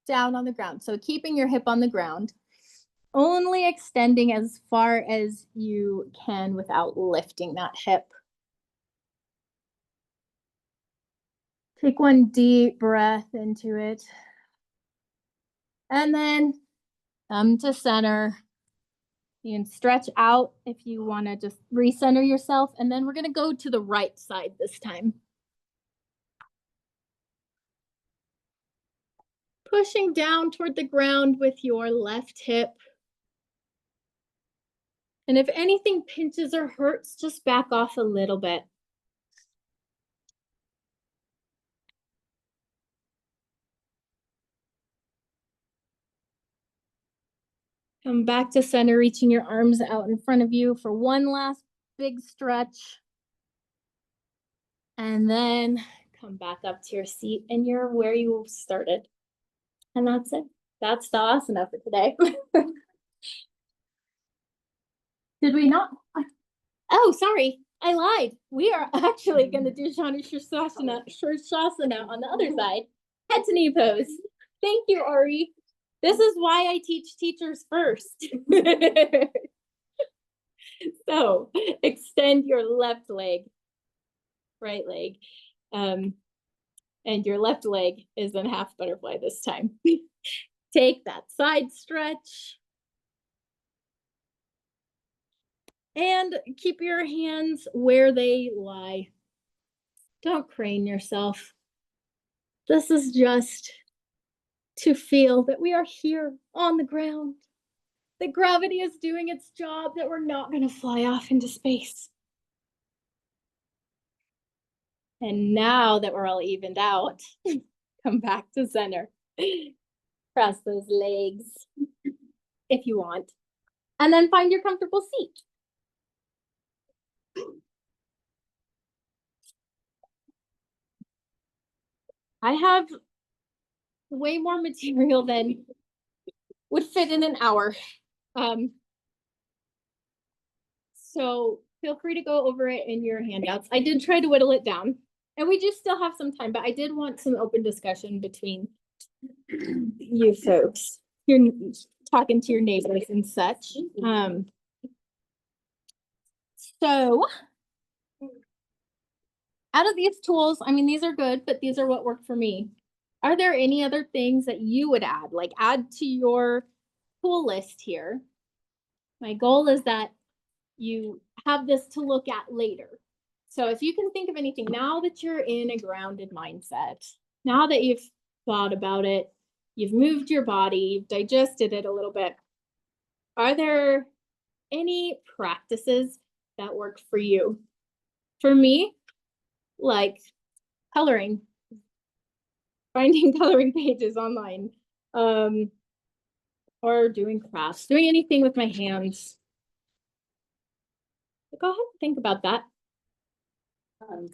down on the ground. So keeping your hip on the ground, only extending as far as you can without lifting that hip. Take one deep breath into it. And then come to center. You can stretch out if you want to just recenter yourself. And then we're going to go to the right side this time. Pushing down toward the ground with your left hip. And if anything pinches or hurts, just back off a little bit. Come back to center, reaching your arms out in front of you for one last big stretch. And then come back up to your seat and you're where you started. And that's it. That's the asana for today. Did we not? Oh, sorry. I lied. We are actually going to do Janu Shasana on the other side. Head to knee pose. Thank you, Ari. This is why I teach teachers first. So extend your left leg, right leg. And your left leg is in half butterfly this time. Take that side stretch. And keep your hands where they lie. Don't crane yourself. This is just to feel that we are here on the ground. That gravity is doing its job, that we're not going to fly off into space. And now that we're all evened out, come back to center. Cross those legs if you want. And then find your comfortable seat. I have way more material than would fit in an hour.
So feel free to go over it in your handouts. I did try to whittle it down. And we do still have some time, but I did want some open discussion between you folks. You're talking to your neighbors and such. So out of these tools, I mean, these are good, but these are what worked for me. Are there any other things that you would add, like add to your tool list here? My goal is that you have this to look at later. So if you can think of anything now that you're in a grounded mindset, now that you've thought about it, you've moved your body, you've digested it a little bit, are there any practices that work for you? For me, like coloring, finding coloring pages online, or doing crafts, doing anything with my hands. Go ahead and think about that.
I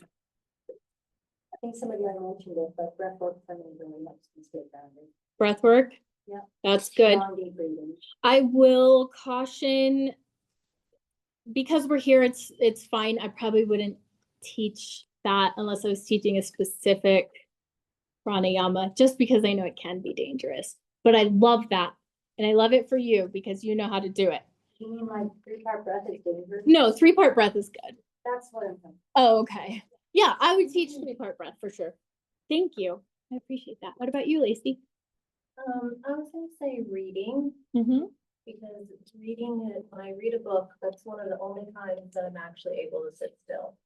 think somebody already mentioned it, but breath work for me really helps me stay grounded.
Breath work?
Yeah.
That's good.
Long, deep breathing.
I will caution, because we're here, it's fine. I probably wouldn't teach that unless I was teaching a specific pranayama, just because I know it can be dangerous. But I love that. And I love it for you because you know how to do it.
You mean like 3-part breath is dangerous?
No, 3-part breath is good.
That's what I'm thinking.
Oh, okay. Yeah, I would teach 3-part breath for sure. Thank you. I appreciate that. What about you, Lacey?
I was gonna say reading,
Mm-hmm.
because reading it, when I read a book, that's one of the only times that I'm actually able to sit still.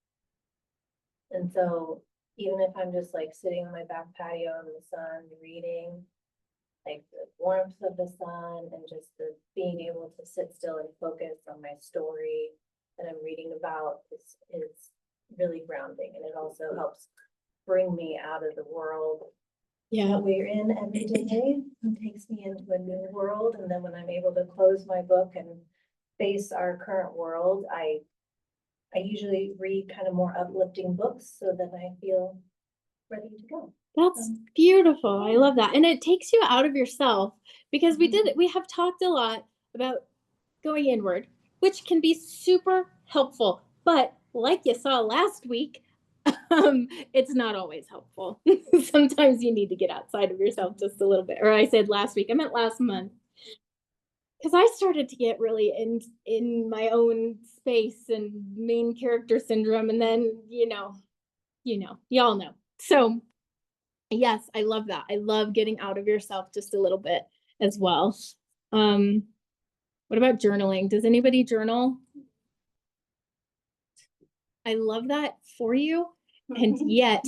And so even if I'm just like sitting on my back patio in the sun, reading, like the warmth of the sun and just the being able to sit still and focus on my story that I'm reading about is really grounding. And it also helps bring me out of the world that we're in every day, and takes me into a new world. And then when I'm able to close my book and face our current world, I usually read kind of more uplifting books so that I feel ready to go.
That's beautiful. I love that. And it takes you out of yourself, because we have talked a lot about going inward, which can be super helpful. But like you saw last week, it's not always helpful. Sometimes you need to get outside of yourself just a little bit. Or I said last week, I meant last month. Because I started to get really in my own space and main character syndrome. And then, y'all know. So yes, I love that. I love getting out of yourself just a little bit as well. What about journaling? Does anybody journal? I love that for you. And yet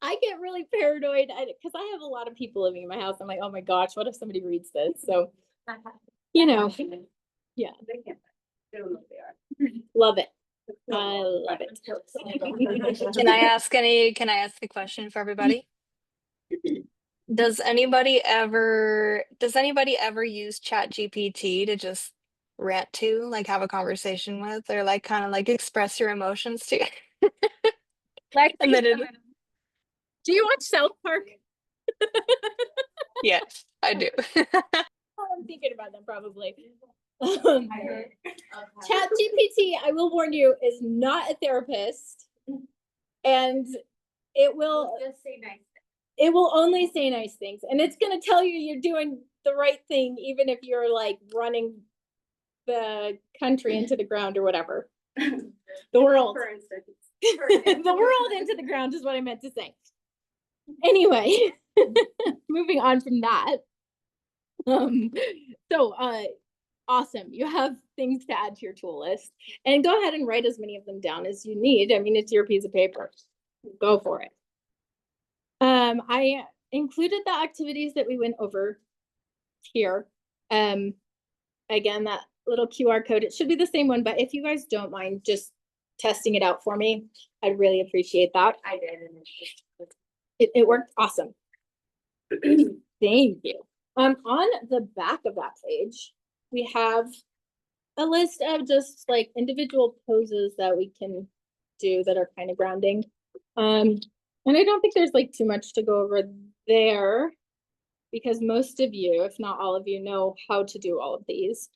I get really paranoid because I have a lot of people living in my house. I'm like, oh my gosh, what if somebody reads this? So, yeah. Love it. I love it.
Can I ask a question for everybody? Does anybody ever use ChatGPT to just rant to, like have a conversation with, or like kind of like express your emotions to? And then
do you watch South Park?
Yes, I do.
I'm thinking about them probably. ChatGPT, I will warn you, is not a therapist, and it will
just say nice things.
It will only say nice things, and it's going to tell you you're doing the right thing, even if you're like running the country into the ground or whatever. The world.
For instance.
The world into the ground is what I meant to say. Anyway, moving on from that. Awesome. You have things to add to your tool list, and go ahead and write as many of them down as you need. I mean, it's your piece of paper. Go for it. I included the activities that we went over here. Again, that little QR code, it should be the same one, but if you guys don't mind just testing it out for me, I'd really appreciate that.
I did, and
it worked awesome. Thank you. On the back of that page, we have a list of just like individual poses that we can do that are kind of grounding. And I don't think there's like too much to go over there, because most of you, if not all of you, know how to do all of these.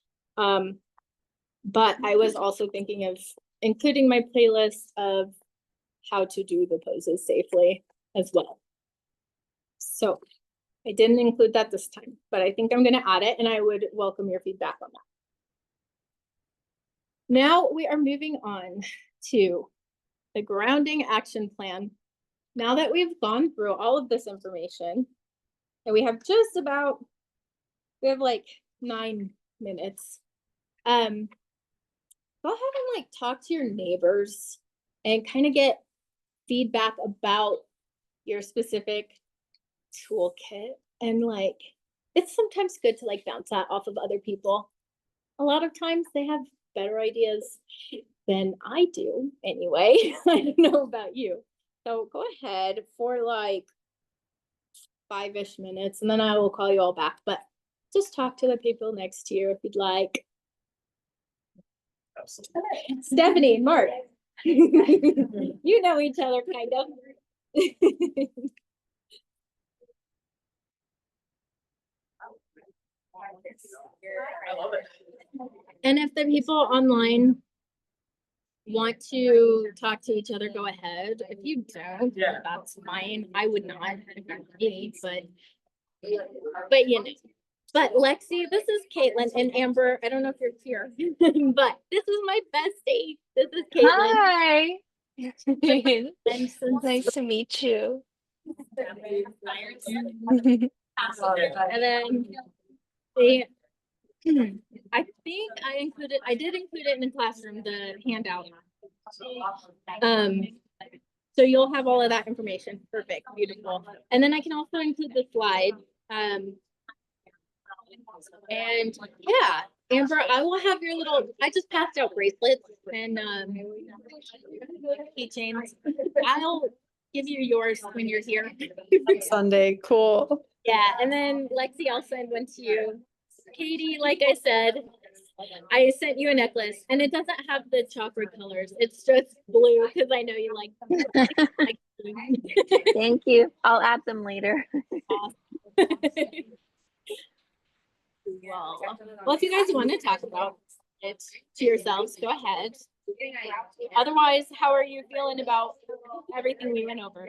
But I was also thinking of including my playlist of how to do the poses safely as well. So I didn't include that this time, but I think I'm gonna add it and I would welcome your feedback on that. Now we are moving on to the grounding action plan. Now that we've gone through all of this information, and we have like 9 minutes. Go ahead and like talk to your neighbors and kind of get feedback about your specific toolkit. And like, it's sometimes good to like bounce that off of other people. A lot of times they have better ideas than I do anyway. I don't know about you. So go ahead for like 5-ish minutes and then I will call you all back, but just talk to the people next to you if you'd like. Stephanie, Mark, you know each other kind of. And if the people online want to talk to each other, go ahead. If you don't, that's fine. I would not if it were me, but you know. But Lexi, this is Caitlin, and Amber, I don't know if you're here, but this is my bestie. This is Caitlin.
Hi.
And so
Nice to meet you.
And then I did include it in the classroom, the handout. So you'll have all of that information. Perfect, beautiful. And then I can also include the slide. And yeah, Amber, I will have your I just passed out bracelets and keychains. I'll give you yours when you're here.
Sunday, cool.
Yeah, and then Lexi, I'll send one to you. Katie, like I said, I sent you a necklace and it doesn't have the chocolate colors. It's just blue because I know you like them.
Thank you. I'll add them later.
Well, if you guys want to talk about it to yourselves, go ahead. Otherwise, how are you feeling about everything we went over?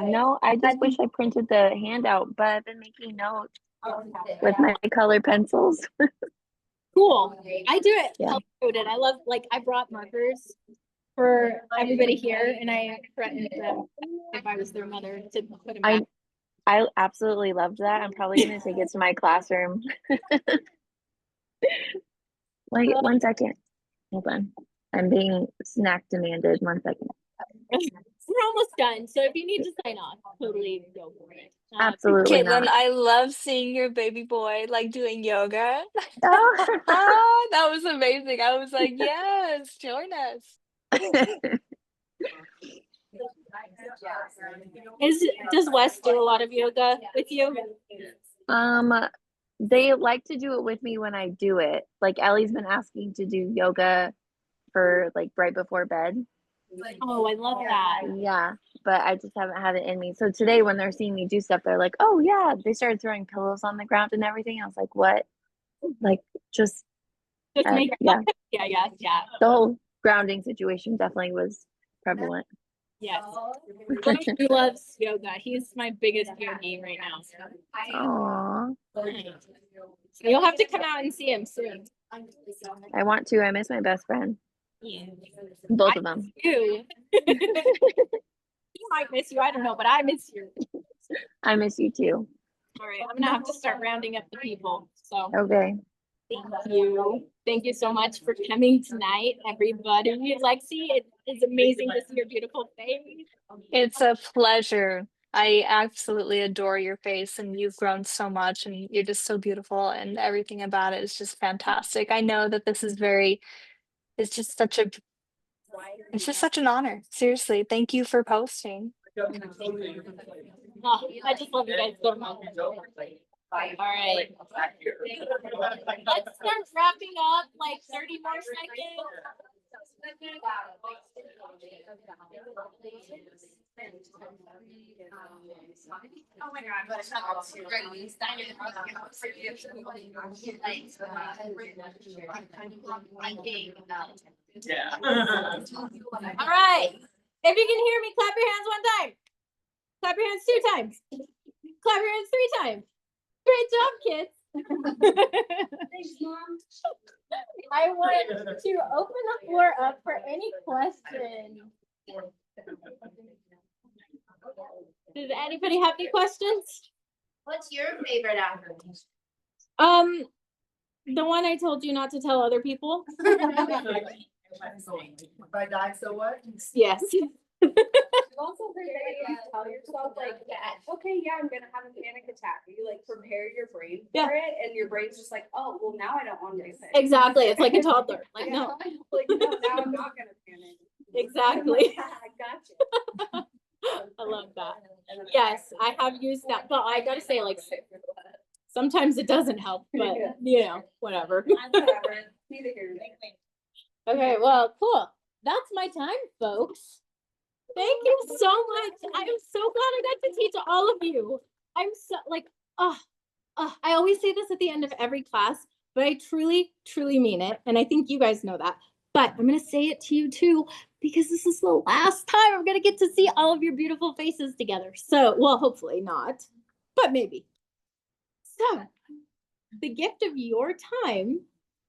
No, I just wish I printed the handout, but I've been making notes with my color pencils.
Cool. I do it
Yeah.
color-coded. I brought markers for everybody here and I threatened them if I was their mother to put them back.
I absolutely loved that. I'm probably gonna take it to my classroom. Wait, 1 second. Hold on. I'm being snack demanded. 1 second.
We're almost done. So if you need to sign off, totally go for it.
Absolutely
Caitlin,
not.
I love seeing your baby boy like doing yoga.
Oh.
That was amazing. I was like, yes, join us.
Does Wes do a lot of yoga with you?
They like to do it with me when I do it. Like Ellie's been asking to do yoga for like right before bed.
Oh, I love that.
Yeah, but I just haven't had it in me. So today when they're seeing me do stuff, they're like, oh yeah, they started throwing pillows on the ground and everything. I was like, what? Like just
make
yeah.
Yeah.
The whole grounding situation definitely was prevalent.
Yes. One of you loves yoga. He's my biggest yogi right now.
Aww.
So you'll have to come out and see him soon.
I want to. I miss my best friend. Both of them.
You. He might miss you. I don't know, but I miss you.
I miss you too.
All right, I'm gonna have to start rounding up the people. So
Okay.
thank you. Thank you so much for coming tonight, everybody. Lexi, it is amazing to see your beautiful face.
It's a pleasure. I absolutely adore your face and you've grown so much and you're just so beautiful and everything about it is just fantastic. I know that this is it's just such an honor. Seriously, thank you for posting.
Oh, I just love you guys so much. All right. Let's start wrapping up, like 30 more seconds. Oh my God.
Yeah.
All right. If you can hear me, clap your hands one time. Clap your hands 2 times. Clap your hands 3 times. Great job, kids.
Thanks, Mom.
I want to open the floor up for any questions. Does anybody have any questions?
What's your favorite acronym?
The one I told you not to tell other people.
If I die, so what?
Yes.
Also heard that you tell yourself like that, okay, yeah, I'm gonna have a panic attack. You like prepare your brain
Yeah.
for it and your brain's just like, oh, well, now I don't want to do it.
Exactly. It's like a toddler. Like,
Yeah.
no.
Like, no, now I'm not gonna panic.
Exactly.
I got you.
I love that. Yes, I have used that, but I gotta say, like, sometimes it doesn't help, but you know, whatever.
Whatever, neither here nor there.
Okay, well, cool. That's my time, folks. Thank you so much. I am so glad I got to teach all of you. I'm so like, I always say this at the end of every class, but I truly, truly mean it. And I think you guys know that. But I'm going to say it to you too, because this is the last time I'm going to get to see all of your beautiful faces together. So, well, hopefully not, but maybe. So, the gift of your time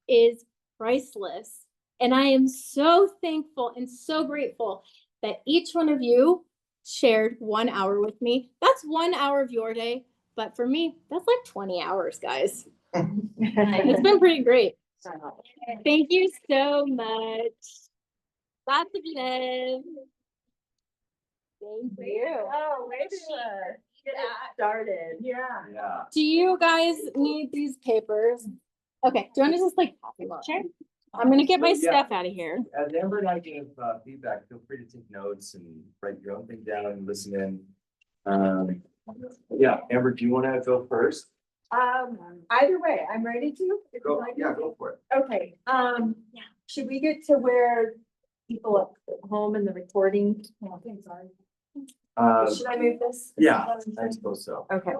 is priceless. And I am so thankful and so grateful that each one of you shared 1 hour with me. That's 1 hour of your day. But for me, that's like 20 hours, guys. It's been pretty great. Thank you so much. Lots of love. Thank you.
Oh, way to get started. Yeah.
Yeah.
Do you guys need these papers? Okay, do you want to just like copy them? Sure. I'm gonna get my
Yeah.
stuff out of here.
As Amber and I give feedback, feel free to take notes and write your own thing down and listen in. Yeah, Amber, do you want to go first?
Either way, I'm ready to. if you like.
Go for it.
Okay, should we get to where people at home in the recording? Sorry. Should I move this?
Yeah, I suppose so.
Okay.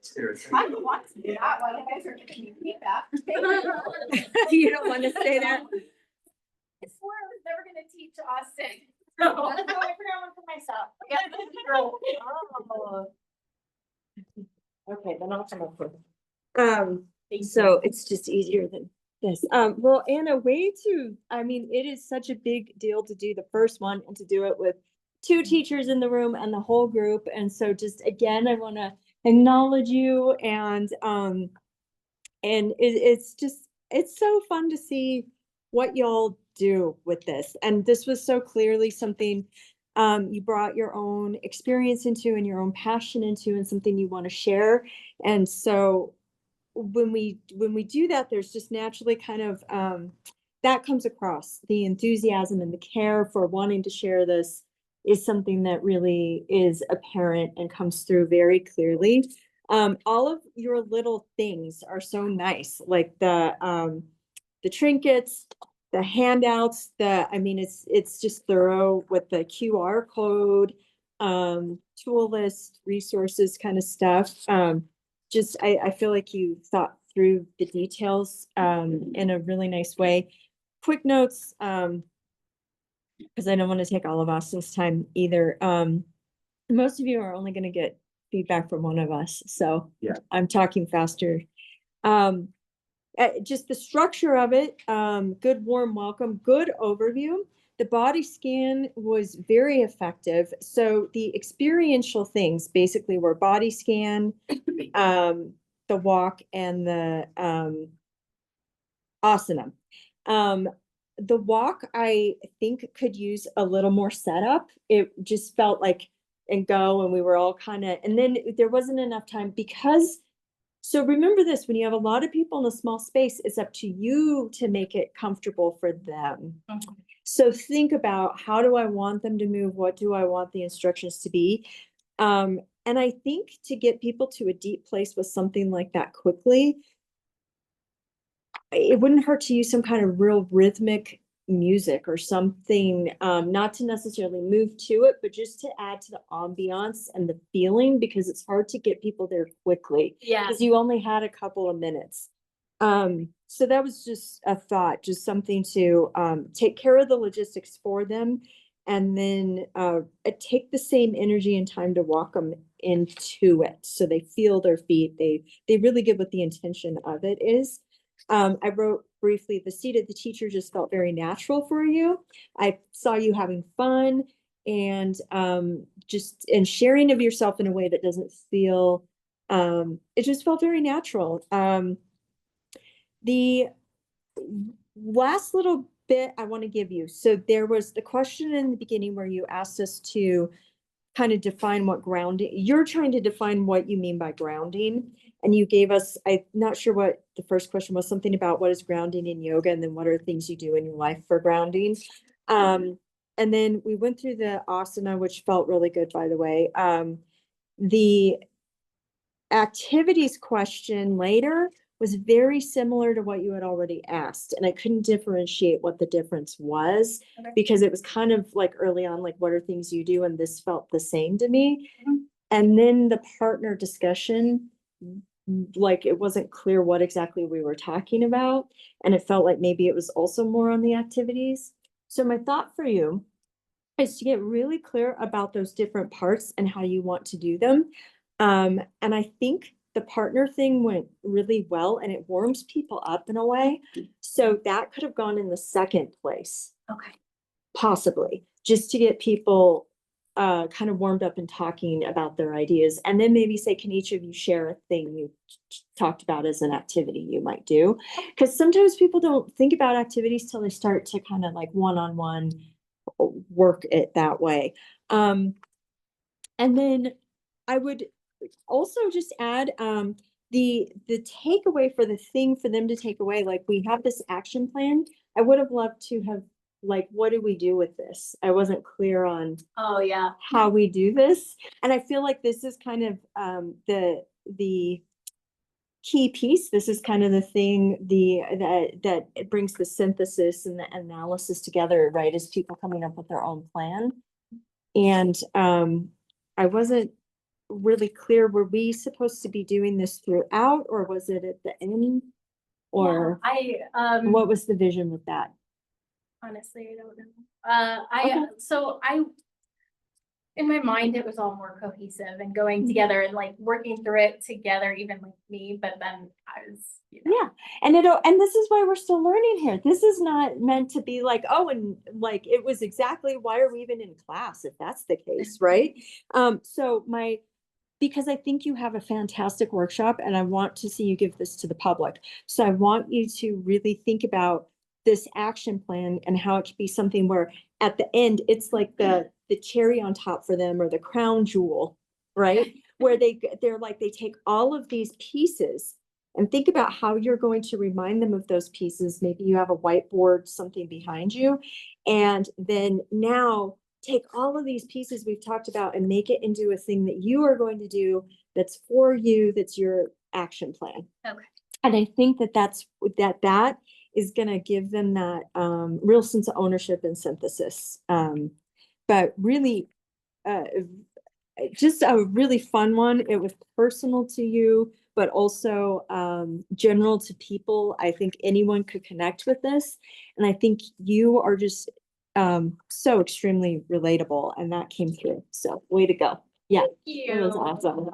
Seriously.
I don't want to do that while you guys are giving me feedback.
You don't want to say that?
I swear I was never gonna teach Austin. So I forgot one for myself. Yeah, this is girl.
Okay, then I'll come up with. So it's just easier than this. Well, Anna, I mean, it is such a big deal to do the first one and to do it with 2 teachers in the room and the whole group. And so just again, I want to acknowledge you and it's so fun to see what y'all do with this. And this was so clearly something you brought your own experience into and your own passion into and something you want to share. And so when we do that, there's just naturally kind of that comes across. The enthusiasm and the care for wanting to share this is something that really is apparent and comes through very clearly. All of your little things are so nice, like the trinkets, the handouts, it's just thorough with the QR code, tool list, resources kind of stuff. I feel like you thought through the details in a really nice way. Quick notes, because I don't want to take all of Austin's time either. Most of you are only going to get feedback from one of us, so
yeah,
I'm talking faster. Just the structure of it, good warm welcome, good overview. The body scan was very effective. So the experiential things basically were body scan, the walk, and the asana. The walk, I think, could use a little more setup. It just felt like and go, and we were all kind of, and then there wasn't enough time because, so remember this, when you have a lot of people in a small space, it's up to you to make it comfortable for them. So think about, how do I want them to move? What do I want the instructions to be? And I think to get people to a deep place with something like that quickly, it wouldn't hurt to use some kind of real rhythmic
music or something, not to necessarily move to it, but just to add to the ambiance and the feeling, because it's hard to get people there quickly.
Yeah.
Because you only had a couple of minutes. So that was just a thought, just something to take care of the logistics for them, and then take the same energy and time to walk them into it, so they feel their feet. They really get what the intention of it is. I wrote briefly, the seat of the teacher just felt very natural for you. I saw you having fun and just sharing of yourself in a way that doesn't feel, it just felt very natural. The last little bit I want to give you. So there was the question in the beginning where you asked us to kind of define what grounding, you're trying to define what you mean by grounding. And you gave us, I'm not sure what the first question was, something about what is grounding in yoga, and then what are things you do in your life for grounding. And then we went through the asana, which felt really good, by the way. The activities question later was very similar to what you had already asked, and I couldn't differentiate what the difference was, because it was kind of like early on, like, what are things you do? And this felt the same to me. And then the partner discussion, like, it wasn't clear what exactly we were talking about, and it felt like maybe it was also more on the activities. So my thought for you is to get really clear about those different parts and how you want to do them. And I think the partner thing went really well, and it warms people up in a way. So that could have gone in the second place.
Okay.
Possibly, just to get people kind of warmed up and talking about their ideas. And then maybe say, can each of you share a thing you talked about as an activity you might do? Because sometimes people don't think about activities till they start to kind of like one-on-one work it that way. And then I would also just add the takeaway for the thing for them to take away, like, we have this action plan. I would have loved to have, like, what do we do with this? I wasn't clear on
Oh, yeah.
how we do this. And I feel like this is kind of the key piece. This is kind of the thing, that it brings the synthesis and the analysis together, right? As people coming up with their own plan. And I wasn't really clear, were we supposed to be doing this throughout, or was it at the end? Or what was the vision with that?
Honestly, I don't know. In my mind, it was all more cohesive and going together and like working through it together, even with me, but then I was,
Yeah, and this is why we're still learning here. This is not meant to be like, oh, and like, it was exactly, why are we even in class if that's the case, right? Because I think you have a fantastic workshop, and I want to see you give this to the public. So I want you to really think about this action plan and how it could be something where at the end, it's like the cherry on top for them, or the crown jewel, right? Where they're like, they take all of these pieces and think about how you're going to remind them of those pieces. Maybe you have a whiteboard, something behind you, and then now take all of these pieces we've talked about and make it into a thing that you are going to do, that's for you, that's your action plan.
Okay.
And I think that is going to give them that real sense of ownership and synthesis. But really, just a really fun one. It was personal to you, but also general to people. I think anyone could connect with this. And I think you are just so extremely relatable, and that came through. So way to go. Yeah, it was awesome.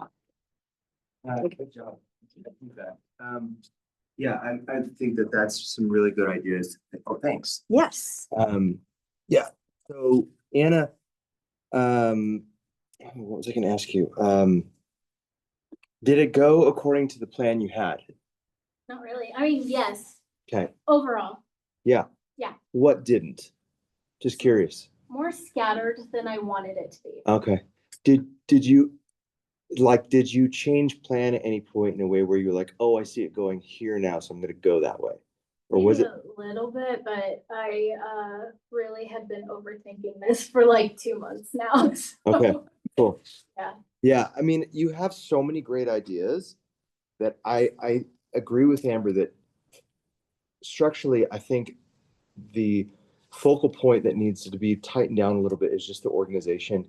Good job. Yeah, I think that that's some really good ideas. Oh, thanks.
Yes.
Yeah. So Anna, what was I going to ask you? Did it go according to the plan you had?
Not really. I mean, yes,
Okay.
overall,
Yeah.
yeah,
What didn't? Just curious.
more scattered than I wanted it to be.
Okay. Did you change plan at any point in a way where you're like, oh, I see it going here now, so I'm going to go that way? Or was
Maybe
it?
a little bit, but I really had been overthinking this for like 2 months now. so,
Okay, cool.
Yeah.
Yeah, I mean, you have so many great ideas that I agree with Amber that structurally, I think the focal point that needs to be tightened down a little bit is just the organization.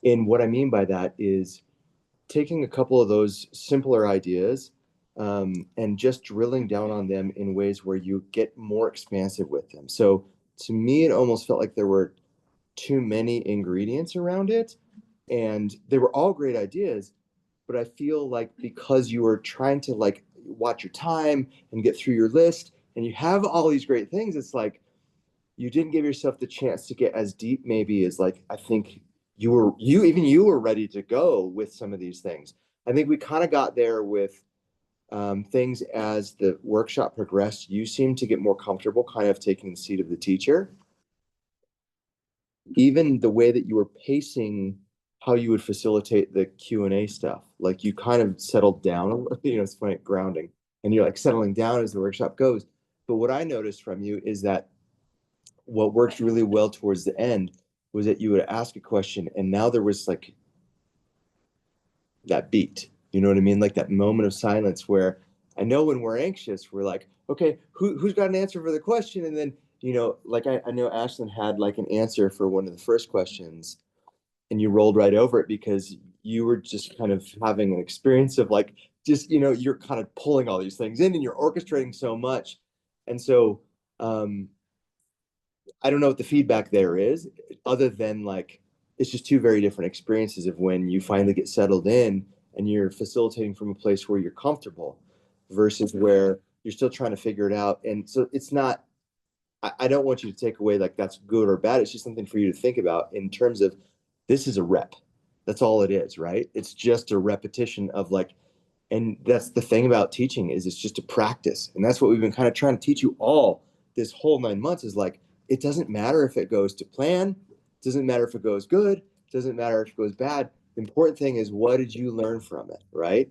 And what I mean by that is taking a couple of those simpler ideas and just drilling down on them in ways where you get more expansive with them. So to me, it almost felt like there were too many ingredients around it, and they were all great ideas, but I feel like because you were trying to like watch your time and get through your list and you have all these great things, it's like you didn't give yourself the chance to get as deep maybe as like I think you were ready to go with some of these things. I think we kind of got there with things as the workshop progressed. You seemed to get more comfortable kind of taking the seat of the teacher. Even the way that you were pacing how you would facilitate the Q&A stuff, like you kind of settled down, it's funny, grounding, and you're like settling down as the workshop goes. But what I noticed from you is that what worked really well towards the end was that you would ask a question and now there was like that beat, you know what I mean? Like that moment of silence where I know when we're anxious, we're like, okay, who's got an answer for the question? And then, like I know Ashlyn had like an answer for one of the first questions and you rolled right over it because you were just kind of having an experience of like, just, you're kind of pulling all these things in and you're orchestrating so much. And so, I don't know what the feedback there is other than like, it's just two very different experiences of when you finally get settled in and you're facilitating from a place where you're comfortable versus where you're still trying to figure it out. And so it's not, I don't want you to take away like that's good or bad. It's just something for you to think about in terms of this is a rep. That's all it is, right? It's just a repetition of like, and that's the thing about teaching is it's just a practice. And that's what we've been kind of trying to teach you all this whole 9 months is like, it doesn't matter if it goes to plan. It doesn't matter if it goes good. It doesn't matter if it goes bad. The important thing is what did you learn from it, right?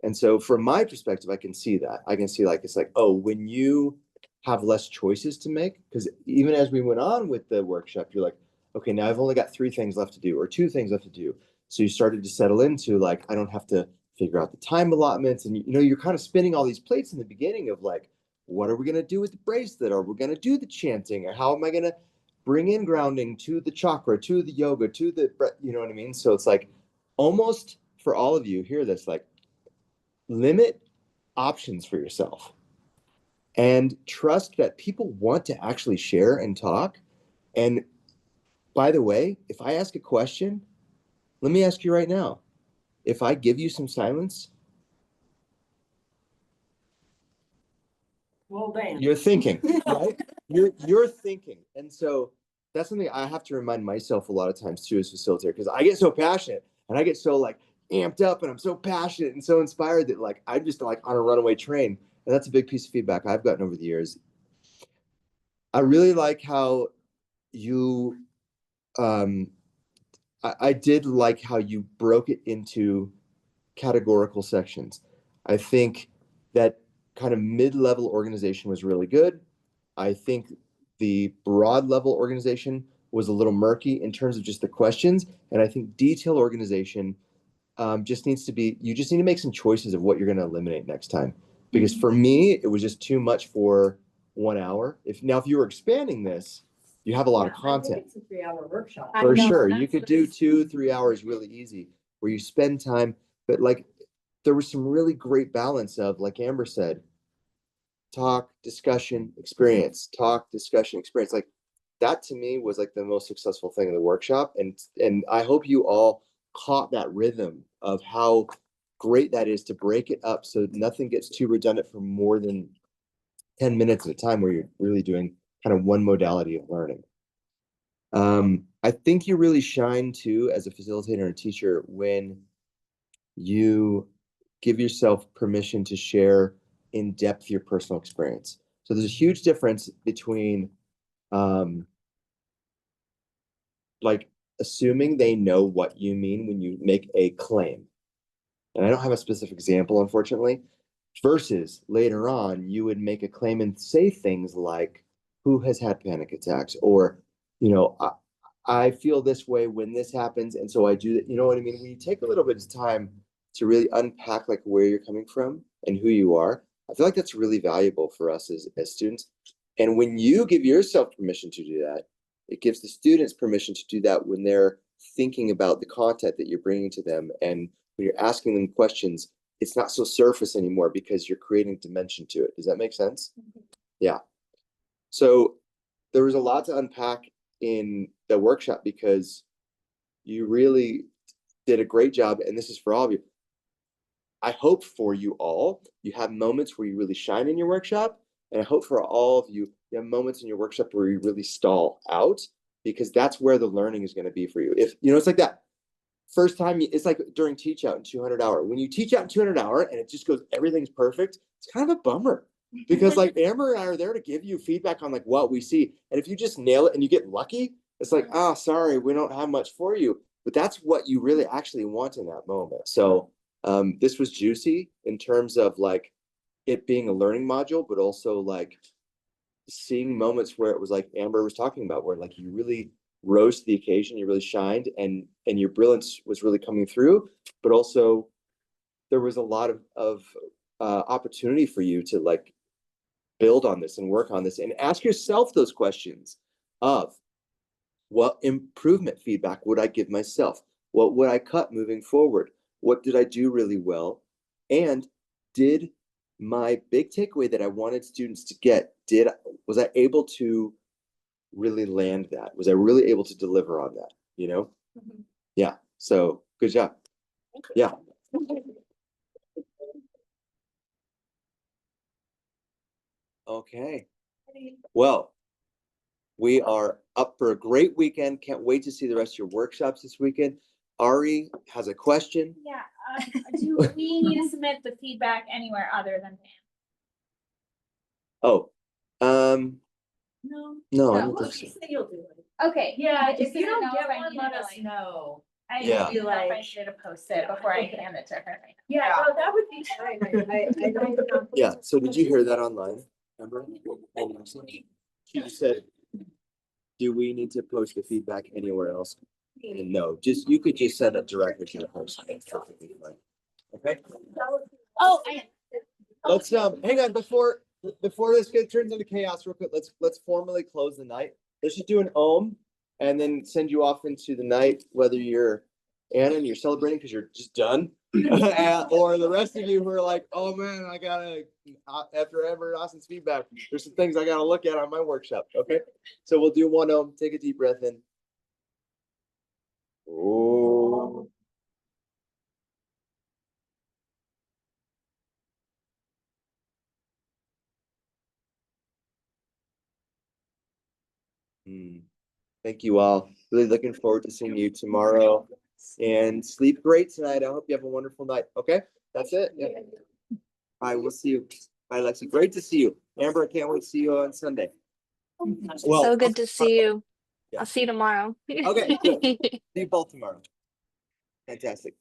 And so from my perspective, I can see that. I can see like, it's like, oh, when you have less choices to make, because even as we went on with the workshop, you're like, okay, now I've only got 3 things left to do or 2 things left to do. So you started to settle into like, I don't have to figure out the time allotments. And you're kind of spinning all these plates in the beginning of like, what are we going to do with the bracelet? Are we going to do the chanting? Or how am I going to bring in grounding to the chakra, to the yoga, to the, you know what I mean? So it's like almost for all of you, hear this, like limit options for yourself and trust that people want to actually share and talk. And by the way, if I ask a question, let me ask you right now, if I give you some silence,
Well, damn.
you're thinking, right? You're thinking. And so that's something I have to remind myself a lot of times too as facilitator, because I get so passionate and I get so like amped up and I'm so passionate and so inspired that like I'm just like on a runaway train. And that's a big piece of feedback I've gotten over the years. I really like how you I did like how you broke it into categorical sections. I think that kind of mid-level organization was really good. I think the broad level organization was a little murky in terms of just the questions. And I think detail organization just needs to be, you just need to make some choices of what you're going to eliminate next time. Because for me, it was just too much for 1 hour. If you were expanding this, you have a lot of content.
It's a 3-hour workshop.
For sure. You could do 2-3 hours really easy where you spend time, but like there was some really great balance of, like Amber said, talk, discussion, experience, talk, discussion, experience. Like that to me was like the most successful thing in the workshop. And I hope you all caught that rhythm of how great that is to break it up so nothing gets too redundant for more than 10 minutes at a time where you're really doing kind of one modality of learning. I think you really shine too as a facilitator and teacher when you give yourself permission to share in depth your personal experience. So there's a huge difference between like assuming they know what you mean when you make a claim. And I don't have a specific example, unfortunately, versus later on, you would make a claim and say things like, who has had panic attacks? Or, I feel this way when this happens. And so I do that. You know what I mean? When you take a little bit of time to really unpack like where you're coming from and who you are, I feel like that's really valuable for us as students. And when you give yourself permission to do that, it gives the students permission to do that when they're thinking about the content that you're bringing to them. And when you're asking them questions, it's not so surface anymore because you're creating dimension to it. Does that make sense? Yeah. So there was a lot to unpack in the workshop because you really did a great job. And this is for all of you. I hope for you all, you have moments where you really shine in your workshop. And I hope for all of you, you have moments in your workshop where you really stall out, because that's where the learning is going to be for you. If you know, it's like that first time, it's like during teach out in 200 hour. When you teach out in 200 hour and it just goes, everything's perfect, it's kind of a bummer. Because like Amber and I are there to give you feedback on like what we see. And if you just nail it and you get lucky, it's like, oh, sorry, we don't have much for you. But that's what you really actually want in that moment. So this was juicy in terms of like it being a learning module, but also like seeing moments where it was like Amber was talking about, where like you really rose to the occasion, you really shined, and your brilliance was really coming through. But also there was a lot of opportunity for you to like build on this and work on this and ask yourself those questions of what improvement feedback would I give myself? What would I cut moving forward? What did I do really well? And did my big takeaway that I wanted students to get, was I able to really land that? Was I really able to deliver on that? You know? Yeah. So good job. Yeah. Okay. Well, we are up for a great weekend. Can't wait to see the rest of your workshops this weekend. Ari has a question.
Yeah, do we need to submit the feedback anywhere other than Pam?
Oh,
No.
I don't think so.
You'll do it.
Okay.
Yeah,
I
if
just
you
didn't
don't
know
get
if I
one,
needed
let
to,
us
like-
know.
I
Yeah.
didn't know if I
Like-
needed to post it before I hand it to her.
Yeah, no, that would be fine.
Yeah. So did you hear that online? Remember? She just said, do we need to post the feedback anywhere else? And no, just you could just send it directly to the person. It's perfectly fine. Okay.
Oh,
Let's hang on before this turns into chaos real quick. Let's formally close the night. Let's just do an Om and then send you off into the night, whether you're Anna and you're celebrating because you're just done. Or the rest of you who are like, oh man, I gotta, after Amber and Austin's feedback, there's some things I gotta look at on my workshop. Okay. So we'll do one Om, take a deep breath in. Oh. Thank you all. Really looking forward to seeing you tomorrow. And sleep great tonight. I hope you have a wonderful night. Okay, that's it. Yeah. Bye. We'll see you. Bye, Lexi. Great to see you. Amber, I can't wait to see you on Sunday. Well,
So good to see you.
Yeah.
I'll see you tomorrow.
Okay, good. See you both tomorrow. Fantastic.